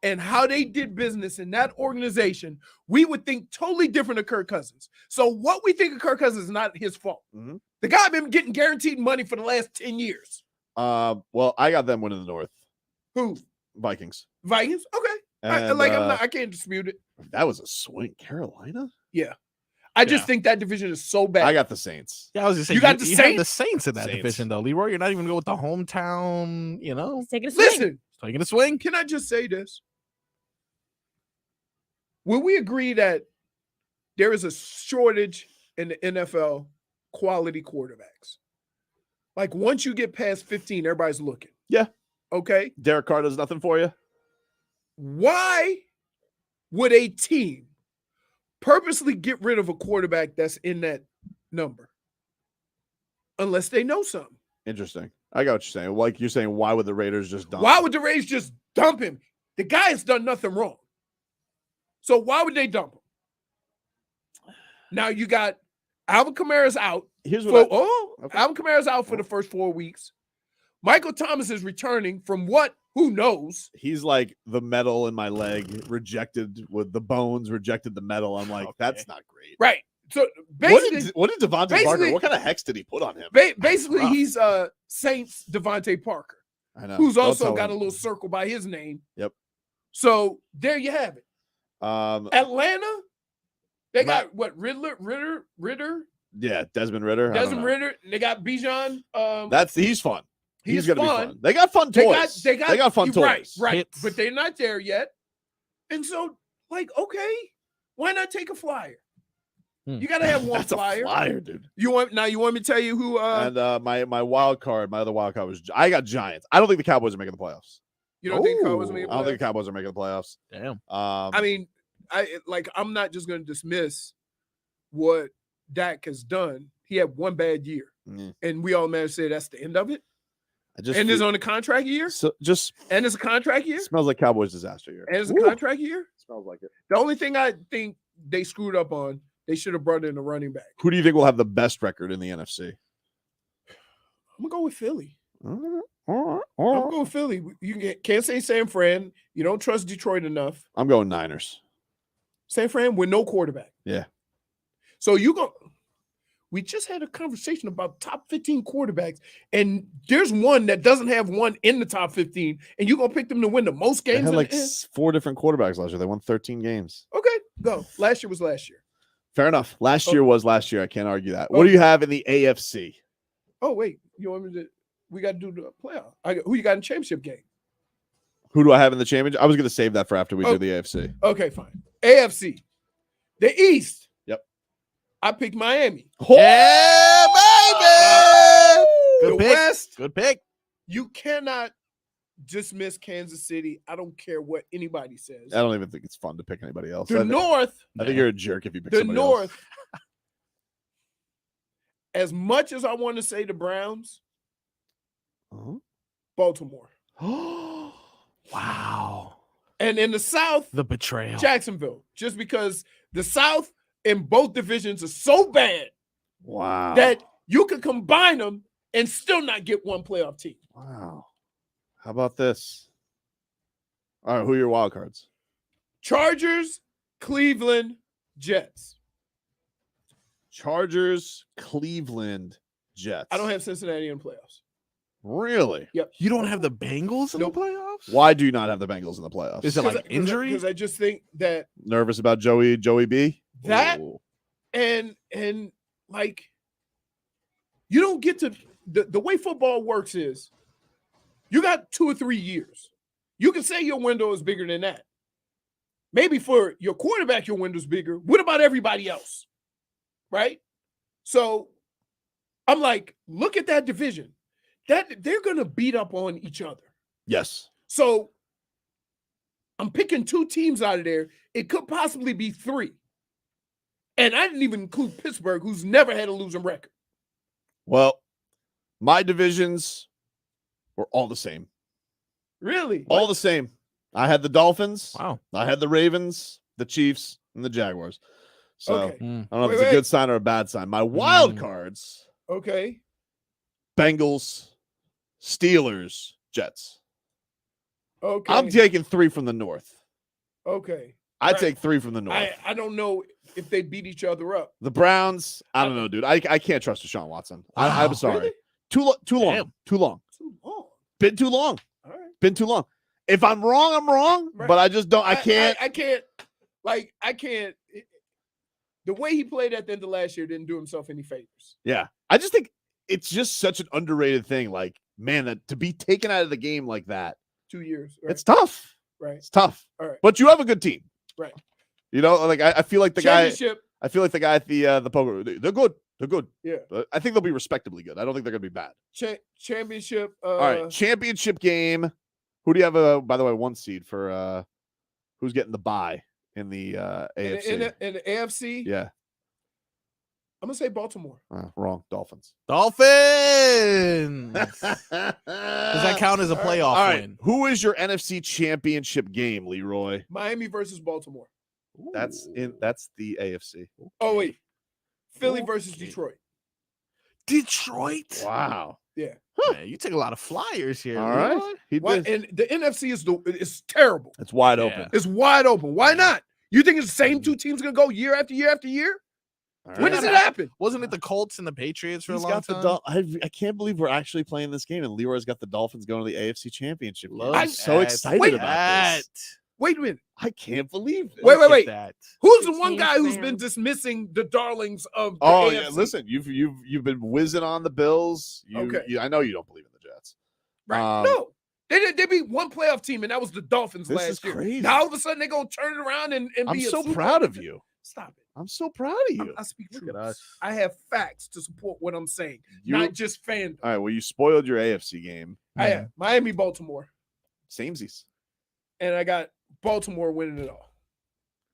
and how they did business in that organization, we would think totally different of Kirk Cousins. So what we think of Kirk Cousins is not his fault. Mm-hmm. The guy been getting guaranteed money for the last 10 years. Well, I got them winning the North. Who? Vikings. Vikings? Okay. And, I can't dispute it. That was a swing. Carolina? Yeah. I just think that division is so bad. I got the Saints. Yeah, I was just saying You got the have Saints? the Saints in that Saints. division though, Leroy. You're not even going with the hometown. You know, Take it a swing. Listen, taking a swing. can I just say this? Will we agree that there is a shortage in the NFL quality quarterbacks? Like once you get past 15, everybody's looking. Yeah. Okay. Derek Carr does nothing for you. Why would a team purposely get rid of a quarterback that's in that number? Unless they know something. Interesting. I got what you're saying. Like you're saying, why would the Raiders just dump? Why would the Rays just dump him? The guy has done nothing wrong. So why would they dump him? Now you got Alvin Kamara's out. Here's what Alvin Kamara's out for the first 4 weeks. Michael Thomas is returning from what? Who knows? He's like the metal in my leg rejected with the bones, rejected the metal. I'm like, that's not great. Right. So basically, What did Devontae Parker? What kind of hex did he put on him? Basically, he's Saints Devontae Parker, I know. who's Don't also tell got a him. little circle by his name. Yep. So there you have it. Atlanta, they Matt- got what? Ritter, Yeah, Desmond Ritter. I don't Desmond know. Ritter. They got Bijan. He's fun. He's gonna fun. be fun. They got fun toys. They got fun toys. Right. Hits. But they're not there yet. And so, like, okay, why not take a flyer? You got to have one That's flyer. a flyer, dude. You want me to tell you who? And my wild card, my other wild card was I got Giants. I don't think the Cowboys are making the playoffs. You don't think the Cowboys are making the I don't think playoffs? the Cowboys are making the playoffs. Damn. I mean, I'm not just going to dismiss what Dak has done. He had one bad year, and we all managed to say that's the end of it. And it's on a contract year. So and it's a contract year. Smells like Cowboys disaster year. And it's a contract year. Smells like it. The only thing I think they screwed up on, they should have brought in a running back. Who do you think will have the best record in the NFC? I'm gonna go with Philly. All I'm gonna go with Philly. You can't say San Fran. You don't trust Detroit enough. I'm going Niners. San Fran with no quarterback. Yeah. So you go. We just had a conversation about top 15 quarterbacks, and there's one that doesn't have one in the top 15, and you're going to pick them to win the most They games had in like the end? 4 different quarterbacks last year. They won 13 games. Okay, go. Last year was last year. Fair enough. Last year was last year. I can't argue that. What do Okay. you have in the AFC? Oh, wait. You want me to? We got to do the playoff. Who you got in the championship game? Who do I have in the championship? I was going to save that for after we do the AFC. Okay, fine. AFC. The East. Yep. I picked Miami. Yeah, baby. Good The pick. West. Good pick. You cannot dismiss Kansas City. I don't care what anybody says. I don't even think it's fun to pick anybody else. The North. I think you're a jerk if you pick The somebody North. else. As much as I want to say the Browns, Baltimore. Wow. And in the South, The betrayal. Jacksonville. Just because the South in both divisions are so bad Wow. that you could combine them and still not get one playoff team. Wow. How about this? All right, who are your wild cards? Chargers, Cleveland, Jets. Chargers, Cleveland, Jets. I don't have Cincinnati in the playoffs. Really? Yep. You don't have the Bengals in the playoffs? Why do you not have the Bengals in the playoffs? Is it like injury? Because I just think that Nervous about Joey B? that Ooh. and like you don't get to the way football works is you got 2 or 3 years. You can say your window is bigger than that. Maybe for your quarterback, your window's bigger. What about everybody else? Right? So I'm like, look at that division. That they're gonna beat up on each other. Yes. So I'm picking 2 teams out of there. It could possibly be 3. And I didn't even include Pittsburgh, who's never had a losing record. Well, my divisions were all the same. Really? All the same. I had the Dolphins. Wow. I had the Ravens, the Chiefs, and the Jaguars. So Okay. I don't know if it's a good sign or a bad sign. My wild cards: Okay. Bengals, Steelers, Jets. Okay. I'm taking 3 from the North. Okay. I Right. take 3 from the North. I don't know if they beat each other up. The Browns, I don't know, dude. I can't trust Deshaun Watson. I'm Wow. sorry. Really? Too long. Damn. Too long. Too long. Been too long. All right. Been too long. If I'm wrong, I'm wrong. Right. But I just don't. I can't. I can't. Like I can't. The way he played at the end of last year didn't do himself any favors. Yeah. I just think it's just such an underrated thing. Like, man, that to be taken out of the game like that, 2 years. Right? it's tough. Right. It's tough. All right. But you have a good team. Right. You know, like I feel like the guy. Championship. I feel like the guy at the poker. They're good. They're good. Yeah. But I think they'll be respectably good. I don't think they're gonna be bad. Championship. All right. Championship game. Who do you have? By the way, 1 seed for who's getting the bye in the AFC? In the AFC. Yeah. I'm gonna say Baltimore. Wrong. Dolphins. Dolphins. Does that count as a playoff All right. win? Who is your NFC championship game, Leroy? Miami versus Baltimore. That's the AFC. Oh wait, Philly versus Detroit. Detroit. Wow. Yeah. Man, you take a lot of flyers here. All Leroy. right. He Why, did. and the NFC is terrible. It's wide Yeah. open. It's wide open. Why not? You think it's the same 2 teams gonna go year after year after year? All When right. does it happen? Wasn't it the Colts and the Patriots for He's a long got the time? I can't believe we're actually playing this game, and Leroy's got the Dolphins going to the AFC Championship. game. Look I'm so at excited about this. Wait a minute. I can't believe this. Wait. Look at that. Who's the one Teams, guy who's man. been dismissing the darlings of the Oh AFC? yeah, listen, you've been whizzing on the Bills. Okay. I know you don't believe in the Jets. Right. No. They beat one playoff team, and that was the Dolphins This last is year. crazy. Now all of a sudden they're gonna turn it around and I'm be so a super proud of you. Stop it. I'm so proud of you. I speak Look truth. at us. I have facts to support what I'm saying, You're- not just fandom. All right. Well, you spoiled your AFC game. I have Miami, Baltimore, Samesies. and I got Baltimore winning it all.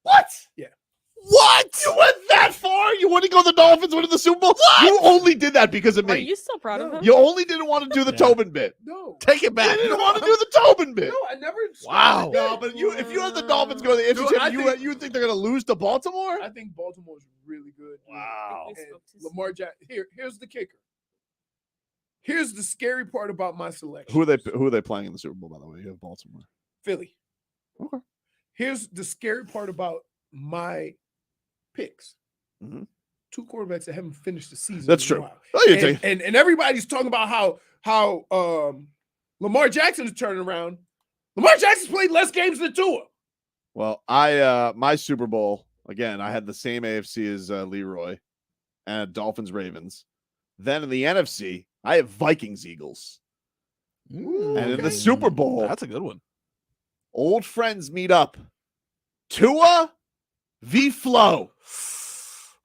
What? Yeah. What? You went that far? You want to go the Dolphins winning the Super Bowl? What? You only did that because of Are me. you still proud of him? You only didn't want to do the Yeah. Tobin bit. No. Take it You back. didn't want to do the Tobin bit. No, I never. Wow. No, but if you have the Dolphins go to the AFC Dude, Championship, you think they're going to lose to Baltimore? I think Baltimore's really good. Wow. And Lamar Jackson. Here's the kicker. Here's the scary part about my selection. Who are they playing in the Super Bowl, by the way? You have Baltimore. Philly. Okay. Here's the scary part about my picks. Mhm. 2 quarterbacks that haven't finished the season. That's in a true. while. Oh, yeah, And everybody's talking about how Lamar Jackson is turning around. Lamar Jackson's played less games than Tua. Well, I my Super Bowl, again, I had the same AFC as Leroy and Dolphins Ravens. Then in the NFC, I have Vikings Eagles. And in the Super Bowl, That's a good one. old friends meet up. Tua v. Flo.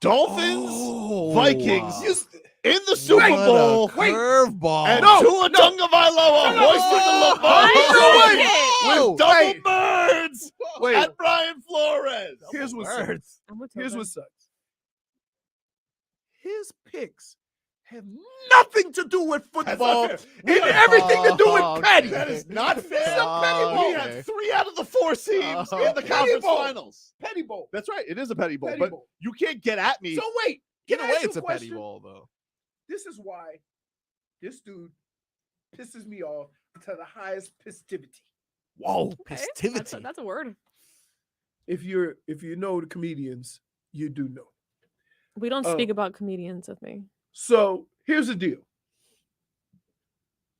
Dolphins, Vikings in the Super Bowl. Curveball. And Tua Tagovailoa hoisting the with double birds at Brian Flores. Here's what sucks. His picks have nothing to do with football and everything to do with petty. That is not fair. It's a petty bowl. We had 3 out of the 4 teams in the conference finals. Petty bowl. That's right. It is a petty bowl, Petty but bowl. you can't get at me. So wait, Get can I away, ask you it's a petty question? bowl, though. This is why this dude pisses me off to the highest festivity. Whoa, Okay, festivity. That's a word. If you know the comedians, you do know. We don't speak about comedians with me. So here's the deal.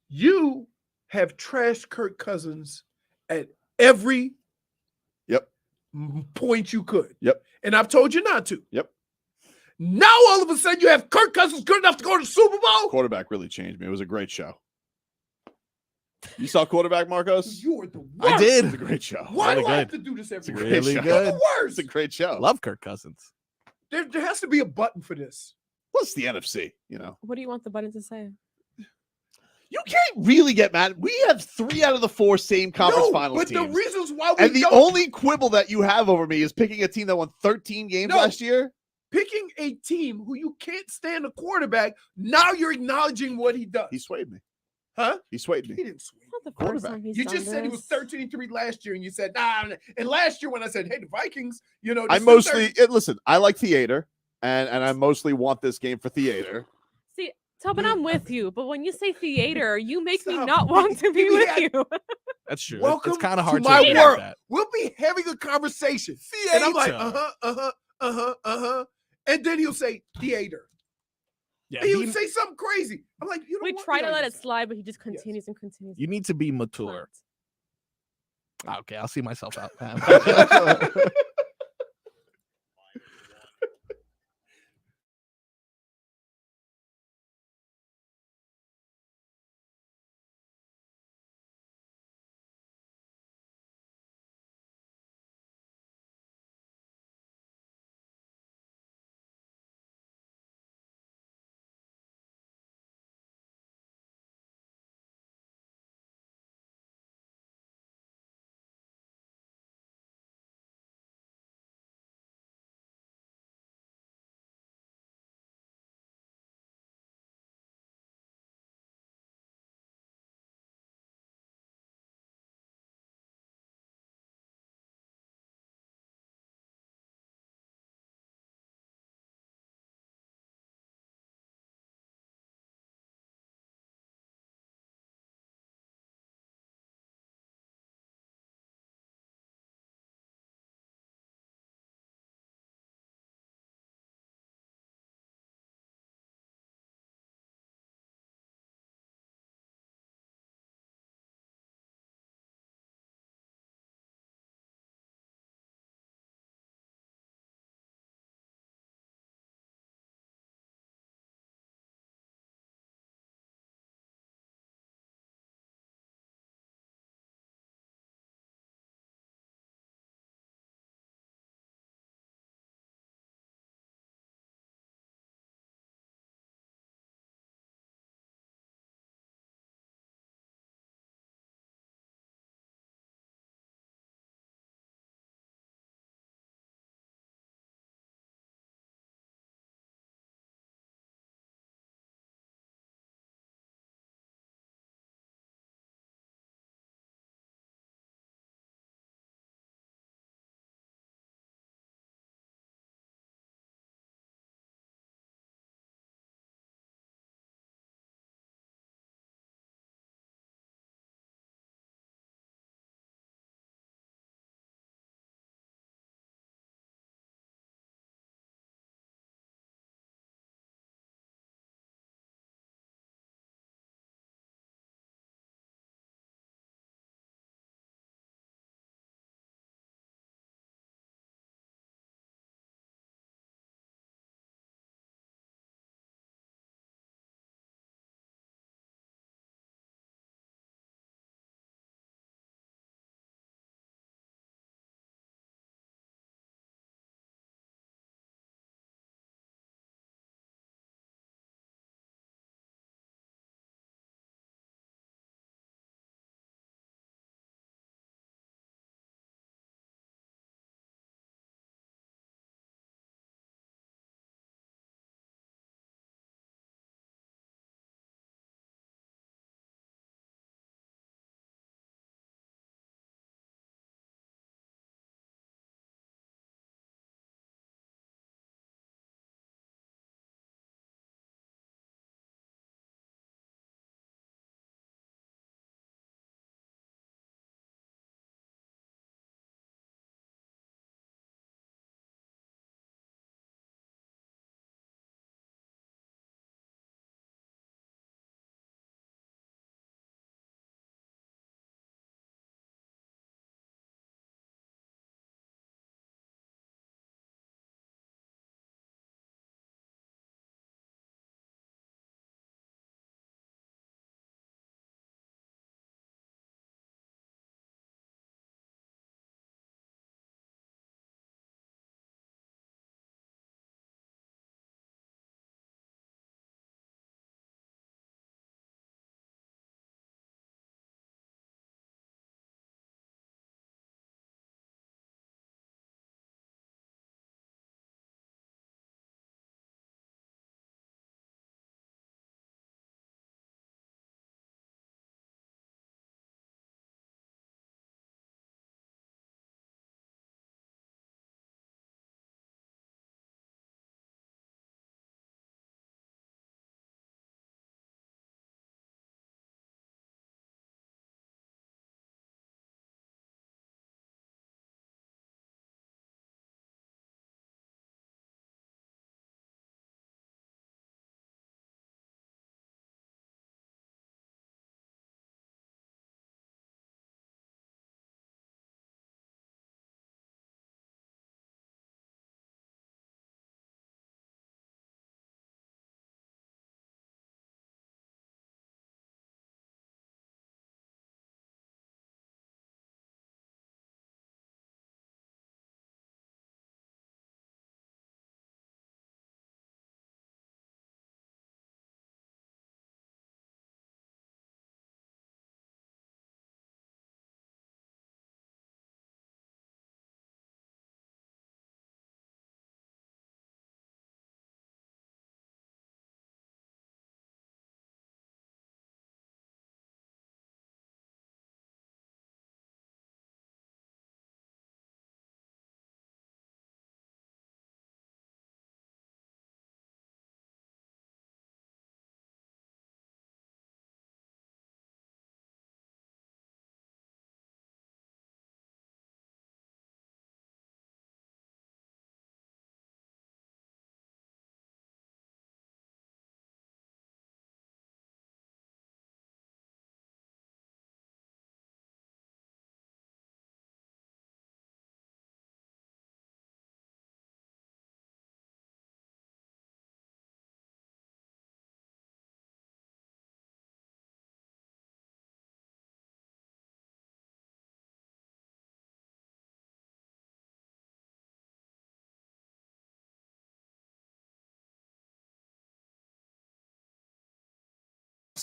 You have trashed Kirk Cousins at every point you could. Yep. And I've told you not to. Yep. Now all of a sudden you have Kirk Cousins good enough to go to the Super Bowl? Quarterback really changed me. It was a great show. You saw Quarterback, Marcos? You are the worst. I did. It's a great show. Why Really do I have good. to do this every It's a week? great Really show. good. You're the worst. It's a great show. Love Kirk Cousins. There has to be a button for this. Plus the NFC, you know. What do you want the button to say? You can't really get mad. We have 3 out of the 4 same conference finals but teams. the reasons why we And the don't only quibble that you have over me is picking a team that won 13 games last year. picking a team who you can't stand a quarterback, now you're acknowledging what he does. He swayed me. Huh? He swayed me. He didn't sway. Not the first time he's You done just said he this. was 13-3 last year, and you said, nah. And last year when I said, hey, the Vikings, you know, I this is mostly listen, I like theater, and I mostly want this game for theater. See, Tobin, I'm with you, but when you say theater, you make me not want to be Yeah. with you. That's true. Welcome it's kind of hard to my to world. that. We'll be having a conversation. And I'm like, Theater. And then he'll say theater. Yeah, And he'll he- say something crazy. I'm like, you don't We want try me to on let your it side. slide, but he just continues and continues. You need to be mature. Okay, I'll see myself out, man.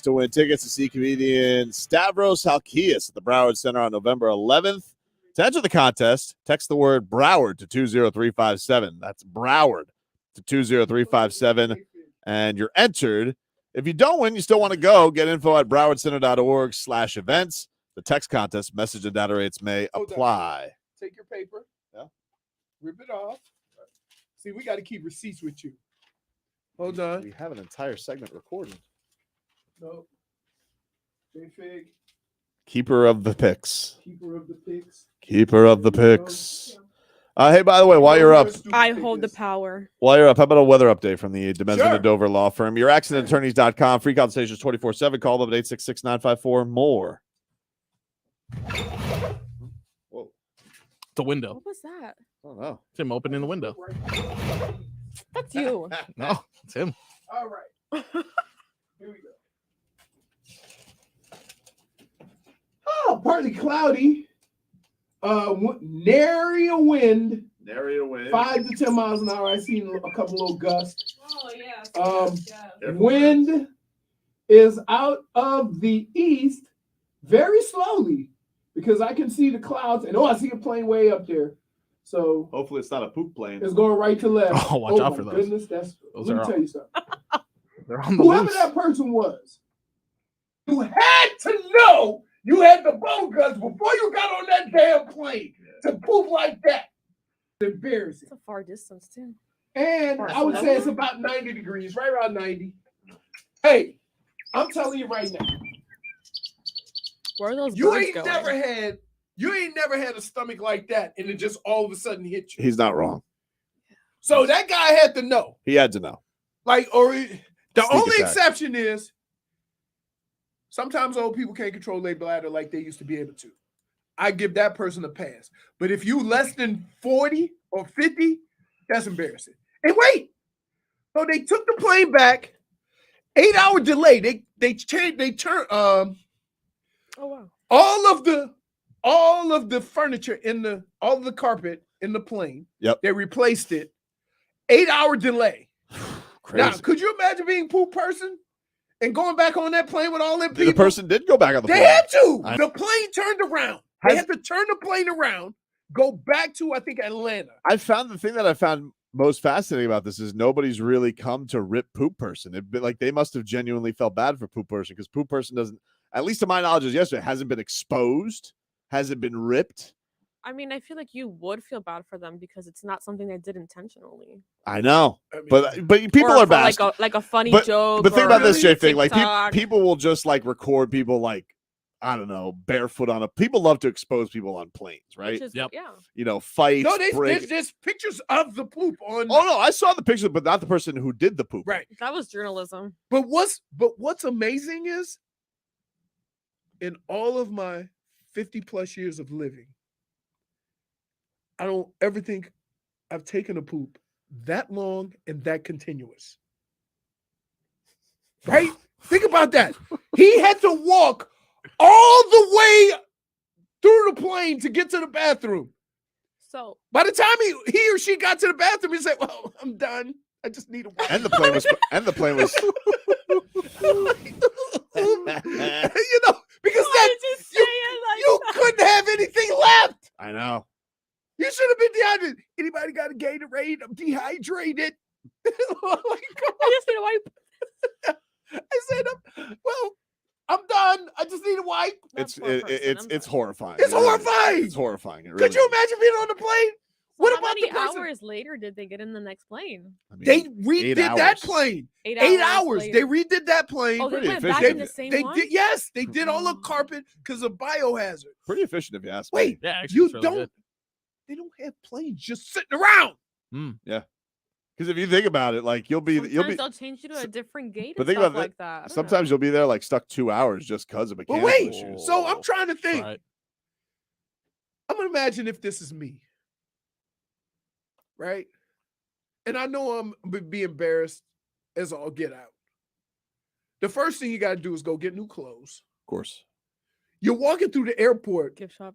to win tickets to see comedian Stavros Halkias at the Broward Center on November 11th. To enter the contest, text the word Broward to 20357. That's Broward to 20357, and you're entered. If you don't win, you still want to go, get info at browardcenter.org/events. The text contest, message and data rates may apply. Take your paper. Yeah. Rip it off. See, we got to keep receipts with you. Hold on. We have an entire segment recorded. No. JFig. Keeper of the picks. Keeper of the picks. Keeper of the picks. Hey, by the way, while you're up, I hold the power. how about a weather update from the Demesman Sure. and Dover law firm? YourAccidentAttorneys.com. Free consultations 24/7. Call them at 866-954-MORE. Whoa. The window. What was that? Oh, no. It's him opening the window. That's you. No, it's him. All right. Here we go. Oh, partly cloudy. Nary a wind. Nary a wind. 5 to 10 miles an hour. I seen a couple little gusts. Oh, yeah. Wind is out of the east very slowly because I can see the clouds. And I see a plane way up there. So hopefully it's not a poop plane. it's going right to left. Oh, watch out for my those. Goodness, Those let me are tell you something. They're on the Whoever loose. that person was, you had to know you had the bone guts before you got on that damn plane to poop like that. It's embarrassing. It's a far distance, too. And I would say it's about 90 degrees, right around 90. Hey, I'm telling you right now, Where are those you birds ain't going? never had a stomach like that, and it just all of a sudden hit you. He's not wrong. So that guy had to know. He had to know. The Sneak only attack. exception is sometimes old people can't control their bladder like they used to be able to. I give that person a pass. But if you less than 40 or 50, that's embarrassing. And wait, so they took the plane back. 8-hour delay. They turned Oh, wow. all of the furniture all of the carpet in the plane. Yep. They replaced it. 8-hour delay. Crazy. Now, could you imagine being poop person and going back on that plane with all them people? The person did go back on the plane. They had to. I- The plane turned around. They had to turn the plane around, go back to, I think, Atlanta. I found the thing that I found most fascinating about this is nobody's really come to rip poop person. They must have genuinely felt bad for poop person because poop person doesn't, at least to my knowledge, as yesterday, hasn't been exposed, hasn't been ripped. I mean, I feel like you would feel bad for them because it's not something they did intentionally. I know, I mean, but people Or are for bad. like a funny But joke. think about this, or JFig. Like TikTok. people will just like record people like, I don't know, barefoot on a. People love to expose people on planes, right? Which is, Yep. Yeah. Fights. No, break. there's pictures of the poop on. Oh no, I saw the picture, but not the person who did the poop. Right. That was journalism. But what's amazing is in all of my 50 plus years of living, I don't ever think I've taken a poop that long and that continuous. Right? Think about that. He had to walk all the way through the plane to get to the bathroom. So By the time he or she got to the bathroom, he said, "Well, I'm done. I just need a walk." And the plane was. Because why did you say it like you that? couldn't have anything left. I know. You should have been dehydrated. Anybody got a Gatorade? I'm dehydrated. Like, come I just need a wipe. I said, "Well, I'm done. I just need a wipe." It's That poor person, I'm it's sorry. horrifying. It's It really is. horrifying. It's horrifying. It Could really you is. imagine being on the plane? What How about many the person? hours later did they get in the next plane? I mean, They 8 redid that hours. plane. 8 8 hours. hours. Later. They redid that plane. Oh, they Pretty went back efficient. in the same They one. did, yes, they did all the carpet because of biohazard. Pretty efficient if you ask me. Wait, Yeah, actually, you it's really don't. good. They don't have planes just sitting around. Because if you think about it, like you'll be They'll change you to a different gate but and think stuff about like that. I don't sometimes know. you'll be there like stuck 2 hours just because of But mechanical wait, issues. so I'm trying to think. Right. I'm gonna imagine if this is me, right? And I know I'm gonna be embarrassed as all get out. The first thing you got to do is go get new clothes. Of course. You're walking through the airport Gift shop.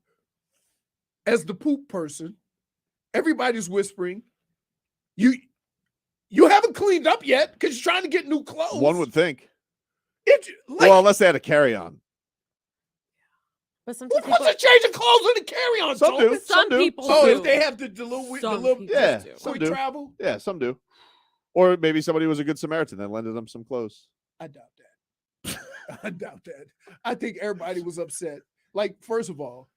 as the poop person. Everybody's whispering. You haven't cleaned up yet because you're trying to get new clothes. One would think. Well, unless they had a carry-on. But Who sometimes puts people, a change of clothes in the carry-on? Some do. Some do. people Oh, do. if they have the little Yeah, some quick do. travel. Yeah, some do. Or maybe somebody was a good Samaritan and lended them some clothes. I doubt that. I doubt that. I think everybody was upset. Like, first of all,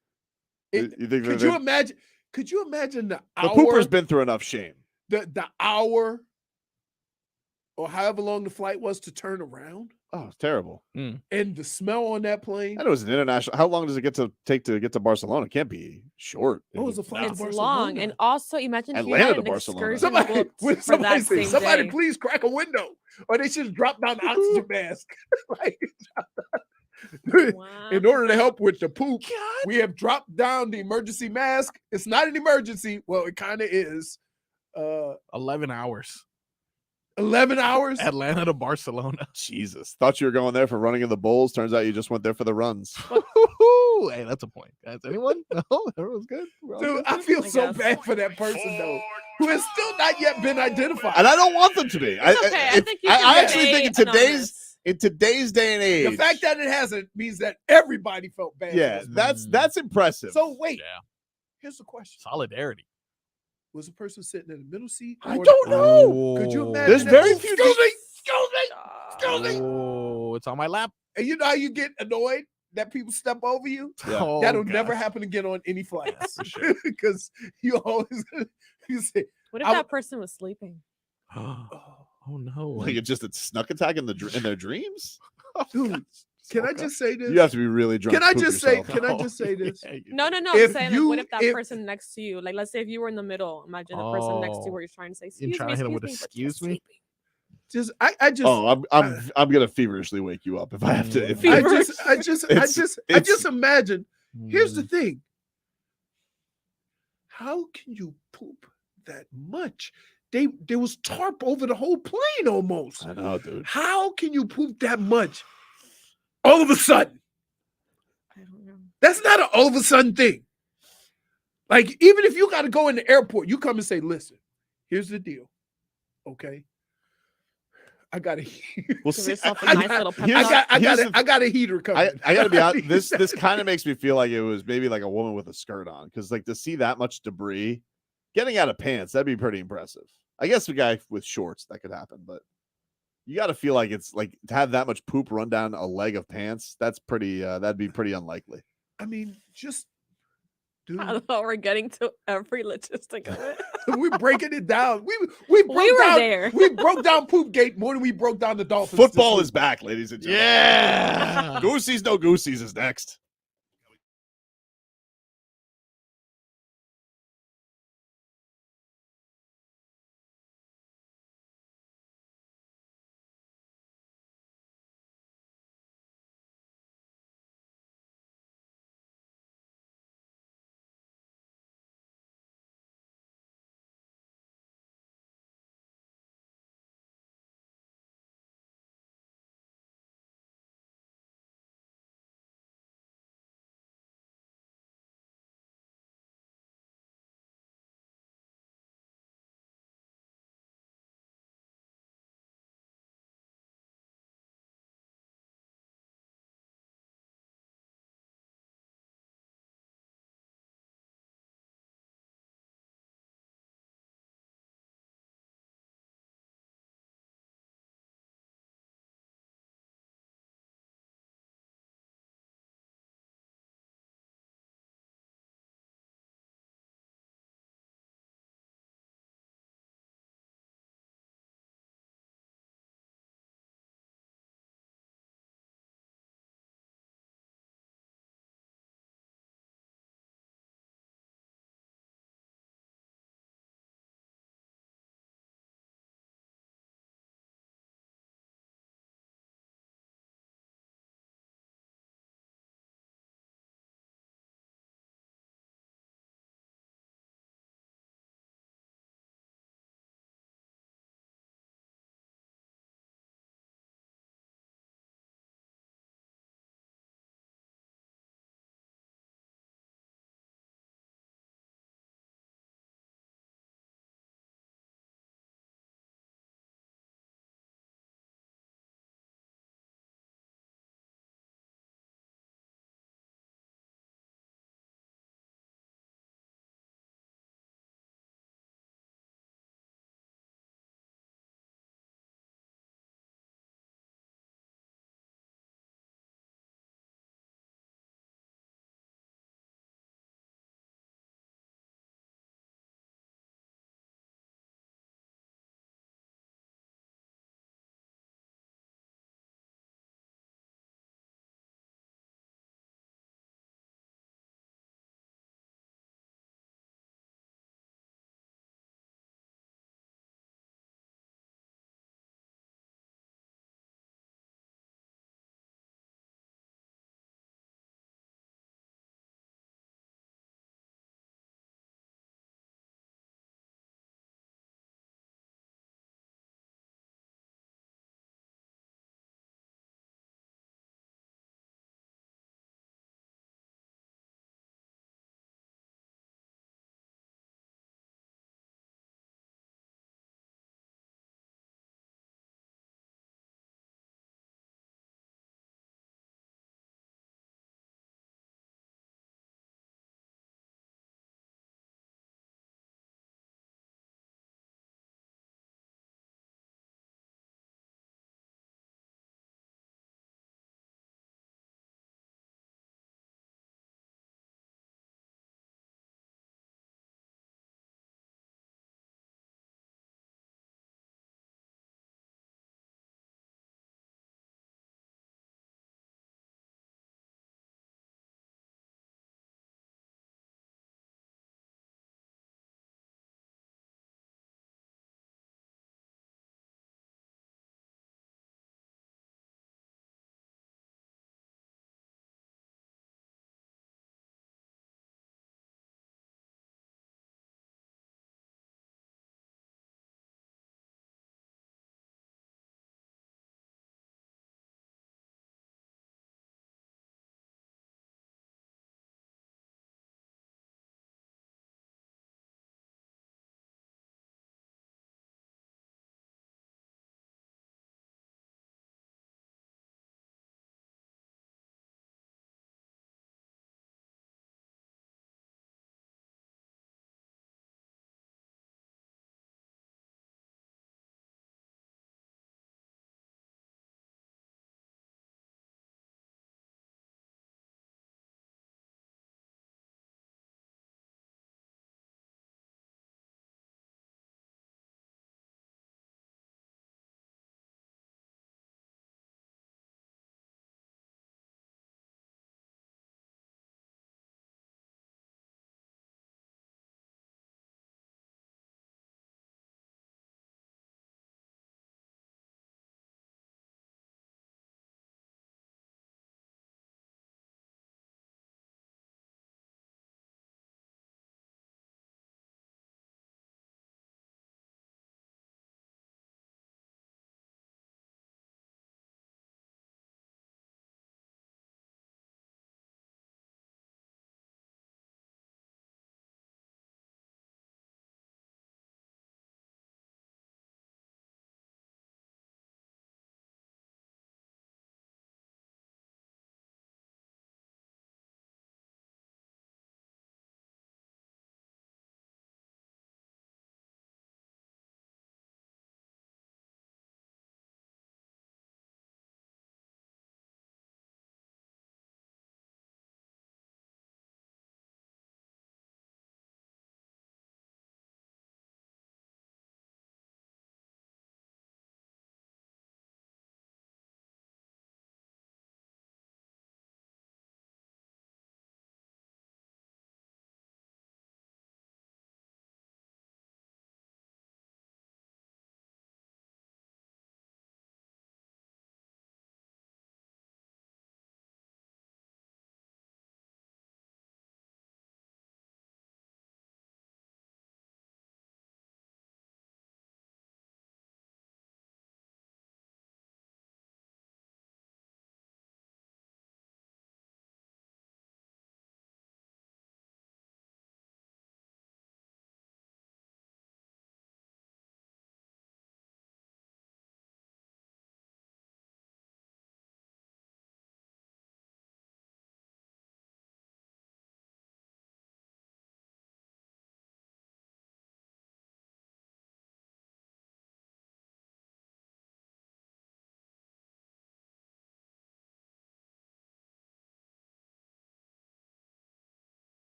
You think could you imagine? Could you imagine the the hour? pooper's been through enough shame. The hour, or however long the flight was to turn around, Oh, it's terrible. and the smell on that plane. And it was an international. How long does it take to get to Barcelona? It can't be short. What was the flight to it's Barcelona? long. And also, imagine if you Atlanta had to an Barcelona. excursion booked for Somebody that say, same somebody day. please crack a window, or they should drop down the oxygen mask. Like, in order to help with the poop, we have dropped down the emergency mask. It's not an emergency. Well, it kind of is. 11 hours. 11 hours? Atlanta to Barcelona. Jesus. Thought you were going there for running in the Bulls. Turns out you just went there for the runs. Hey, that's a point. Guys, anyone? No, everyone's good. We're all Dude, good? I feel so bad for that person, though, who has still not yet been identified. And I don't want them to be. okay. I think you should I actually stay think in today's day and age, The fact that it hasn't means that everybody felt bad. yeah, for this that's impressive. So wait, Yeah. here's the question. Solidarity. Was the person sitting in the middle seat? I or don't the- know. Could you imagine? There's that? very few. Excuse me. Oh, it's on my lap. And you know how you get annoyed that people step over you? Yeah. Oh, That'll gosh. never happen again on any flights. Because you always you say, What if I that person was sleeping? Oh no. Like it's just a snuck attack in their dreams. dude, can I just say this? You have to be really drunk. Can I to poop just say? yourself. Can I just say this? No. I'm If saying, you- like, what if that if- person next to you, like, let's say if you were in the middle, imagine the person next to you Oh. where you're trying to say, You excuse trying me, to hit him with but you're excuse me? sleeping. Just I just Oh, I'm gonna feverishly wake you up if I have to. If I just imagine. Here's the Mm. thing. How can you poop that much? There was tarp over the whole plane almost. I know, dude. How can you poop that much all of a sudden? I don't know. That's not an all of a sudden thing. Like, even if you got to go in the airport, you come and say, listen, here's the deal. Okay. I got a Well, Give see, yourself a nice little pep talk. I got a heater coming. I gotta be honest. This kind of makes me feel like it was maybe like a woman with a skirt on, because like to see that much debris getting out of pants, that'd be pretty impressive. I guess a guy with shorts that could happen, but you got to feel like it's like to have that much poop run down a leg of pants. That's pretty. That'd be pretty unlikely. I mean, just dude, I don't know. We're getting to every logistic of it. we're breaking it down. We broke were down, there. We broke down Poopgate more than we broke down the Dolphins. Football this is week. back, ladies and gentlemen. Yeah. Goosies, no Goosies is next.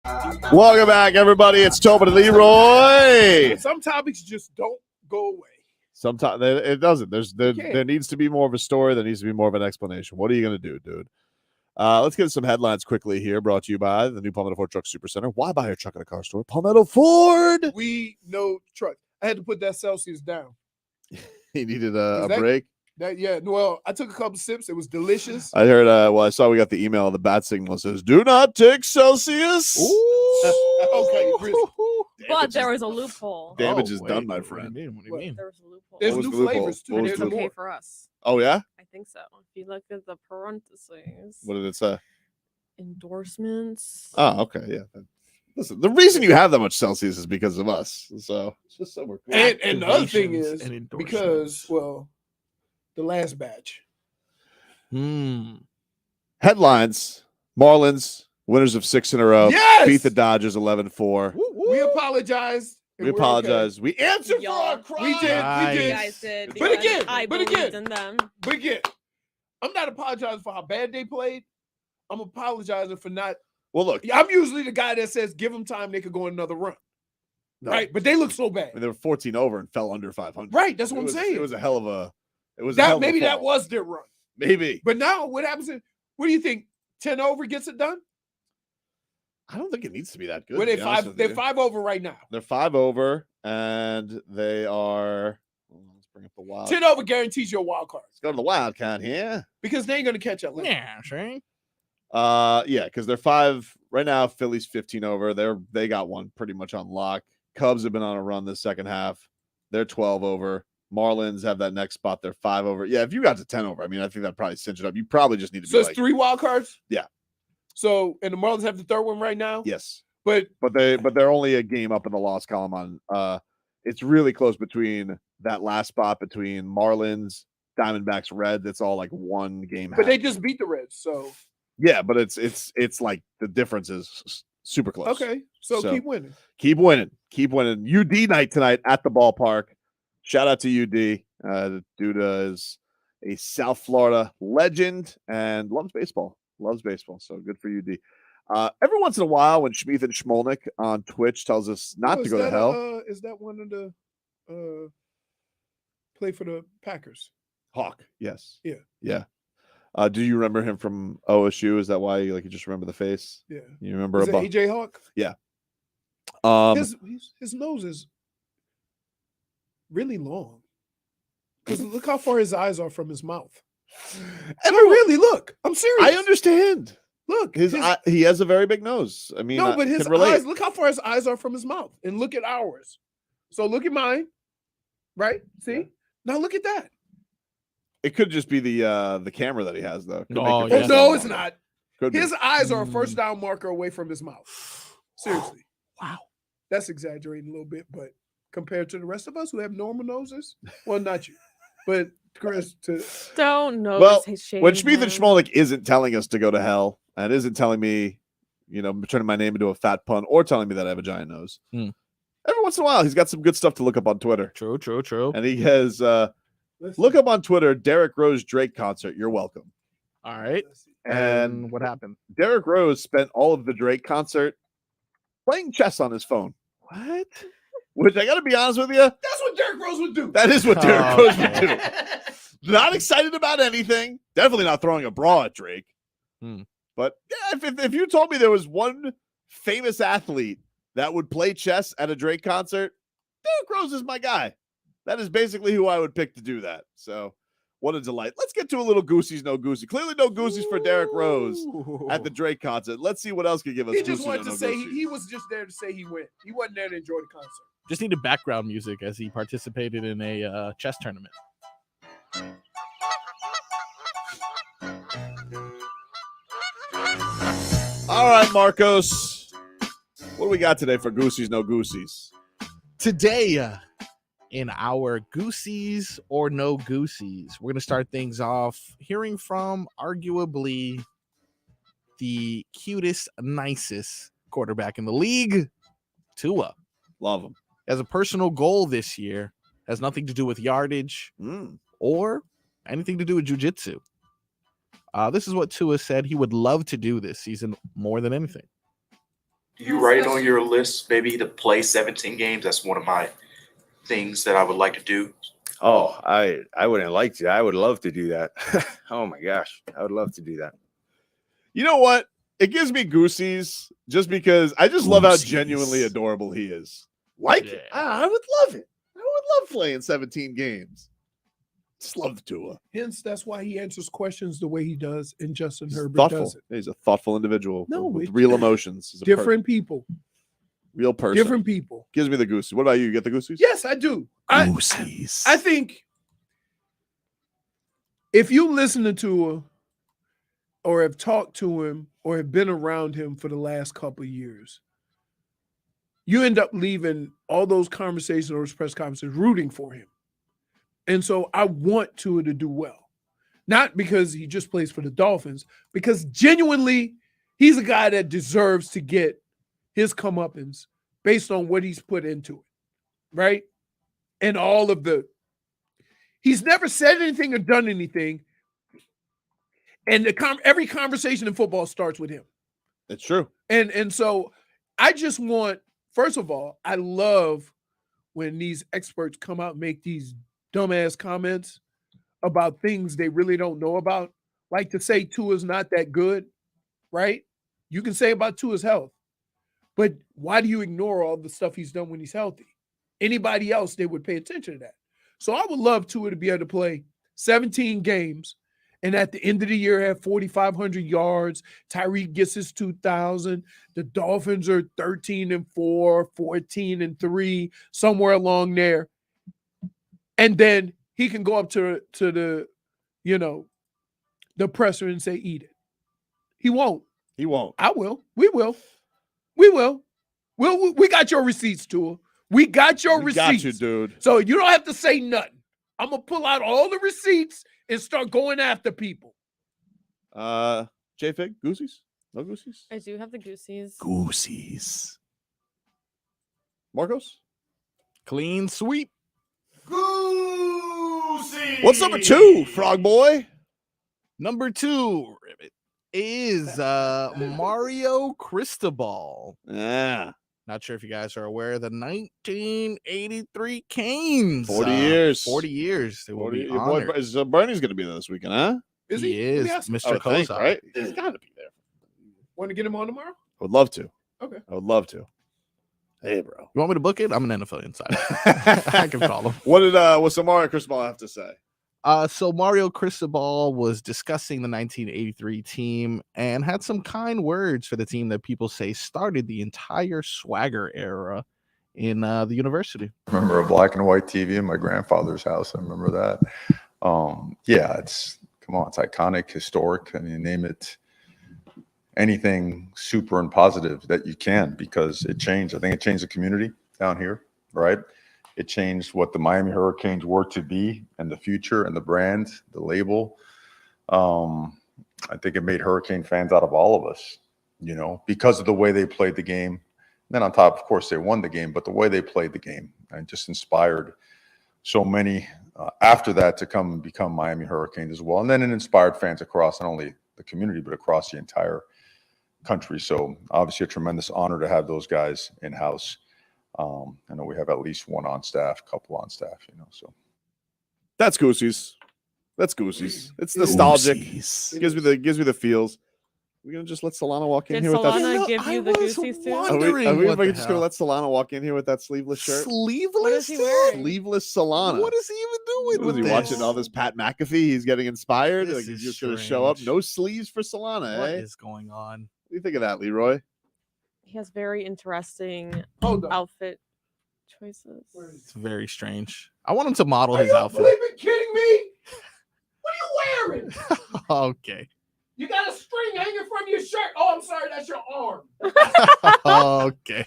Welcome back, everybody. It's Tobin Leroy. Some topics just don't go away. Sometimes it doesn't. There needs to be more of a story. There needs to be more of an explanation. What are you going to do, dude? Let's get some headlines quickly here. Brought to you by the new Palmetto Ford Truck Super Center. Why buy your truck at a car store? Palmetto Ford. We know truck. I had to put that Celsius down. He needed a break. Well, I took a couple sips. It was delicious. I heard. I saw we got the email. The bat signal says, "Do not take Celsius." Okay, really. But there was a loophole. Damage is done, my friend. What do you mean? There was a loophole. There's What was new the loophole? flavors too. What was There's the more. Okay for us. Oh yeah. I think so. If you look at the parentheses, What did it say? endorsements. Oh, okay, yeah. Listen, the reason you have that much Celsius is because of us. So it's just so we're cool. And the other thing Activations is and because the last batch. Headlines: Marlins winners of 6 in a row. Yes! Beat the Dodgers 11-4. We apologize. We apologize. We answered for our Y'all. crime. We did. Nice. We You did. guys did. But because again, I but believed again. in them. But again, I'm not apologizing for how bad they played. I'm apologizing for not. Well, look, I'm usually the guy that says, give them time, they could go another run. no. Right? But they look so bad. I mean, they were 14 over and fell under 500. Right, that's what It I'm was- saying. It was a hell of a. It was a hell of a Maybe that fall. was their run. Maybe. But now what happens? What do you think? 10 over gets it done? I don't think it needs to be that good. Well, to be honest with they're you. 5 over right now. They're 5 over, and they are. Let's bring up the wild. 10 over guarantees your wild card Let's go to the wild card here. because they ain't going to catch up. Yeah, sure. Yeah, because they're 5 right now. Philly's 15 over. They got one pretty much on lock. Cubs have been on a run this second half. They're 12 over. Marlins have that next spot. They're 5 over. Yeah, if you got to 10 over, I mean, I think that probably cinch it up. You probably just need to So be it's like, 3 wild cards? Yeah. So, and the Marlins have the third one right now? yes, But they're only a game up in the loss column on. It's really close between that last spot between Marlins, Diamondbacks, Reds. It's all like one game. but they just beat the Reds. So, Yeah, but it's like the difference is super close. okay. So keep winning. Keep winning. Keep winning. UD night tonight at the ballpark. Shout out to UD. The dude is a South Florida legend and loves baseball. So good for UD. Every once in a while, when Schmeeth and Schmolnick on Twitch tells us not to go to hell, Is that one of the play for the Packers? Hawk. Yes. Yeah. Yeah. Do you remember him from OSU? Is that why you just remember the face? Yeah. You remember Is it about AJ Hawk? Yeah. His nose is really long. Because look how far his eyes are from his mouth. Really, look. I'm serious. I understand. Look, he has a very big nose. I mean, no, but I his can relate. eyes. Look how far his eyes are from his mouth, and look at ours. So look at mine. Right? See? Now look at that. It could just be the camera that he has, though. Could Oh, make it yeah. No, it's not. Could be. His eyes are a first down marker away from his mouth. Seriously. Wow. That's exaggerating a little bit, but compared to the rest of us who have normal noses, well, not you, but Chris, Don't know. Well, when Schmeeth and Schmolnick isn't telling us to go to hell and isn't telling me, turning my name into a fat pun or telling me that I have a giant nose, every once in a while he's got some good stuff to look up on Twitter. True. And he has look up on Twitter Derrick Rose Drake concert. You're welcome. All right. And what happened? Derrick Rose spent all of the Drake concert playing chess on his phone. What? Which I got to be honest with you, that's what Derrick Rose would do. that is what Derrick Rose would do. Not excited about anything. Definitely not throwing a bra at Drake. But yeah, if you told me there was one famous athlete that would play chess at a Drake concert, Derrick Rose is my guy. That is basically who I would pick to do that. So what a delight. Let's get to a little Goosies, no Goosey. Clearly no Goosies for Derrick Rose at the Drake concert. Let's see what else could give us. He just Goosies, wanted no to say Goosies. he was just there to say he went. He wasn't there to enjoy the concert. Just needed background music as he participated in a chess tournament. All right, Marcos. What do we got today for Goosies, no Goosies? Today, in our Goosies or no Goosies, we're going to start things off hearing from arguably the cutest, nicest quarterback in the league, Tua. Love him. As a personal goal this year, has nothing to do with yardage or anything to do with jiu-jitsu. This is what Tua said he would love to do this season more than anything. Do you write it on your list, maybe to play 17 games? That's one of my things that I would like to do. Oh, I wouldn't like to. I would love to do that. Oh my gosh, I would love to do that. You know what? It gives me Goosies just because I just love how genuinely adorable he is. Like it. I would love it. I would love playing 17 games. Just love the Tua. Hence, that's why he answers questions the way he does, and Justin Herbert Thoughtful. does it. He's a thoughtful individual with it's real emotions. He's a different people. Real person. Different people. Gives me the Goosies. What about you? You get the Goosies? Yes, I do. Goosies. I think if you listen to Tua or have talked to him or have been around him for the last couple of years, you end up leaving all those conversations or those press conferences rooting for him. And so I want Tua to do well. Not because he just plays for the Dolphins, because genuinely he's a guy that deserves to get his comeuppance based on what he's put into it, right? And all of he's never said anything or done anything. And every conversation in football starts with him. It's true. And so I just want, first of all, I love when these experts come out and make these dumbass comments about things they really don't know about. Like to say Tua's not that good, right? You can say about Tua's health, but why do you ignore all the stuff he's done when he's healthy? Anybody else, they would pay attention to that. So I would love Tua to be able to play 17 games and at the end of the year have 4,500 yards. Tyreek gets his 2,000. The Dolphins are 13-4, 14-3, somewhere along there. And then he can go up to the, the presser and say, eat it. He won't. He won't. I will. We will. We will. We got your receipts, Tua. We got your receipts. Got you, dude. So you don't have to say nothing. I'm going to pull out all the receipts and start going after people. JFig, Goosies? No Goosies? I do have the Goosies. Goosies. Marcos? Clean sweep. Goosies. What's number 2, Frog Boy? Number 2, Ribbit, is Mario Cristobal. Yeah. Not sure if you guys are aware of the 1983 Canes. 40 years. 40 years. They will be Your honored. boy, Bernie's going to be there this weekend, huh? Is he is, Mr. Cosa. Right? He's got to be there. Want to get him on tomorrow? I would love to. Okay. I would love to. Hey, bro. You want me to book it? I'm an NFL insider. I can call him. What's Mario Cristobal have to say? So Mario Cristobal was discussing the 1983 team and had some kind words for the team that people say started the entire swagger era in the university. I remember a black and white TV in my grandfather's house. I remember that. Yeah, it's iconic, historic. I mean, name it anything super and positive that you can, because it changed. I think it changed the community down here, right? It changed what the Miami Hurricanes were to be and the future and the brand, the label. I think it made Hurricane fans out of all of us, because of the way they played the game. And then on top, of course, they won the game, but the way they played the game and just inspired so many after that to come and become Miami Hurricanes as well. And then it inspired fans across not only the community, but across the entire country. So obviously a tremendous honor to have those guys in-house. I know we have at least one on staff, couple on staff, so. That's Goosies. That's Goosies. It's nostalgic. It gives me the feels. We're going to just let Solana walk in Did here with that. Solana give you the Goosies too? Are we just going to let Solana walk in here with that sleeveless shirt? Sleeveless? What is he wearing? Sleeveless Solana. What is he even doing Was with he this? watching all this Pat McAfee? He's getting inspired. This Like he's is just going to show up. strange. No sleeves for Solana, What eh? is going on? What do you think of that, Leroy? He has very interesting Hold on. outfit choices. It's very strange. I want him to model his Are you outfit. flipping kidding me? What are you wearing? Okay. You got a string hanging from your shirt. Oh, I'm sorry, that's your arm. Okay.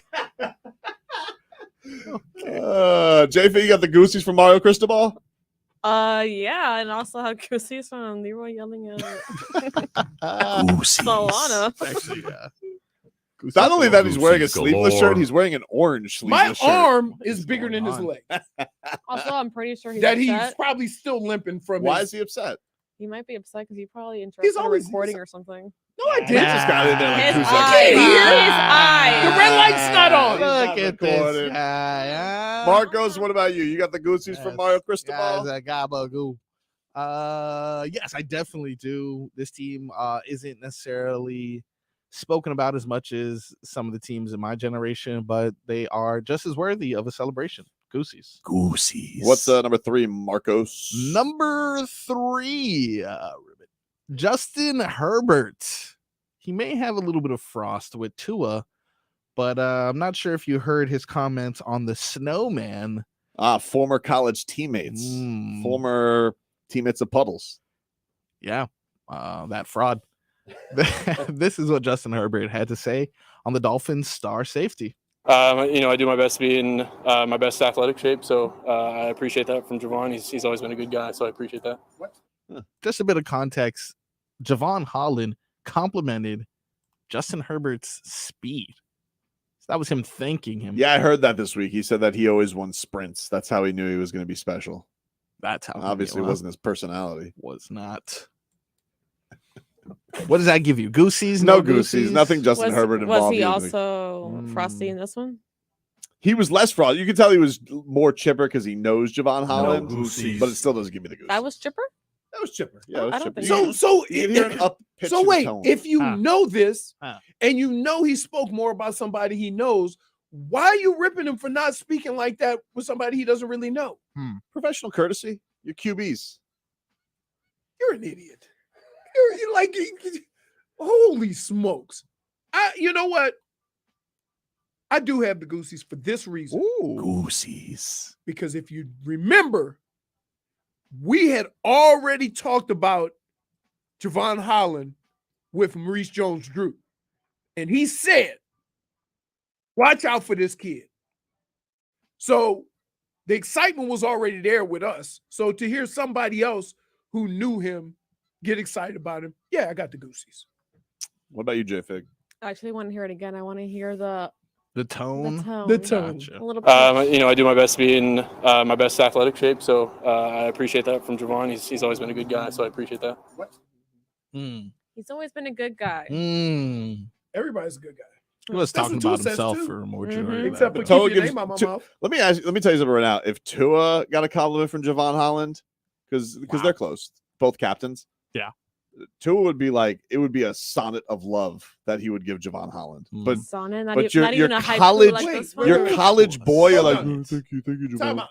JFig, you got the Goosies from Mario Cristobal? Yeah, and also have Goosies from Leroy yelling at Solana. Actually, yeah. Not only that, he's wearing a Goosies sleeveless galore. shirt, he's wearing an orange My sleeveless shirt. arm is bigger than his on? leg. Also, I'm pretty sure he's That upset. he's probably still limping from Why his. is he upset? He might be upset because he probably interrupted a always- recording or something. No, I didn't. Just got in there like His 2 eyes. seconds. His eyes. The red light's not on. Look at this recorded. guy. Marcos, what about you? You got the Goosies from Mario Cristobal? Guys, gabagoo. Yes, I definitely do. This team isn't necessarily spoken about as much as some of the teams in my generation, but they are just as worthy of a celebration. Goosies. What's number 3, Marcos? Number 3, Justin Herbert. He may have a little bit of frost with Tua, but I'm not sure if you heard his comments on the snowman. Former college teammates. Former teammates of Puddles. Yeah, that fraud. This is what Justin Herbert had to say on the Dolphins' star safety. I do my best to be in my best athletic shape, so I appreciate that from Javon. He's always been a good guy, so I appreciate that. Just a bit of context. Javon Holland complimented Justin Herbert's speed. So that was him thanking him. Yeah, I heard that this week. He said that he always won sprints. That's how he knew he was going to be special. That's how. Obviously, it wasn't his personality. Was not. What does that give you? Goosies? No Goosies. Nothing Justin Herbert involved. Was he also frosty in this one? He was less frosty. You can tell he was more chipper because he knows Javon Holland, but it still doesn't give me the Goosies. That was chipper? That was chipper. Yeah, it was chipper. So You can hear an up-pitched wait, tone. if you know this and you know he spoke more about somebody he knows, why are you ripping him for not speaking like that with somebody he doesn't really know? Professional courtesy. You're QBs. You're an idiot. You're like, holy smokes. You know what? I do have the Goosies for this reason. Goosies. Because if you remember, we had already talked about Javon Holland with Maurice Jones-Drew. And he said, watch out for this kid. So the excitement was already there with us. So to hear somebody else who knew him get excited about him, yeah, I got the Goosies. What about you, JFig? I actually want to hear it again. I want to hear the tone. The tone. A little bit. I do my best to be in my best athletic shape, so I appreciate that from Javon. He's always been a good guy, so I appreciate that. He's always been a good guy. Everybody's a good guy. He was That's talking what Tua about says himself too. for a majority. Except for Tua keep your gives- name out my Tu- mouth. Let me tell you something right now. If Tua got a compliment from Javon Holland, because they're close, both captains. Yeah. Tua would be like, it would be a sonnet of love that he would give Javon Holland. But Sonnet, not but even- not even a haiku like this one? your college boy, you're like, Hold on. thank you, Time Javon. out.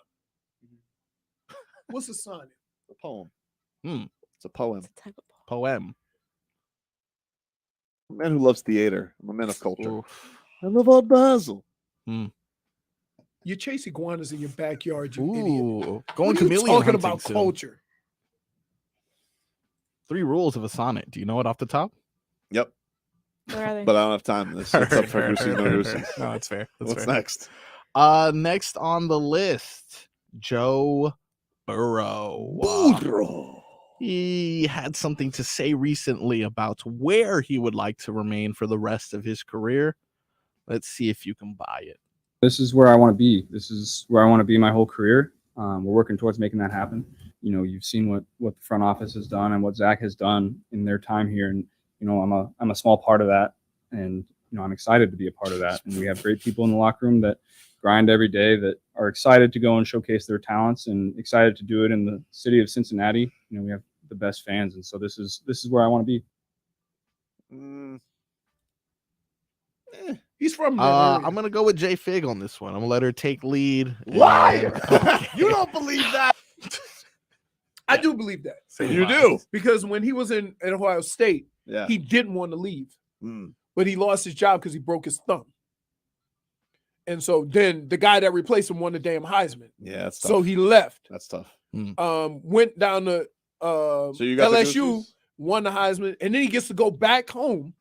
What's a sonnet? A poem. It's a poem. Poem. A man who loves theater. I'm a man of culture. I love Art Basel. You chase iguanas in your backyard, you idiot. Going What are you chameleon talking hunting about soon. culture. 3 rules of a sonnet. Do you know it off the top? Yep. Where are they? But I don't have time. This it's up for Goosies, no Goosies. No, it's fair. That's What's fair. next? Next on the list, Joe Burrow. He had something to say recently about where he would like to remain for the rest of his career. Let's see if you can buy it. This is where I want to be. This is where I want to be my whole career. We're working towards making that happen. You know, you've seen what the front office has done and what Zach has done in their time here. And, you know, I'm a small part of that. And, you know, I'm excited to be a part of that. And we have great people in the locker room that grind every day, that are excited to go and showcase their talents and excited to do it in the city of Cincinnati. You know, we have the best fans. And so this is where I want to be. He's from I'm gonna go with JFig on this one. I'm gonna let her take lead. Liar! You don't believe that? I do believe that. You do? Because when he was in at Ohio State, Yeah. he didn't want to leave. But he lost his job because he broke his thumb. And so then the guy that replaced him won the damn Heisman. Yeah, that's tough. So he left. That's tough. Went down to So you got the LSU, Goosies? won the Heisman, and then he gets to go back home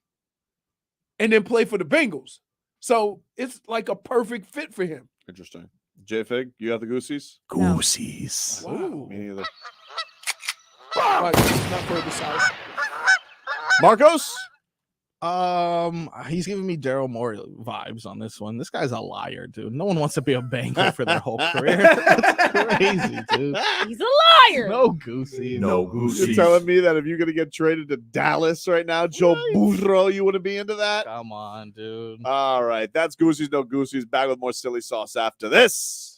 and then play for the Bengals. So it's like a perfect fit for him. Interesting. JFig, you got the Goosies? No. Goosies. Wow. Me neither. Not further south. Marcos? He's giving me Daryl Morey vibes on this one. This guy's a liar, dude. No one wants to be a banker for their whole career. That's crazy, dude. He's a liar. No Goosies. No You're Goosies. telling me that if you're gonna get traded to Dallas right now, Joe Burrow, you wouldn't be into that? Come on, dude. All right, that's Goosies, no Goosies. Back with more silly sauce after this.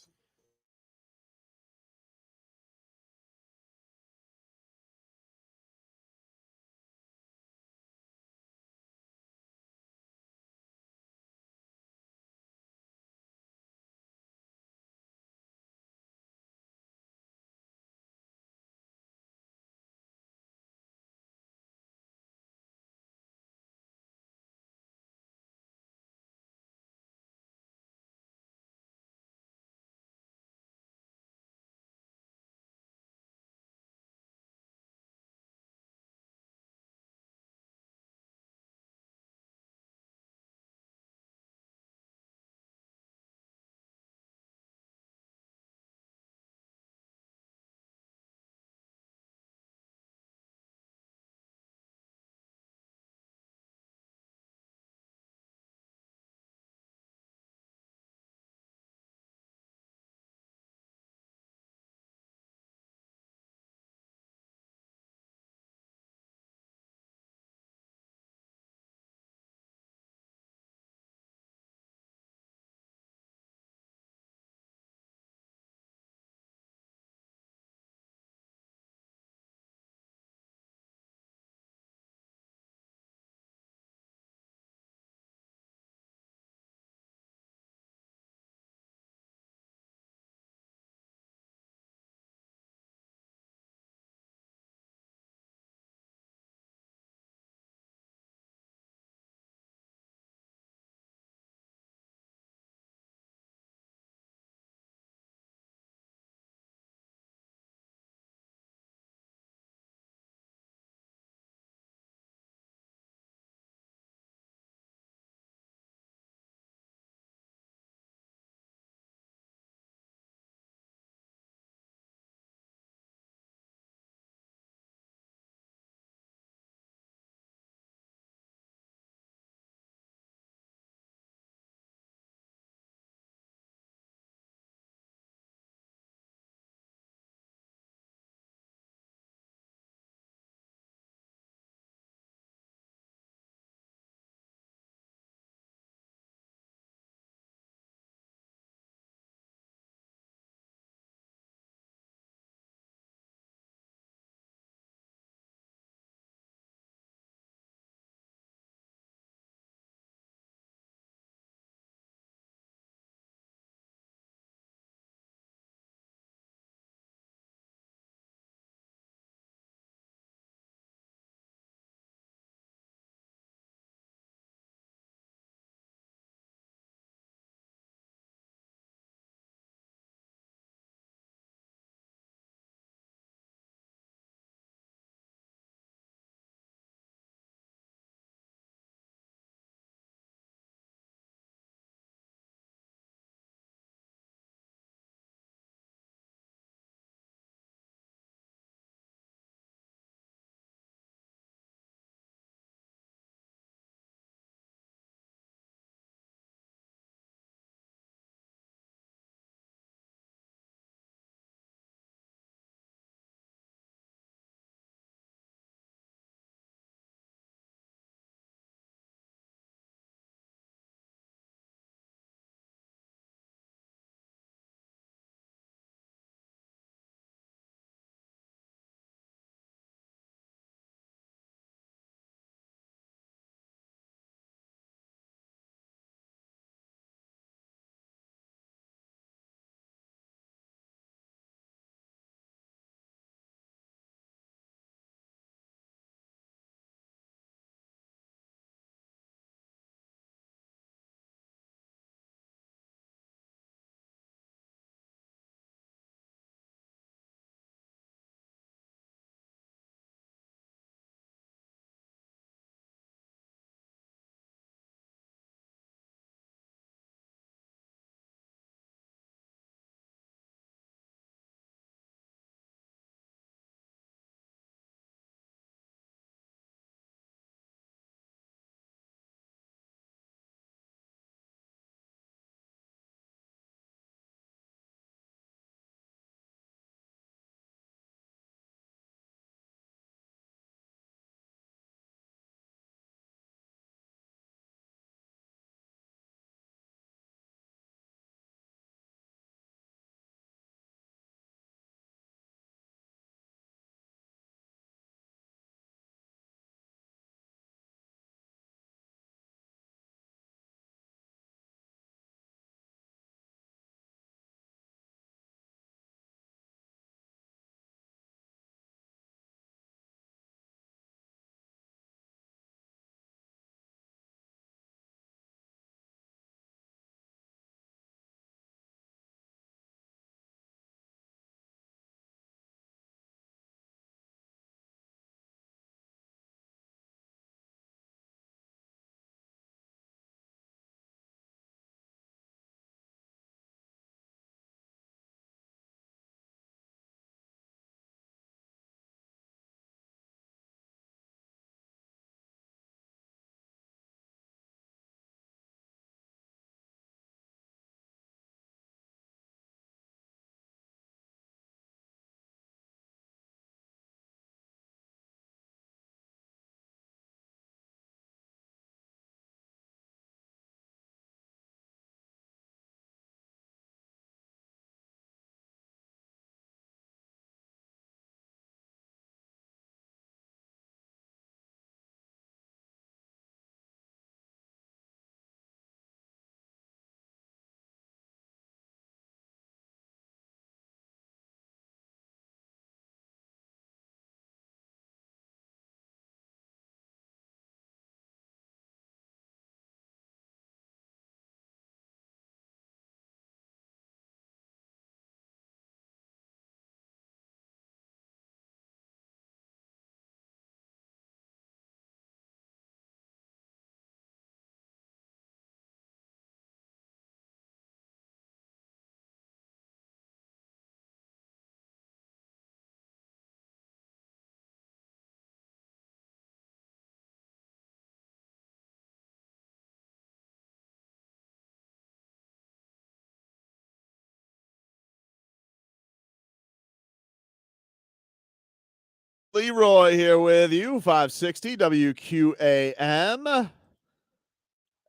Leroy here with you, 560 WQAM.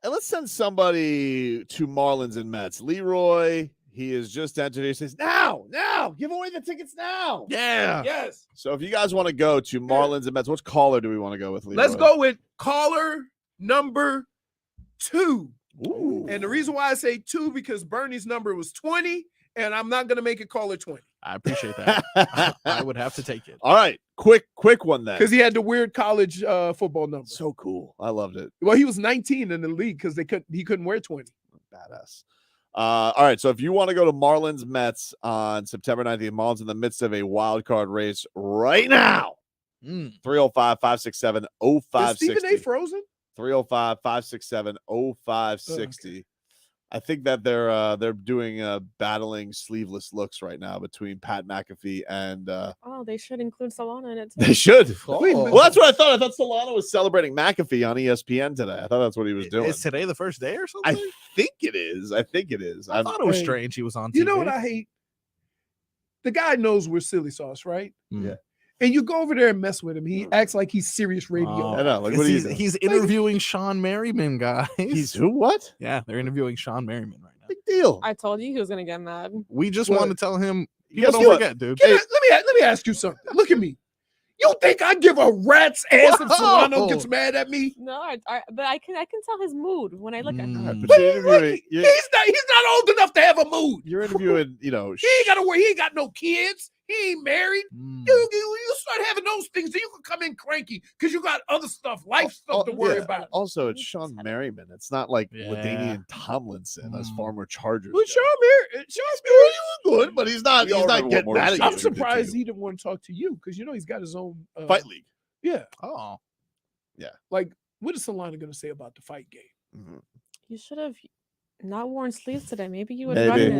And let's send somebody to Marlins and Mets. Leroy, he is just entered. He says, now, give away the tickets now. Yeah. Yes. So if you guys want to go to Marlins and Mets, which caller do we want to go with, Leroy? Let's go with caller number 2. Ooh. And the reason why I say 2 because Bernie's number was 20, and I'm not going to make it caller 20. I appreciate that. I would have to take it. All right. Quick one then. Because he had the weird college football number. So cool. I loved it. Well, he was 19 in the league because he couldn't wear 20. Badass. All right. So if you want to go to Marlins Mets on September 9th, the Marlins in the midst of a wild card race right now. 305-567-0560. Is Stephen A. frozen? 305-567-0560. I think that they're doing battling sleeveless looks right now between Pat McAfee and Oh, they should include Solana in it. they should. Oh. Well, that's what I thought. I thought Solana was celebrating McAfee on ESPN today. I thought that's what he was doing. Is today the first day or something? I think it is. I thought it was strange he was on TV. You know what I hate? The guy knows we're silly sauce, right? Yeah. And you go over there and mess with him. He acts like he's serious radio. I know. Like, what he's interviewing Sean Merriman, guys. He's who? What? Yeah, they're interviewing Sean Merriman right now. Big deal. I told you he was gonna get mad. We just What? want to tell him, Guess don't what? forget, dude. Let me ask you something. Look at me. You think I give a rat's ass if Solano gets mad at me? No, but I can tell his mood when I look at him. But you're interviewing, He's not old enough to have a mood. you're interviewing, He ain't got to worry. He ain't got no kids. He ain't married. You start having those things, then you can come in cranky because you got other stuff, life stuff to worry about. Also, it's Sean Merriman. It's not like LaDainian Tomlinson as former Chargers. But Sean Merriman good, but he's not getting mad at you. I'm surprised he didn't want to talk to you because you know he's got his own Fight League. Yeah. Oh. Yeah. Like, what is Solana going to say about the fight game? You should have not worn sleeves today. Maybe you would Maybe. run it.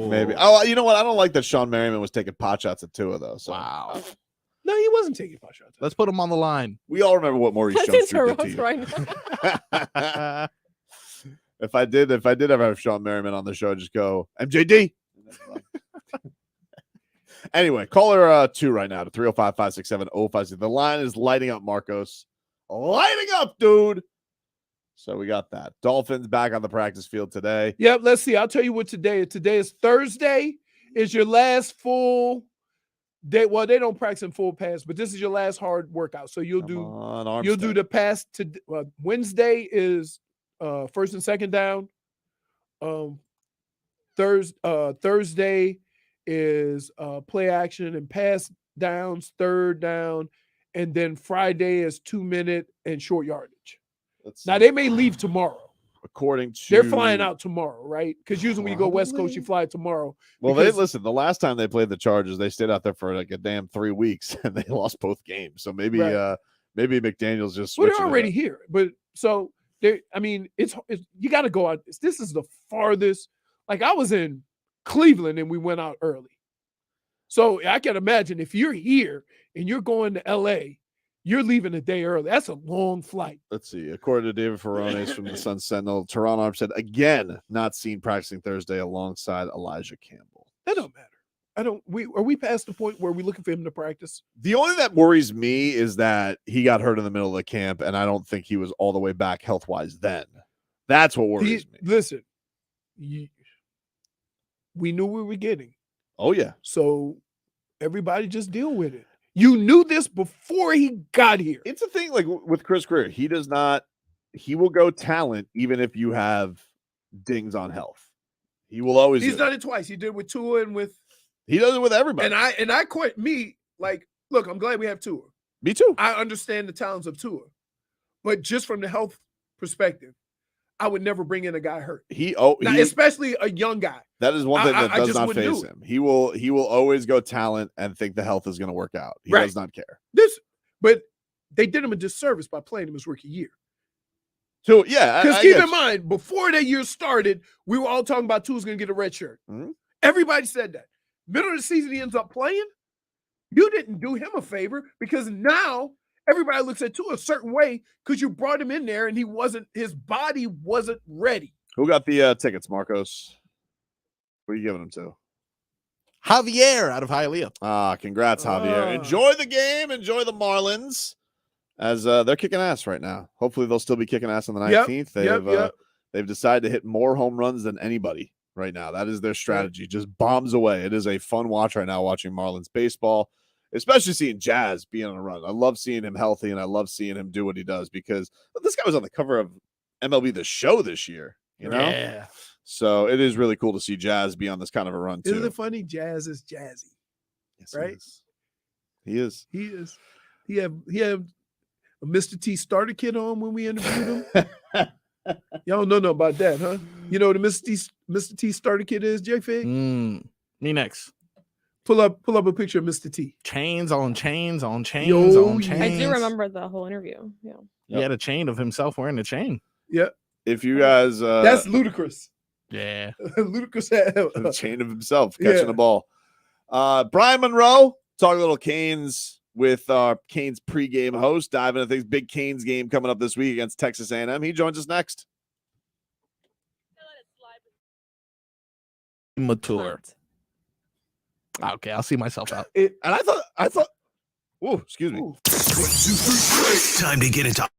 Maybe. Oh, you know what? I don't like that Sean Merriman was taking pot shots at Tua, though. So. Wow. No, he wasn't taking pot shots. Let's put him on the line. We all remember what Maurice Let's Jones did to interrupt you. right now. If I did ever have Sean Merriman on the show, just go MJD. Anyway, caller 2 right now to 305-567-0560. The line is lighting up, Marcos. Lighting up, dude. So we got that. Dolphins back on the practice field today. Yep, let's see. I'll tell you what today is. Today is Thursday. Is your last full day. Well, they don't practice in full pass, but this is your last hard workout. So you'll do the pass to Wednesday is first and second down. Thursday is play action and pass downs, third down, and then Friday is 2-minute and short yardage. Now they may leave tomorrow. According to they're flying out tomorrow, right? Because usually when you go West Coast, you fly tomorrow. Well, listen. The last time they played the Chargers, they stayed out there for like a damn 3 weeks, and they lost both games. So maybe, maybe McDaniel's just. Well, they're already here, but so they. I mean, it's you got to go out. This is the farthest. Like I was in Cleveland and we went out early, so I can imagine if you're here and you're going to LA. You're leaving a day early. That's a long flight. Let's see. According to David Ferrones from the Sun Sentinel, Toronto Arm said, again, not seen practicing Thursday alongside Elijah Campbell. That don't matter. Are we past the point where we're looking for him to practice? The only that worries me is that he got hurt in the middle of the camp, and I don't think he was all the way back health-wise then. That's what worries me. Listen, we knew we were getting. Oh, yeah. So everybody just deal with it. You knew this before he got here. It's a thing like with Chris Greer. He will go talent even if you have dings on health. He will always. He's done it twice. He did it with Tua and with. He does it with everybody. And I quit me. Like, look, I'm glad we have Tua. Me too. I understand the talents of Tua, but just from the health perspective, I would never bring in a guy hurt. Especially a young guy. That is one thing that does not faze him. He will always go talent and think the health is going to work out. He does not care. But they did him a disservice by playing him his rookie year. So yeah, because keep in mind, before that year started, we were all talking about Tua's going to get a red shirt. Mm-hmm. Everybody said that. Middle of the season, he ends up playing. You didn't do him a favor because now everybody looks at Tua a certain way because you brought him in there and his body wasn't ready. Who got the tickets, Marcos? Who are you giving them to? Javier out of Hialeah. Congrats, Javier. Enjoy the game. Enjoy the Marlins as they're kicking ass right now. Hopefully they'll still be kicking ass on the 19th. They've decided to hit more home runs than anybody right now. That is their strategy. Just bombs away. It is a fun watch right now watching Marlins baseball, especially seeing Jazz being on a run. I love seeing him healthy, and I love seeing him do what he does because this guy was on the cover of MLB The Show this year, you know? Yeah. So it is really cool to see Jazz be on this kind of a run too. Isn't it funny? Jazz is jazzy. Yes, right? He is. He is. He had a Mr. T starter kit on when we interviewed him. Y'all don't know nothing about that, huh? You know what the Mr. T starter kit is, JFig? Me next. Pull up a picture of Mr. T. Chains on chains on chains Yo, on chains. I do remember the whole interview. Yeah. He had a chain of himself wearing a chain. Yeah. If you guys that's ludicrous. Yeah. Ludicrous had the chain of himself catching the ball. Brian Monroe, talk a little Canes with our Canes pregame host, dive into things. Big Canes game coming up this week against Texas A&M. He joins us next. Mature. Okay, I'll see myself out. And I thought. Oh, excuse me. Time to get into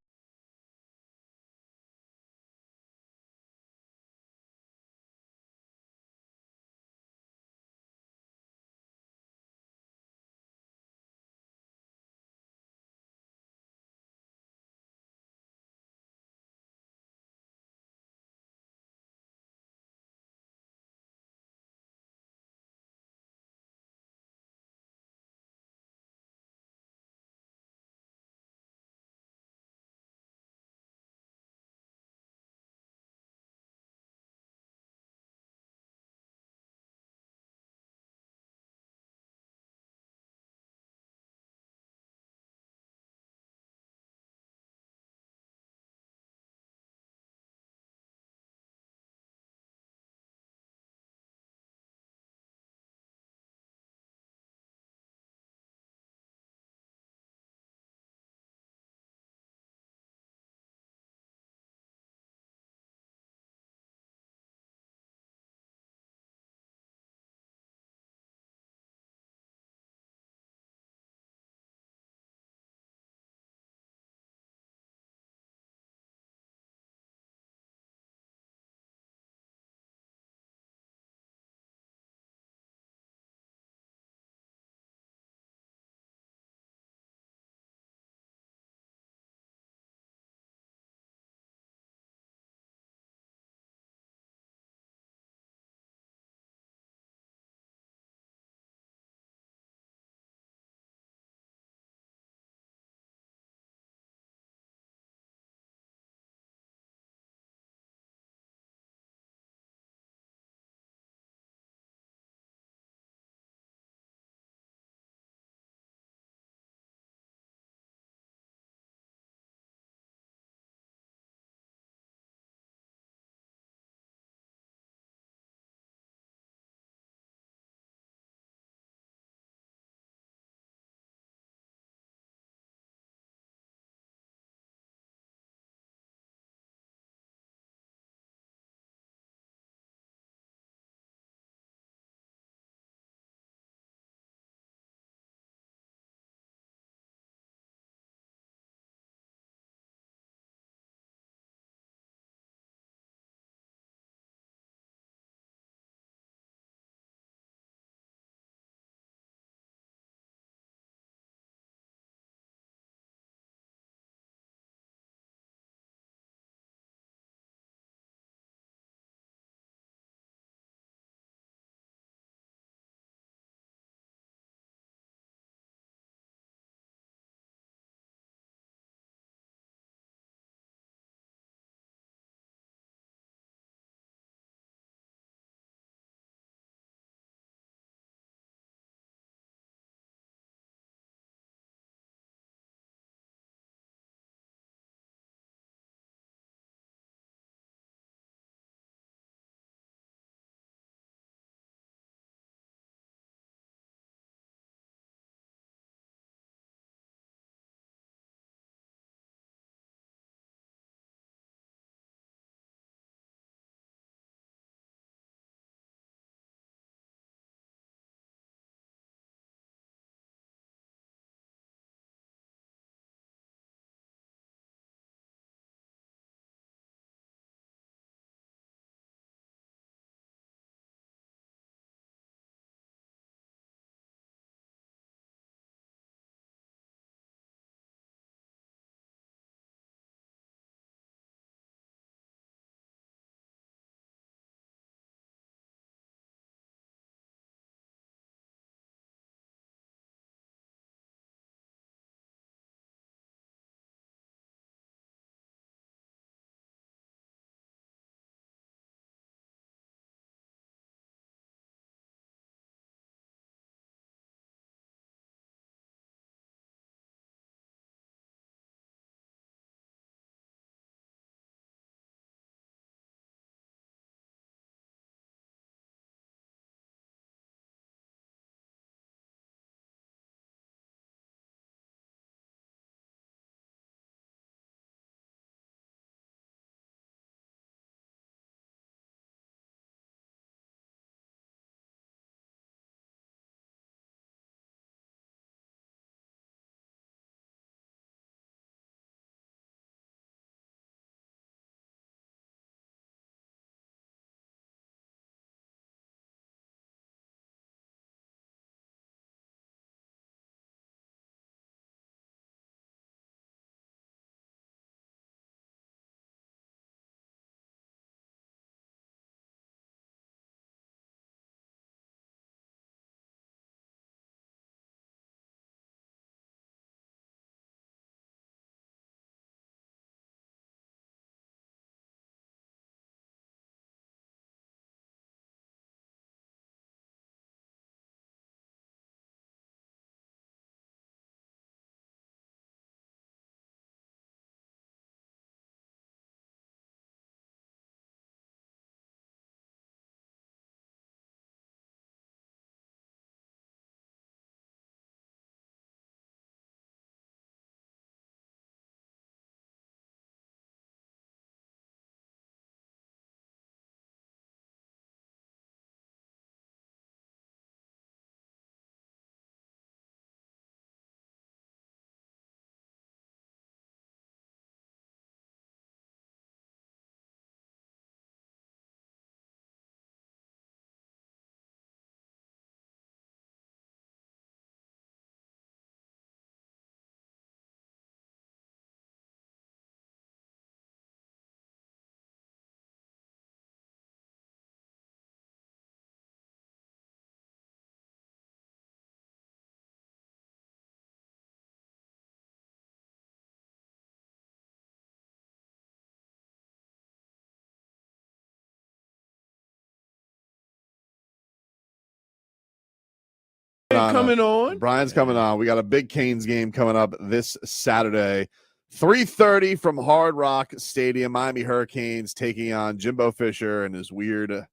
coming on. Brian's coming on. We got a big Canes game coming up this Saturday, 3:30 from Hard Rock Stadium. Miami Hurricanes taking on Jimbo Fisher and his weird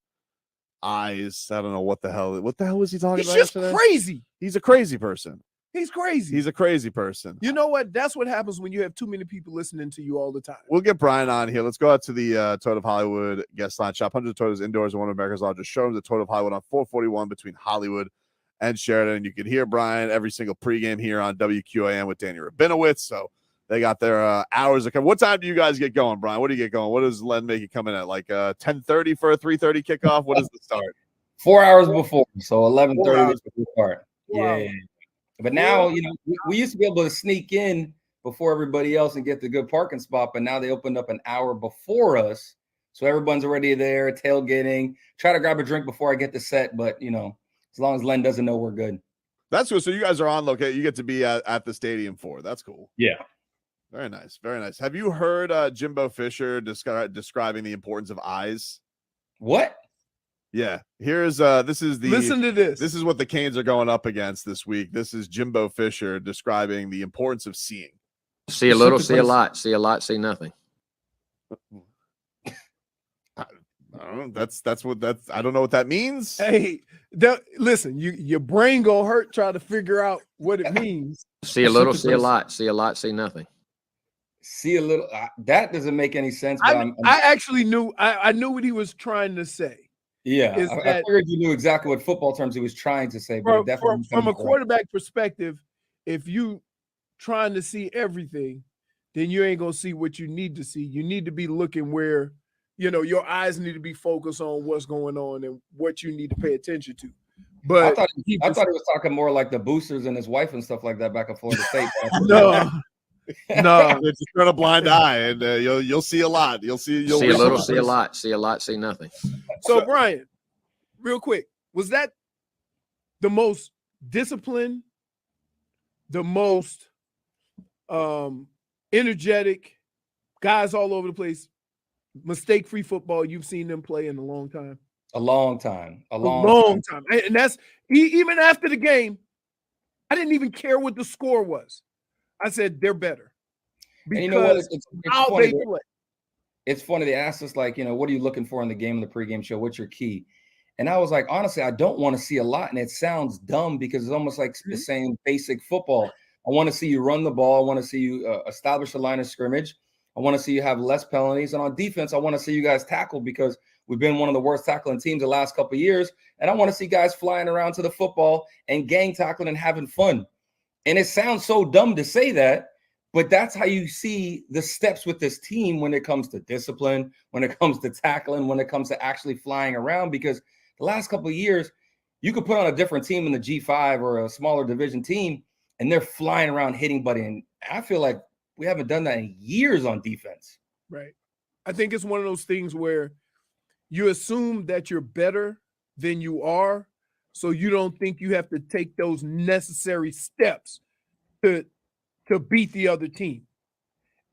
eyes. I don't know what the hell was he talking about? He's just yesterday? crazy. He's a crazy person. He's crazy. He's a crazy person. You know what? That's what happens when you have too many people listening to you all the time. We'll get Brian on here. Let's go out to the Toyota of Hollywood guest line. Shop hundreds of Toyotas indoors in one of America's largest showrooms, the Toyota of Hollywood on 441 between Hollywood and Sheridan. You can hear Brian every single pregame here on WQAM with Danny Rabinowitz. So they got their hours. What time do you guys get going, Brian? What do you get going? What does Len make you come in at? Like 10:30 for a 3:30 kickoff? What is the start? 4 hours before, so 11:30 to start. Yeah. But now, you know, we used to be able to sneak in before everybody else and get the good parking spot, but now they opened up an hour before us. So everyone's already there, tailgating. Try to grab a drink before I get the set, but, you know, as long as Len doesn't know, we're good. That's cool. So you guys are on location. You get to be at the stadium for. That's cool. Yeah. Very nice. Very nice. Have you heard Jimbo Fisher describing the importance of eyes? What? Yeah, here's listen to this. This is what the Canes are going up against this week. This is Jimbo Fisher describing the importance of seeing. See a little, see a lot, see a lot, see nothing. I don't know. I don't know what that means. Hey, listen, your brain gonna hurt trying to figure out what it means. See a little, see a lot, see a lot, see nothing. See a little. That doesn't make any sense. But I actually knew. I knew what he was trying to say. Yeah, I figured you knew exactly what football terms he was trying to say. But from a quarterback perspective, if you trying to see everything, then you ain't gonna see what you need to see. You need to be looking where, you know, your eyes need to be focused on what's going on and what you need to pay attention to. But I thought he was talking more like the boosters and his wife and stuff like that back at Florida State. No. Just turn a blind eye, and you'll see a lot. You'll see a little, see a lot, see a lot, see nothing. So Brian, real quick, was that the most disciplined, the most energetic, guys all over the place, mistake-free football you've seen them play in a long time? A long time. And that's even after the game. I didn't even care what the score was. I said they're better because and you know what? It's how funny. they play. It's funny. They asked us, like, you know, what are you looking for in the game, in the pregame show? What's your key? And I was like, honestly, I don't want to see a lot. And it sounds dumb because it's almost like the same basic football. I want to see you run the ball. I want to see you establish a line of scrimmage. I want to see you have less penalties. And on defense, I want to see you guys tackle because we've been one of the worst tackling teams the last couple of years. And I want to see guys flying around to the football and gang tackling and having fun. And it sounds so dumb to say that, but that's how you see the steps with this team when it comes to discipline, when it comes to tackling, when it comes to actually flying around. Because the last couple of years, you could put on a different team in the G5 or a smaller division team, and they're flying around hitting buddy. And I feel like we haven't done that in years on defense. Right. I think it's one of those things where you assume that you're better than you are, so you don't think you have to take those necessary steps to beat the other team.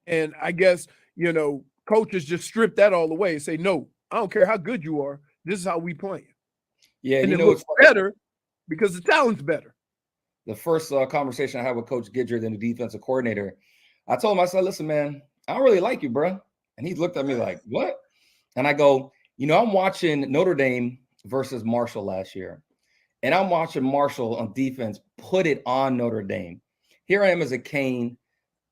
And I guess, you know, coaches just strip that all away and say, no, I don't care how good you are. This is how we play. Yeah, and you it know, looks better because the talent's better. The first conversation I had with Coach Gidger, then the defensive coordinator, I told him, I said, listen, man, I don't really like you, bro. And he looked at me like, what? And I go, you know, I'm watching Notre Dame versus Marshall last year. And I'm watching Marshall on defense put it on Notre Dame. Here I am as a Cane,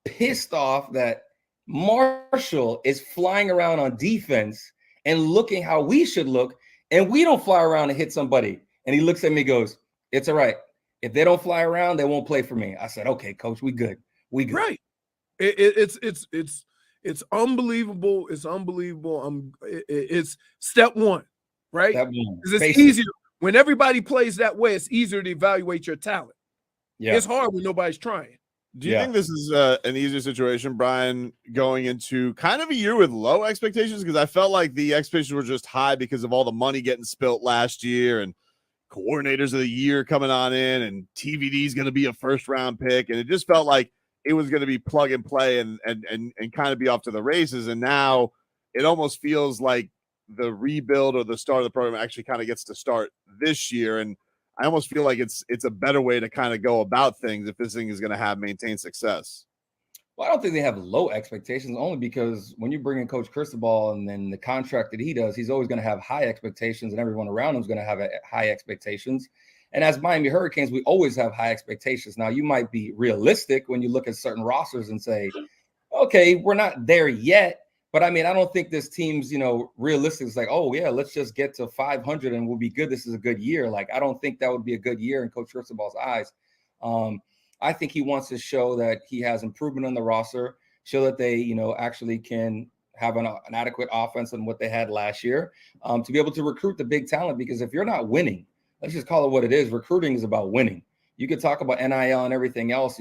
pissed off that Marshall is flying around on defense and looking how we should look, and we don't fly around and hit somebody. And he looks at me and goes, it's all right. If they don't fly around, they won't play for me. I said, okay, coach, we good. We good. Right. It's unbelievable. It's unbelievable. It's step one, right? Step one. Because it's easier. When everybody plays that way, it's easier to evaluate your talent. Yeah. It's hard when nobody's trying. Do you think this is an easier situation, Brian, going into kind of a year with low expectations? Because I felt like the expectations were just high because of all the money getting spilt last year and coordinators of the year coming on in, and TVD is going to be a first-round pick. And it just felt like it was going to be plug and play and kind of be off to the races. And now it almost feels like the rebuild or the start of the program actually kind of gets to start this year. And I almost feel like it's a better way to kind of go about things if this thing is going to maintain success. Well, I don't think they have low expectations, only because when you bring in Coach Cristobal and then the contract that he does, he's always going to have high expectations, and everyone around him is going to have high expectations. And as Miami Hurricanes, we always have high expectations. Now, you might be realistic when you look at certain rosters and say, okay, we're not there yet. But I mean, I don't think this team's, realistic. It's like, oh, yeah, let's just get to 500 and we'll be good. This is a good year. Like, I don't think that would be a good year in Coach Cristobal's eyes. I think he wants to show that he has improvement on the roster, show that they, actually can have an adequate offense than what they had last year, to be able to recruit the big talent. Because if you're not winning, let's just call it what it is. Recruiting is about winning. You could talk about NIL and everything else.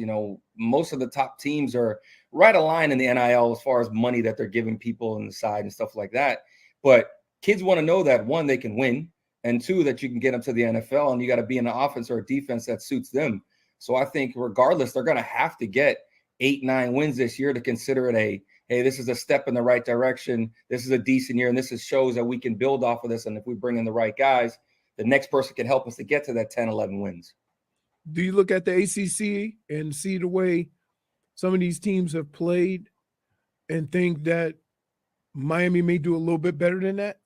Most of the top teams are right aligned in the NIL as far as money that they're giving people on the side and stuff like that. But kids want to know that, one, they can win, and two, that you can get them to the NFL, and you got to be in an offense or a defense that suits them. So I think regardless, they're going to have to get 8-9 wins this year to consider it hey, this is a step in the right direction. This is a decent year, and this shows that we can build off of this. And if we bring in the right guys, the next person can help us to get to that 10-11 wins. Do you look at the ACC and see the way some of these teams have played and think that Miami may do a little bit better than that?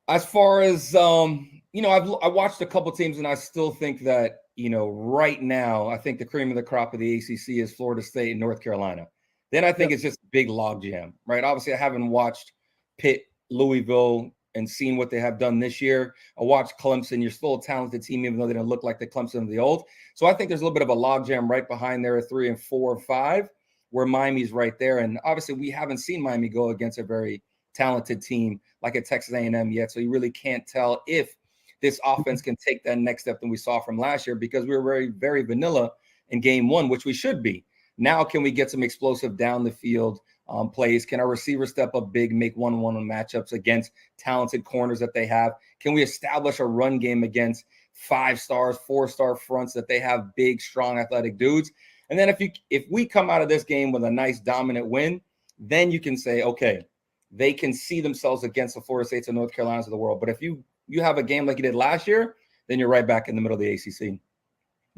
As far as, I watched a couple teams, and I still think that, right now, I think the cream of the crop of the ACC is Florida State and North Carolina. Then I think it's just a big logjam, right? Obviously, I haven't watched Pitt, Louisville, and seen what they have done this year. I watched Clemson. You're still a talented team, even though they don't look like the Clemson of the old. So I think there's a little bit of a logjam right behind there at 3 and 4 or 5, where Miami's right there. And obviously, we haven't seen Miami go against a very talented team like a Texas A&M yet. So you really can't tell if this offense can take that next step than we saw from last year, because we were very, very vanilla in game one, which we should be. Now, can we get some explosive down the field plays? Can our receivers step up big, make one-on-one matchups against talented corners that they have? Can we establish a run game against 5-star, 4-star fronts that they have big, strong, athletic dudes? And then if we come out of this game with a nice dominant win, then you can say, okay, they can see themselves against the Florida States and North Carolinas of the world. But if you have a game like you did last year, then you're right back in the middle of the ACC.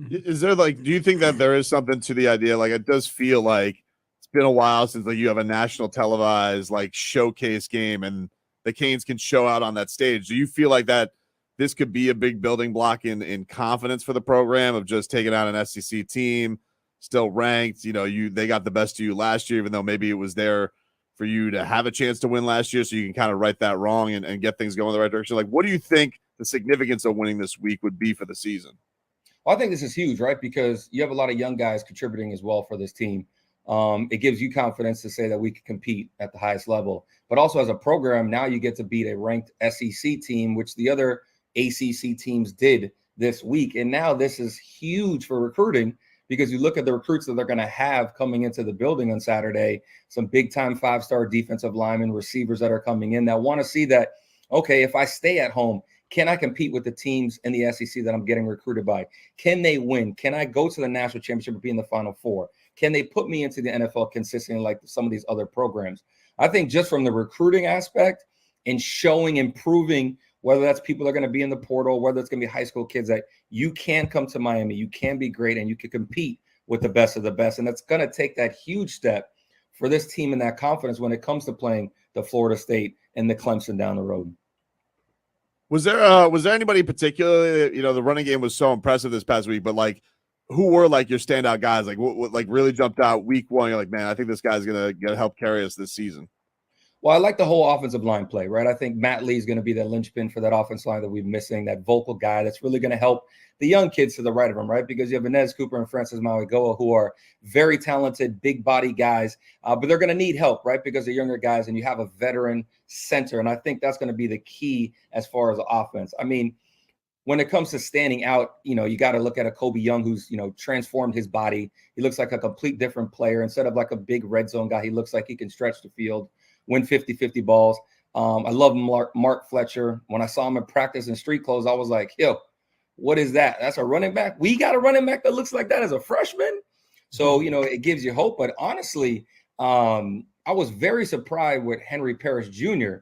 Is there do you think that there is something to the idea? Like, it does feel like it's been a while since you have a national televised showcase game and the Canes can show out on that stage. Do you feel like that this could be a big building block in confidence for the program of just taking out an SEC team, still ranked? They got the best of you last year, even though maybe it was there for you to have a chance to win last year, so you can kind of right that wrong and get things going in the right direction. What do you think the significance of winning this week would be for the season? Well, I think this is huge, right? Because you have a lot of young guys contributing as well for this team. It gives you confidence to say that we can compete at the highest level. But also as a program, now you get to beat a ranked SEC team, which the other ACC teams did this week. And now this is huge for recruiting, because you look at the recruits that they're going to have coming into the building on Saturday, some big-time 5-star defensive linemen, receivers that are coming in that want to see that, okay, if I stay at home, can I compete with the teams in the SEC that I'm getting recruited by? Can they win? Can I go to the national championship and be in the Final Four? Can they put me into the NFL consistently like some of these other programs? I think just from the recruiting aspect and showing, improving, whether that's people that are going to be in the portal, whether it's going to be high school kids, that you can come to Miami, you can be great, and you can compete with the best of the best. And that's going to take that huge step for this team and that confidence when it comes to playing the Florida State and the Clemson down the road. Was there anybody particularly, the running game was so impressive this past week, but who were your standout guys? What really jumped out week one? You're like, man, I think this guy's going to help carry us this season. Well, I like the whole offensive line play, right? I think Matt Lee is going to be that linchpin for that offensive line that we're missing, that vocal guy that's really going to help the young kids to the right of him, right? Because you have Inez Cooper and Francis Mauigoa, who are very talented, big body guys, but they're going to need help, right? Because they're younger guys, and you have a veteran center. And I think that's going to be the key as far as the offense. I mean, when it comes to standing out, you got to look at a Kobe Young who's, transformed his body. He looks like a complete different player. Instead of like a big red zone guy, he looks like he can stretch the field, win 50-50 balls. I love Mark Fletcher. When I saw him in practice in street clothes, I was like, yo, what is that? That's a running back? We got a running back that looks like that as a freshman? So, it gives you hope. But honestly, I was very surprised with Henry Parrish Jr.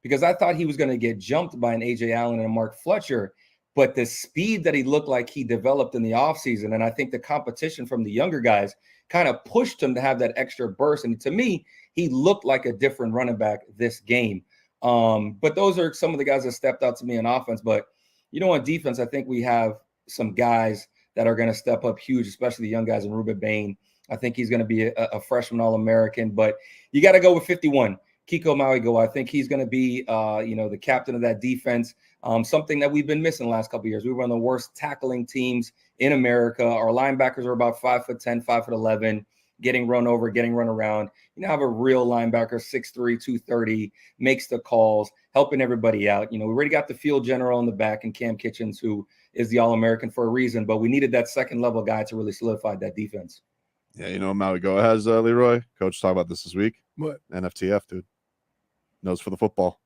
because I thought he was going to get jumped by an A.J. Allen and a Mark Fletcher. but the speed that he looked like he developed in the offseason, and I think the competition from the younger guys kind of pushed him to have that extra burst. And to me, he looked like a different running back this game. But those are some of the guys that stepped out to me on offense. But, on defense, I think we have some guys that are going to step up huge, especially the young guys in Ruben Bain. I think he's going to be a freshman All-American. But you got to go with 51, Kiko Mauigoa. I think he's going to be, the captain of that defense. Something that we've been missing the last couple of years. We were one of the worst tackling teams in America. Our linebackers are about 5'10", 5'11", getting run over, getting run around. You now have a real linebacker, 6'3", 230, makes the calls, helping everybody out. We already got the field general in the back and Cam Kitchens, who is the All-American for a reason, but we needed that second level guy to really solidify that defense. Yeah, Mauigoa has Leroy. Coach talked about this week. What? NFTF, dude. Nose for the football.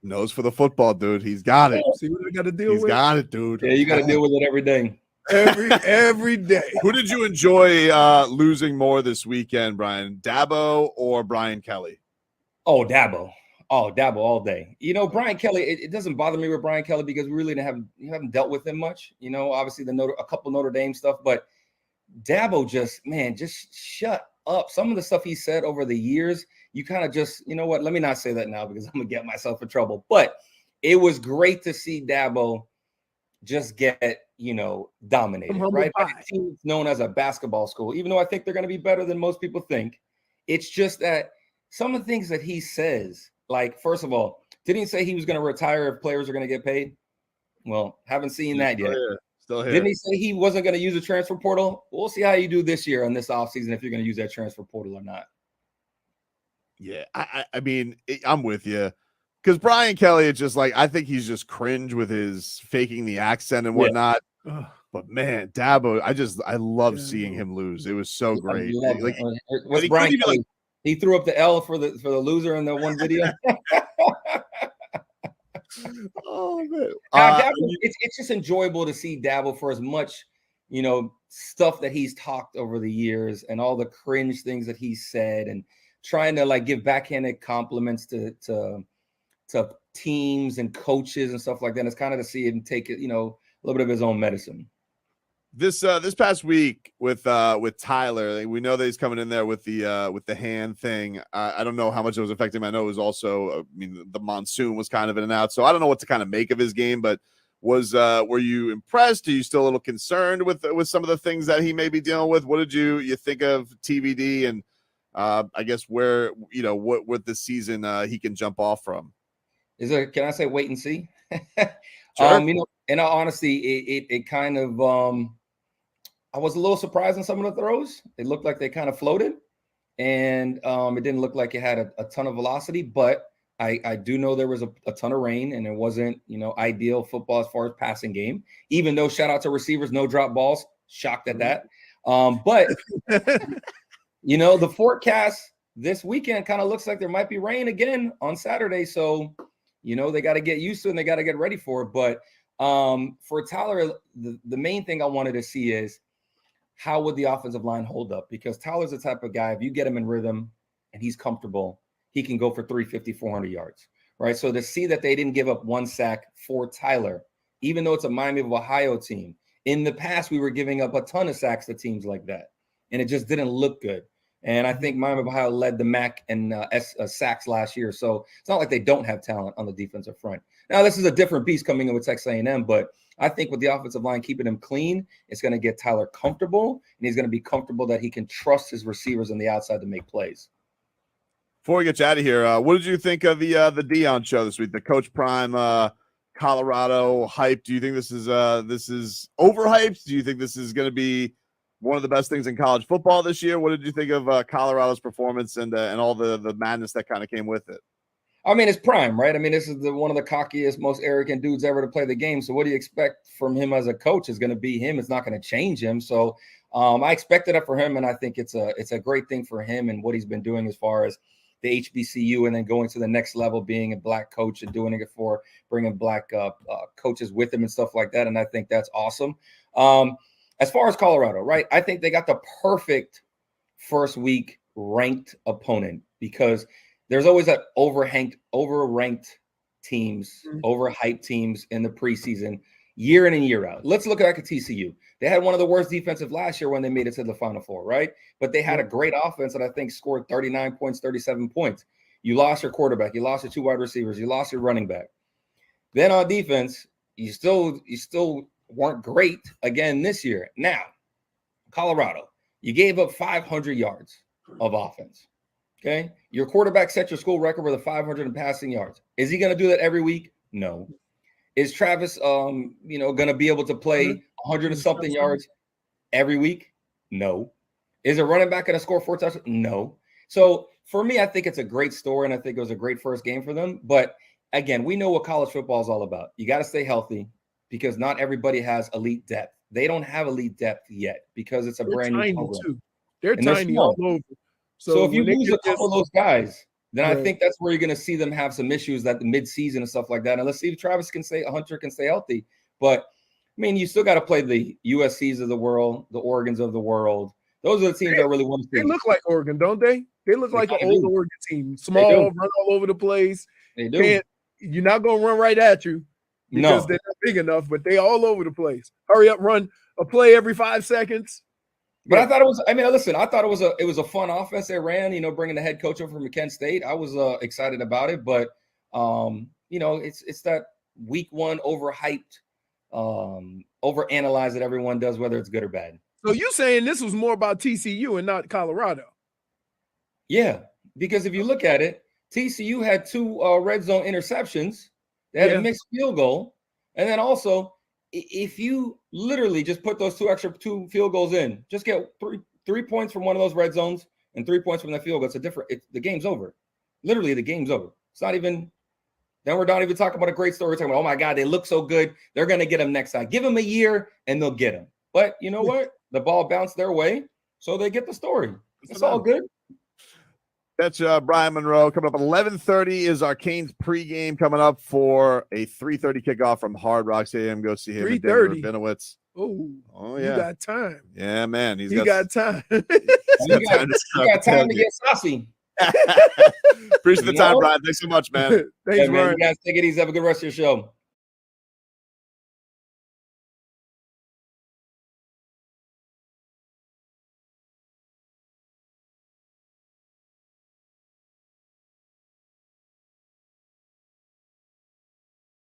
Nose for the football, dude. He's got it. See what I got to deal with? He's got it, dude. Yeah, you got to deal with it every day. Every day. Who did you enjoy losing more this weekend, Brian? Dabo or Brian Kelly? Oh, Dabo. Oh, Dabo all day. Brian Kelly, it doesn't bother me with Brian Kelly because we really haven't dealt with him much. Obviously a couple Notre Dame stuff, but Dabo just shut up. Some of the stuff he said over the years, you kind of just, what? Let me not say that now because I'm going to get myself in trouble. But it was great to see Dabo just get, dominated, right? By a team known as a basketball school, even though I think they're going to be better than most people think. It's just that some of the things that he says, like, first of all, didn't he say he was going to retire if players are going to get paid? Well, haven't seen that yet. Still here. Didn't he say he wasn't going to use the transfer portal? We'll see how you do this year on this offseason if you're going to use that transfer portal or not. Yeah, I mean, I'm with you. Because Brian Kelly, it's just like, I think he's just cringe with his faking the accent and whatnot. Yeah. But man, Dabo, I love seeing him lose. It was so great. What's Brian Kelly? He threw up the L for the loser in the one video. Oh man, it's just enjoyable to see Dabo for as much, stuff that he's talked over the years and all the cringe things that he said and trying to give backhanded compliments to teams and coaches and stuff like that. It's kind of to see him take it, a little bit of his own medicine. This past week with Tyler, we know that he's coming in there with the hand thing. I don't know how much it was affecting him. I know it was also, the monsoon was kind of in and out, so I don't know what to kind of make of his game. But were you impressed? Are you still a little concerned with some of the things that he may be dealing with? What did you think of TBD and I guess where what this season he can jump off from? Can I say wait and see? Sure. In all honesty, it kind of I was a little surprised in some of the throws. It looked like they kind of floated, and it didn't look like it had a ton of velocity. But I do know there was a ton of rain, and it wasn't ideal football as far as passing game. Even though shout out to receivers, no drop balls. Shocked at that. But the forecast this weekend kind of looks like there might be rain again on Saturday. So they got to get used to it and they got to get ready for it. But for Tyler, the main thing I wanted to see is how would the offensive line hold up? Because Tyler's the type of guy, if you get him in rhythm and he's comfortable, he can go for 350, 400 yards, right? So to see that they didn't give up one sack for Tyler, even though it's a Miami of Ohio team, in the past we were giving up a ton of sacks to teams like that, and it just didn't look good. And I think Miami of Ohio led the MAC in sacks last year. So it's not like they don't have talent on the defensive front. Now, this is a different beast coming in with Texas A&M, but I think with the offensive line keeping him clean, it's going to get Tyler comfortable, and he's going to be comfortable that he can trust his receivers on the outside to make plays. Before we get you out of here, what did you think of the Dion show this week? The Coach Prime Colorado hype. Do you think this is overhyped? Do you think this is going to be one of the best things in college football this year? What did you think of Colorado's performance and all the madness that kind of came with it? It's Prime, right? This is one of the cockiest, most arrogant dudes ever to play the game. So what do you expect from him as a coach? Is going to be him. It's not going to change him. So I expected it for him, and I think it's a great thing for him and what he's been doing as far as the HBCU and then going to the next level, being a black coach and doing it for bringing black coaches with him and stuff like that. And I think that's awesome. As far as Colorado, right, I think they got the perfect first week ranked opponent because there's always that overranked teams, overhyped teams in the preseason, year in and year out. Let's look back at TCU. They had one of the worst defensive last year when they made it to the Final Four, right? But they had a great offense that I think scored 39 points, 37 points. You lost your quarterback, you lost your 2 wide receivers, you lost your running back. Then on defense, you still weren't great again this year. Now, Colorado, you gave up 500 yards of offense. Okay, your quarterback set your school record with 500 in passing yards. Is he going to do that every week? No. Is Travis, going to be able to play 100 and something yards every week? No. Is a running back going to score 4 touchdowns? No. So for me, I think it's a great story, and I think it was a great first game for them. But again, we know what college football is all about. You got to stay healthy because not everybody has elite depth. They don't have elite depth yet because it's a brand new program. Too. They're tiny all over. So if you lose a couple of those guys, then I think that's where you're going to see them have some issues at the midseason and stuff like that. And let's see if Travis can stay, Hunter can stay healthy. But I mean, you still got to play the USCs of the world, the Oregons of the world. Those are the teams I really want to see. They look like Oregon, don't they? They look like an old Oregon team. Small, run all over the place. They do. You're not going to run right at you because they're not big enough, but they all over the place. Hurry up, run a play every 5 seconds. But I thought it was, listen, I thought it was a fun offense they ran, bringing the head coach over from Kent State. I was excited about it, but it's that week one overhyped, overanalyze that everyone does, whether it's good or bad. So you saying this was more about TCU and not Colorado? Yeah, because if you look at it, TCU had 2 red zone interceptions. They had a mixed field goal. And then also, if you literally just put those 2 field goals in, just get 3 points from one of those red zones and 3 points from that field goal, the game's over. Literally, the game's over. It's not even, then we're not even talking about a great story. We're talking about, oh my God, they look so good. They're going to get them next time. Give them a year and they'll get them. But you know what? The ball bounced their way, so they get the story. It's all good. That's Brian Monroe. Coming up at 11:30 is our Canes pregame coming up for a 3:30 kickoff from Hard Rock Stadium. Go see him in Denver, Benowitz. Oh, yeah. You got time. Yeah, man. He's got time. You got time to get saucy. Appreciate the time, Brian. Thanks so much, man. Thanks, man. You guys take it easy. Have a good rest of your show.